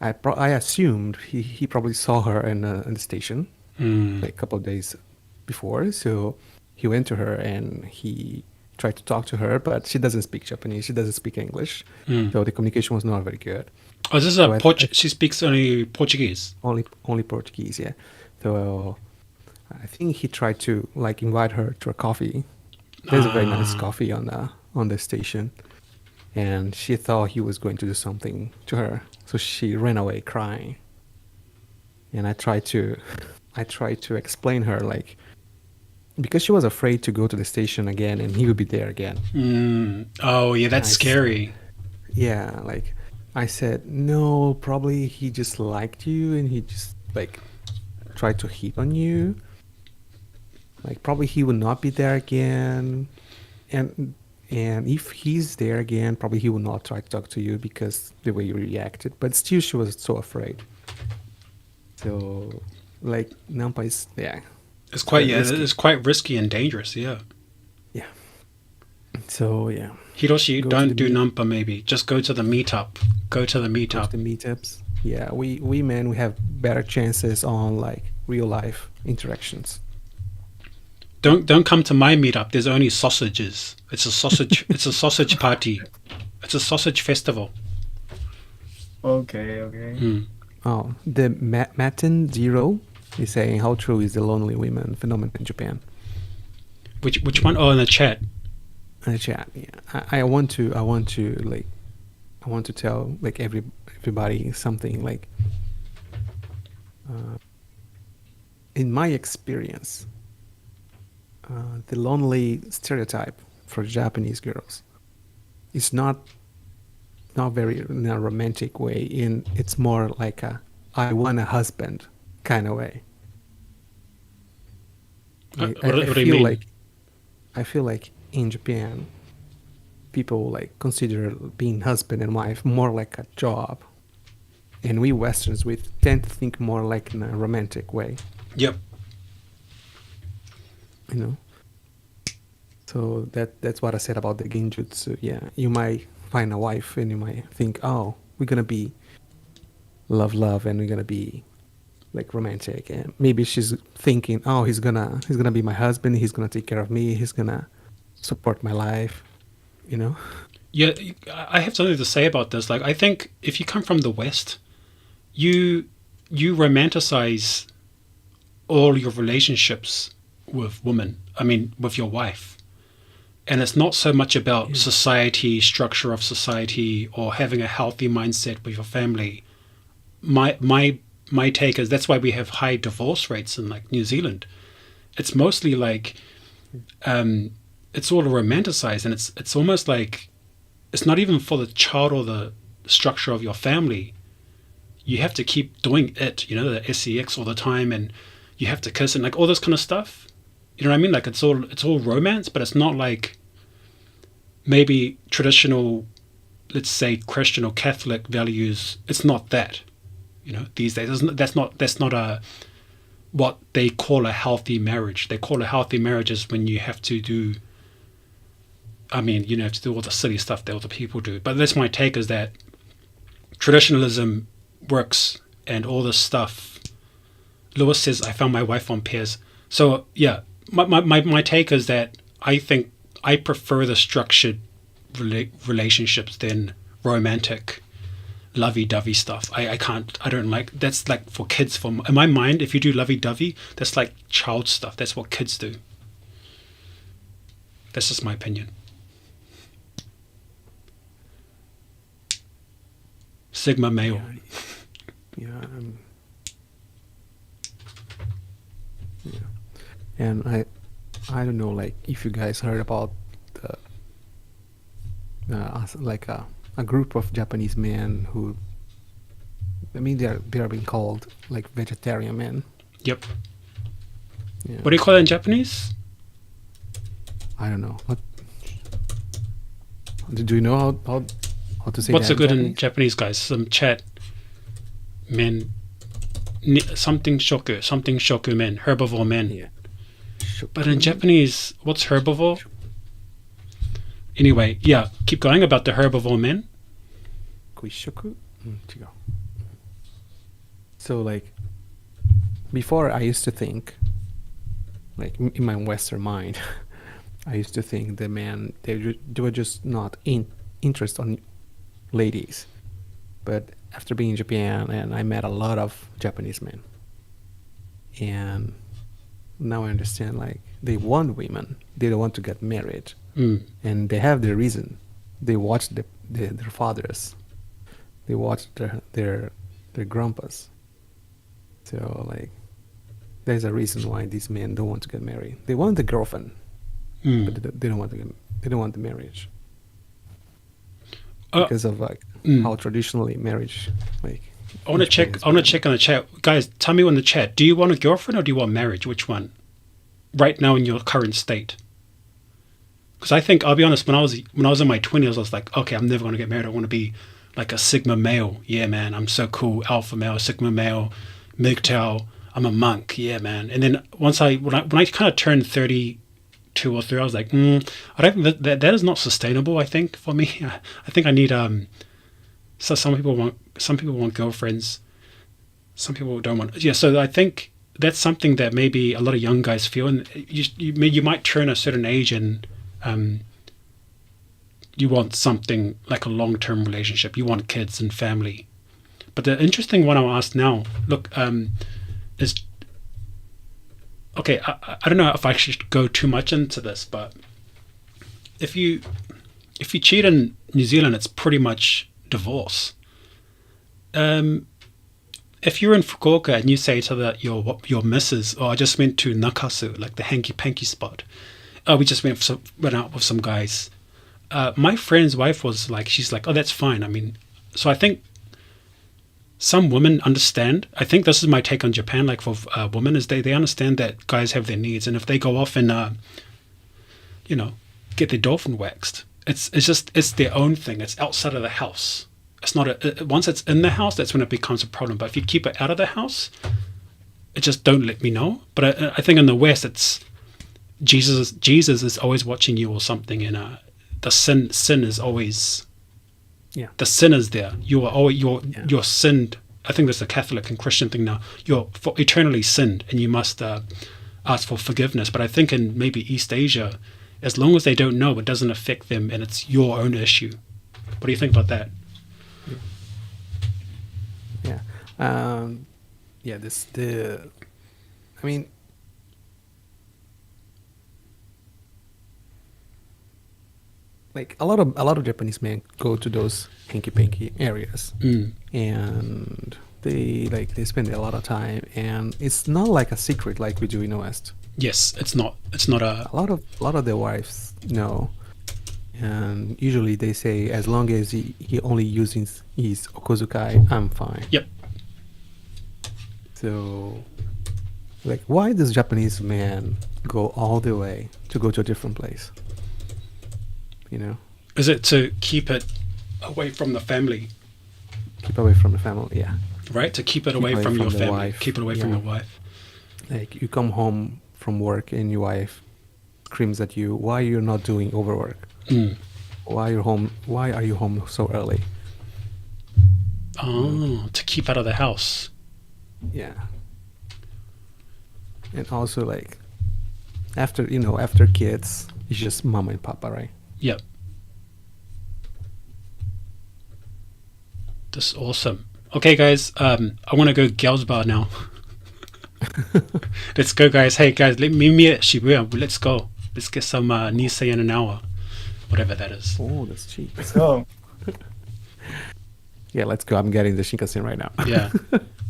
I assumed he probably saw her in the station a couple of days before. So he went to her and he tried to talk to her, but she doesn't speak Japanese. She doesn't speak English. So the communication was not very good. Oh, this is she speaks only Portuguese. Only Portuguese, yeah. So I think he tried to invite her to a coffee. There's a very nice coffee on the station, and she thought he was going to do something to her, so she ran away crying. And I tried to explain her because she was afraid to go to the station again, and he would be there again. Oh yeah, that's scary. Yeah, I said, no, probably he just liked you and he just tried to hit on you. Probably he will not be there again. And if he's there again, probably he will not try to talk to you because the way you reacted. But still, she was so afraid. So, Nampa is, yeah. It's quite risky and dangerous, yeah. Yeah. So, yeah. Hiroshi, don't do Nampa maybe. Just go to the meetup. Go to the meetup. Go to the meetups. Yeah, we have better chances on real life interactions. Don't come to my meetup. There's only sausages. It's a sausage. It's a sausage party. It's a sausage festival. Okay, okay. Mm. Oh, the Matin Zero is saying how true is the lonely women phenomenon in Japan? Which one? Oh, in the chat. In the chat, yeah. I want to like I want to tell like everybody something like in my experience, the lonely stereotype for Japanese girls is not very in a romantic way. It's more like a I want a husband kind of way. What do you mean? I feel like in Japan, people like consider being husband and wife more like a job, and we Westerns we tend to think more like in a romantic way. Yep. You know. So that's what I said about the genjutsu. Yeah, you might find a wife and you might think, oh, we're gonna be love, and we're gonna be like romantic, and maybe she's thinking, oh, he's gonna be my husband, he's gonna take care of me, he's gonna support my life, you know. Yeah, I have something to say about this. Like, I think if you come from the West, you romanticize all your relationships with women. I mean, with your wife. And it's not so much about society, structure of society, or having a healthy mindset with your family. My take is that's why we have high divorce rates in like New Zealand. It's mostly like it's all romanticized, and it's almost like it's not even for the child or the structure of your family. You have to keep doing it, the sex all the time, and you have to kiss and like all this kind of stuff. You know what I mean? Like it's all romance, but it's not like maybe traditional, let's say Christian or Catholic values. It's not that, these days. That's not a what they call a healthy marriage. They call a healthy marriage is when you have to do. I mean, you have to do all the silly stuff that other people do. But that's my take, is that traditionalism works and all this stuff. Lewis says, I found my wife on Pairs. So, yeah, my take is that I think I prefer the structured relationships than romantic, lovey-dovey stuff. I don't like, that's like for kids. In my mind, if you do lovey-dovey, that's like child stuff. That's what kids do. That's just my opinion. Sigma male. Yeah. And I don't know, like if you guys heard about like a group of Japanese men who, I mean, they are being called like vegetarian men. Yep. Yeah. What do you call it in Japanese? I don't know. What do you know how to say What's that it good in in Japanese, guys? Some chat. Men. Something shoku men. Herbivore men. Yeah. But in Japanese, what's herbivore? Anyway, yeah, keep going about the herbivore men. Kuishoku? So, like, before I used to think, like, in my Western mind, I used to think the men, they were just not interested on ladies. But after being in Japan, and I met a lot of Japanese men, and now I understand, like, they want women, they don't want to get married, and they have their reason. They watch their fathers, they watch their grandpas. So, like, there's a reason why these men don't want to get married. They want the girlfriend, but they don't want the marriage because of like how traditionally marriage, like. I want to check on the chat, guys. Tell me in the chat. Do you want a girlfriend or do you want marriage? Which one? Right now in your current state. Because I think, I'll be honest, when I was in my 20s, I was like, okay, I'm never going to get married. I want to be like a Sigma male. Yeah, man, I'm so cool. Alpha male, Sigma male, MGTOW. I'm a monk. Yeah, man. And then when I kind of turned 32 or 3, I was like, I don't think that is not sustainable. I think for me, I think I need So some people want girlfriends. Some people don't want. Yeah, so I think that's something that maybe a lot of young guys feel, and you might turn a certain age and you want something like a long-term relationship. You want kids and family, But the interesting one I'll ask now, look, is okay. I don't know if I should go too much into this, but if you cheat in New Zealand, it's pretty much divorce. If you're in Fukuoka and you say to your missus, "Oh, I just went to Nakasu, like the hanky panky spot. Oh, we just went out with some guys." My friend's wife was like, she's like, "Oh, that's fine." I mean, so I think some women understand. I think this is my take on Japan. Like for women, is they understand that guys have their needs, and if they go off and get their dolphin waxed, it's their own thing. It's outside of the house. It's not once it's in the house, that's when it becomes a problem. But if you keep it out of the house, it just don't let me know. But I think in the West, it's Jesus is always watching you or something, and the sin is always, the sin is there. You're sinned. I think that's a Catholic and Christian thing now. You're eternally sinned, and you must ask for forgiveness. But I think in maybe East Asia, as long as they don't know, it doesn't affect them, and it's your own issue. What do you think about that? I mean, like a lot of Japanese men go to those hanky panky areas, and they spend a lot of time, and it's not like a secret like we do in the West. Yes, it's not a lot of their wives know, and usually they say as long as he only uses his okozukai, I'm fine. Yep. So, like, why does Japanese man go all the way to go to a different place? Is it to keep it away from the family? Keep away from the family, yeah. Right? To keep it away from your family. Wife. Keep it away from your wife. Like, you come home from work and your wife screams at you, why you're not doing overwork? Why are you home so early? Oh, to keep out of the house. Yeah. And also, like, after kids, it's just mama and papa, right? Yep. That's awesome. Okay, guys, I want to go girls bar now. Let's go, guys. Hey, guys, let me meet Shibuya. Let's go. Let's get some Nisei in an hour. Whatever that is. Oh, that's cheap. Let's go. Yeah, let's go. I'm getting the Shinkansen right now. Yeah.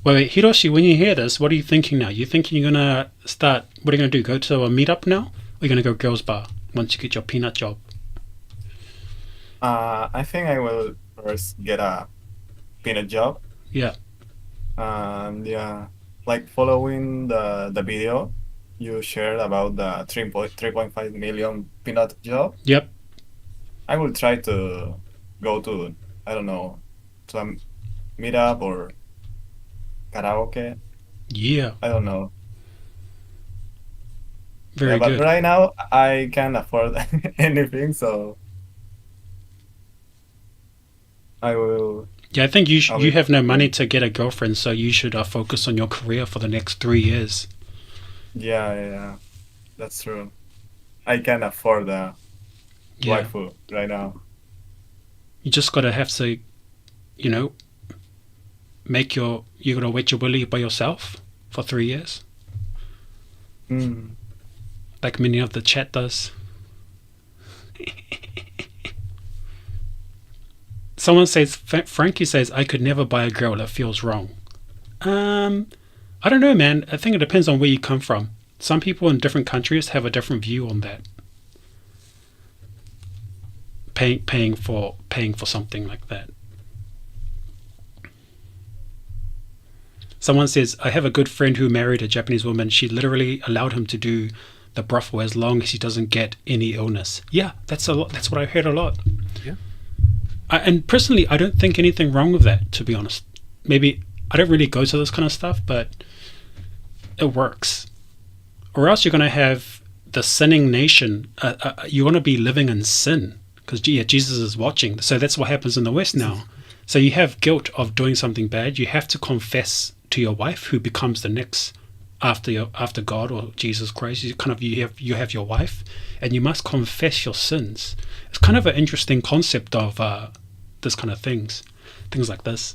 Wait, Hiroshi, when you hear this, what are you thinking now? You thinking you're going to start, what are you going to do? Go to a meetup now? Or are you going to go girls bar once you get your peanut job? I think I will first get a peanut job. Yeah. Yeah, like following the video you shared about the 3.5 million peanut job. Yep. I will try to go to, I don't know, some meetup or karaoke. Yeah. I don't know. Very But good. right now I can't afford anything, so I will. Yeah, I think you have no money to get a girlfriend, so you should focus on your career for the next 3 years. Yeah, that's true. I can't afford the waifu right now. You just gotta have to, you're gonna wait your willy by yourself for 3 years, like many of the chat does. Someone says, Frankie says, I could never buy a girl that feels wrong. I don't know, man. I think it depends on where you come from. Some people in different countries have a different view on that. Paying for something like that. Someone says, I have a good friend who married a Japanese woman. She literally allowed him to do the brothel as long as he doesn't get any illness. Yeah, that's a lot. That's what I heard a lot. Yeah. And personally, I don't think anything wrong with that, to be honest. Maybe I don't really go to this kind of stuff, but it works. Or else you're going to have the sinning nation. You're going to be living in sin because Jesus is watching. So that's what happens in the West now. So you have guilt of doing something bad. You have to confess to your wife, who becomes the next after God or Jesus Christ. You have your wife, and you must confess your sins. It's kind of an interesting concept of this kind of things like this.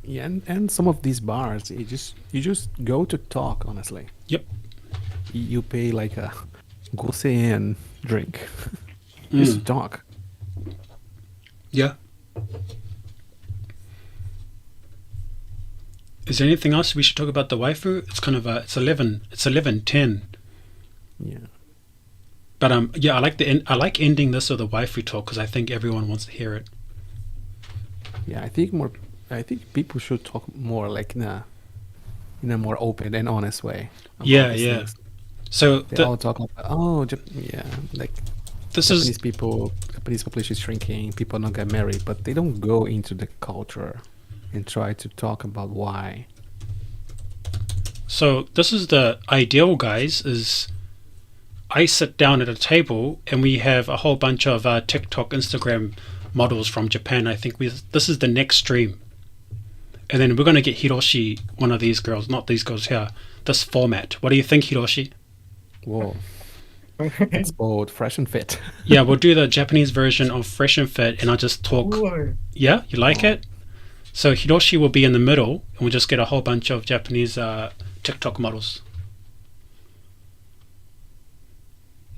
Yeah, and some of these bars, you just go to talk. Honestly, Yep. you pay like a gose and drink, just to talk. Yeah. Is there anything else we should talk about the waifu? It's kind of it's 11:10. Yeah. But yeah, I like ending this with a waifu talk because I think everyone wants to hear it. Yeah, I think people should talk more like in a more open and honest way. about Yeah, these yeah. things. So They all talk about like this Japanese is people, Japanese population is shrinking, people don't get married, but they don't go into the culture and try to talk about why. this is the ideal, guys. Is I sit down at a table and we have a whole bunch of TikTok, Instagram models from Japan. I think this is the next stream, and then we're gonna get Hiroshi, one of these girls, not these girls here. This format. What do you think, Hiroshi? Whoa, it's bold, fresh and fit. Yeah, we'll do the Japanese version of Fresh and Fit, and I'll just talk. Yeah, you like it? So Hiroshi will be in the middle, and we'll just get a whole bunch of Japanese TikTok models.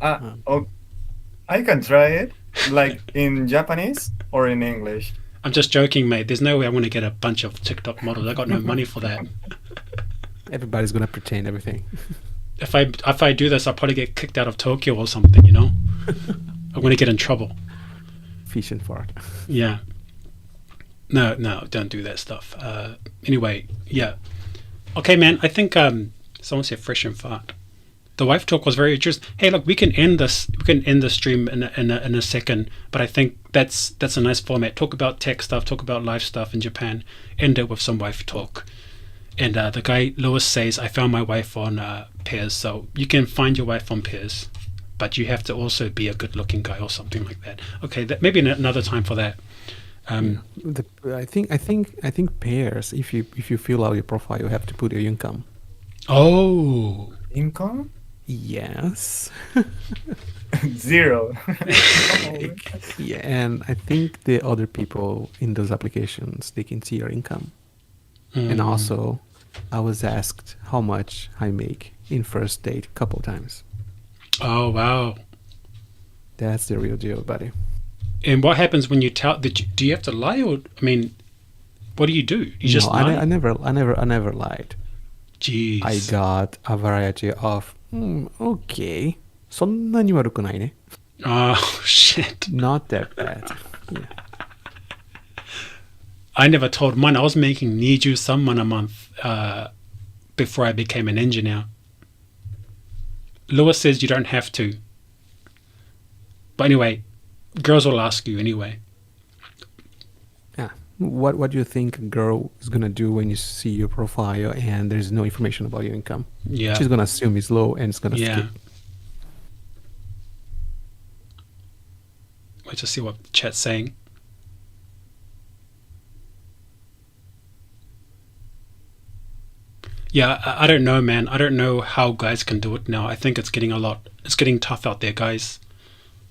Oh, I can try it, like in Japanese or in English. I'm just joking, mate. There's no way I'm going to get a bunch of TikTok models. I got no money for that. Everybody's gonna pretend everything. If I do this, I'll probably get kicked out of Tokyo or something, you know? I'm going to get in trouble. Fish and fart. Yeah. No, don't do that stuff. Anyway, yeah. Okay, man, I think someone said fresh and fart. The wife talk was very interesting. Hey, look, we can end this stream in a second, but I think that's a nice format. Talk about tech stuff, talk about life stuff in Japan, end it with some wife talk. And the guy Lewis says, I found my wife on Pairs, so you can find your wife on Pairs, but you have to also be a good-looking guy or something like that. Okay, maybe another time for that. I think pairs. If you fill out your profile, you have to put your income. Oh, Income? Yes. 0. Yeah, and I think the other people in those applications, they can see your income. And also, I was asked how much I make in first date a couple times. Oh, wow. That's the real deal, buddy. And what happens when you tell? Do you have to lie, or I mean, what do? You just no, lie? I never lied. Jeez. I got a variety of okay. そんなに悪くないね. Oh shit. Not that bad. Yeah. I never told mine. I was making Niju someone a month before I became an engineer. Lewis says you don't have to. But anyway, girls will ask you anyway. Yeah. What do you think a girl is gonna do when you see your profile and there's no information about your income? Yeah. She's gonna assume it's low and it's gonna skip. Wait to see what the chat's saying. Yeah, I don't know, man. I don't know how guys can do it now. I think it's getting tough out there, guys.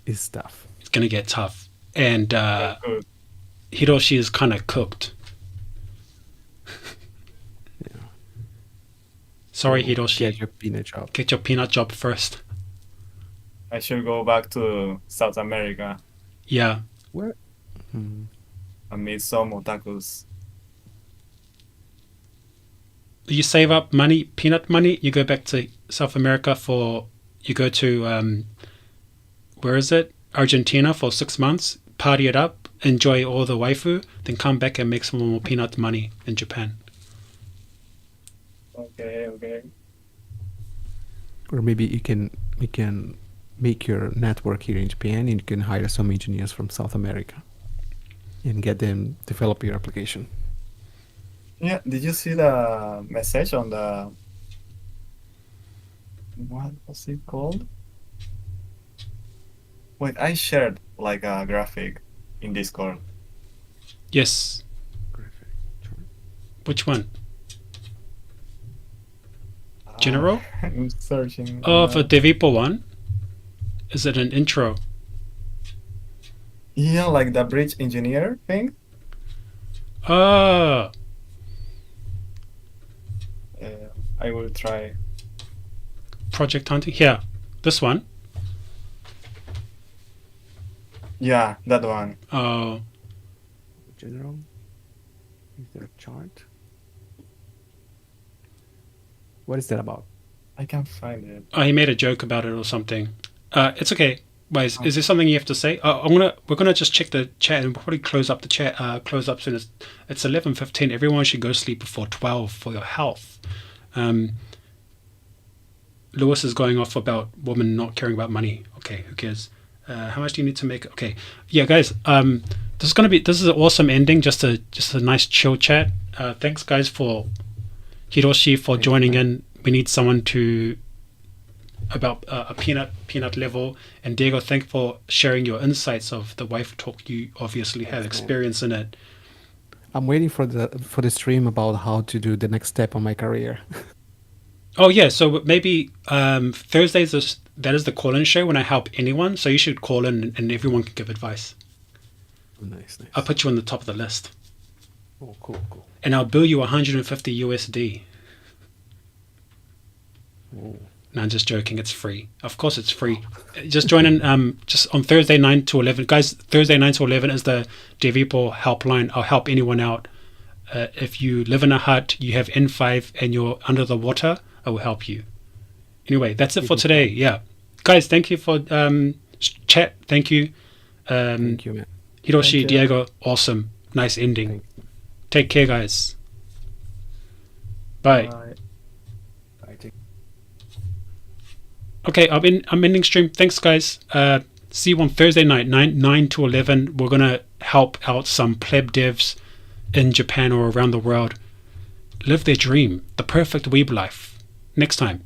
It's tough. It's going to get tough. And Good. Hiroshi is kind of cooked. Yeah. Sorry, Hiroshi. Get your peanut job. Get your peanut job first. I should go back to South America Yeah. Where? and meet some otakus. You save up money, peanut money, you go back to South America you go to, where is it? Argentina for 6 months, party it up, enjoy all the waifu, then come back and make some more peanut money in Japan. Okay. Or maybe you can make your network here in Japan and you can hire some engineers from South America and get them develop your application. Yeah, did you see the message on the... What was it called? Wait, I shared like a graphic in Discord. Yes. Which one? General? I'm searching. Oh, for Devipo one? Is it an intro? Yeah, like the bridge engineer thing. Ah. I will try. Project hunting. Here, this one. Yeah, that one. Oh, General. Is there a chart? What is that about? I can't find it. oh, he made a joke about it or something. It's okay. Wait, is there something you have to say? We're gonna just check the chat and we'll probably close up the chat. Close up soon. It's 11:15. Everyone should go sleep before 12 for your health. Lewis is going off about women not caring about money. Okay, who cares? How much do you need to make? Okay, yeah, guys. This is an awesome ending. Just a nice chill chat. Thanks, guys, for Hiroshi for joining in. We need someone to about a peanut level, and Diego, thank for sharing your insights of the waifu talk. You obviously have experience in it. I'm waiting for the stream about how to do the next step on my career. Oh yeah, so maybe Thursdays that is the call-in show when I help anyone. So you should call in and everyone can give advice. Oh, nice. I'll put you on the top of the list, Oh, cool. and I'll bill you 150 USD. Oh. No, I'm just joking. It's free. Of course, it's free. Just join in. Just on Thursday 9 to 11, guys. Thursday 9 to 11 is the Devipo helpline. I'll help anyone out. If you live in a hut, you have N5, and you're under the water, I will help you. Anyway, that's it for today. Yeah, guys. Thank you for chat. Thank you. Thank you, man. Hiroshi, Thank you. Diego, awesome. Nice ending. Thanks. Take care, guys. Bye. I take Okay, I'm ending stream. Thanks, guys. See you on Thursday night, 9 to 11. We're gonna help out some pleb devs in Japan or around the world live their dream, the perfect weeb life. Next time.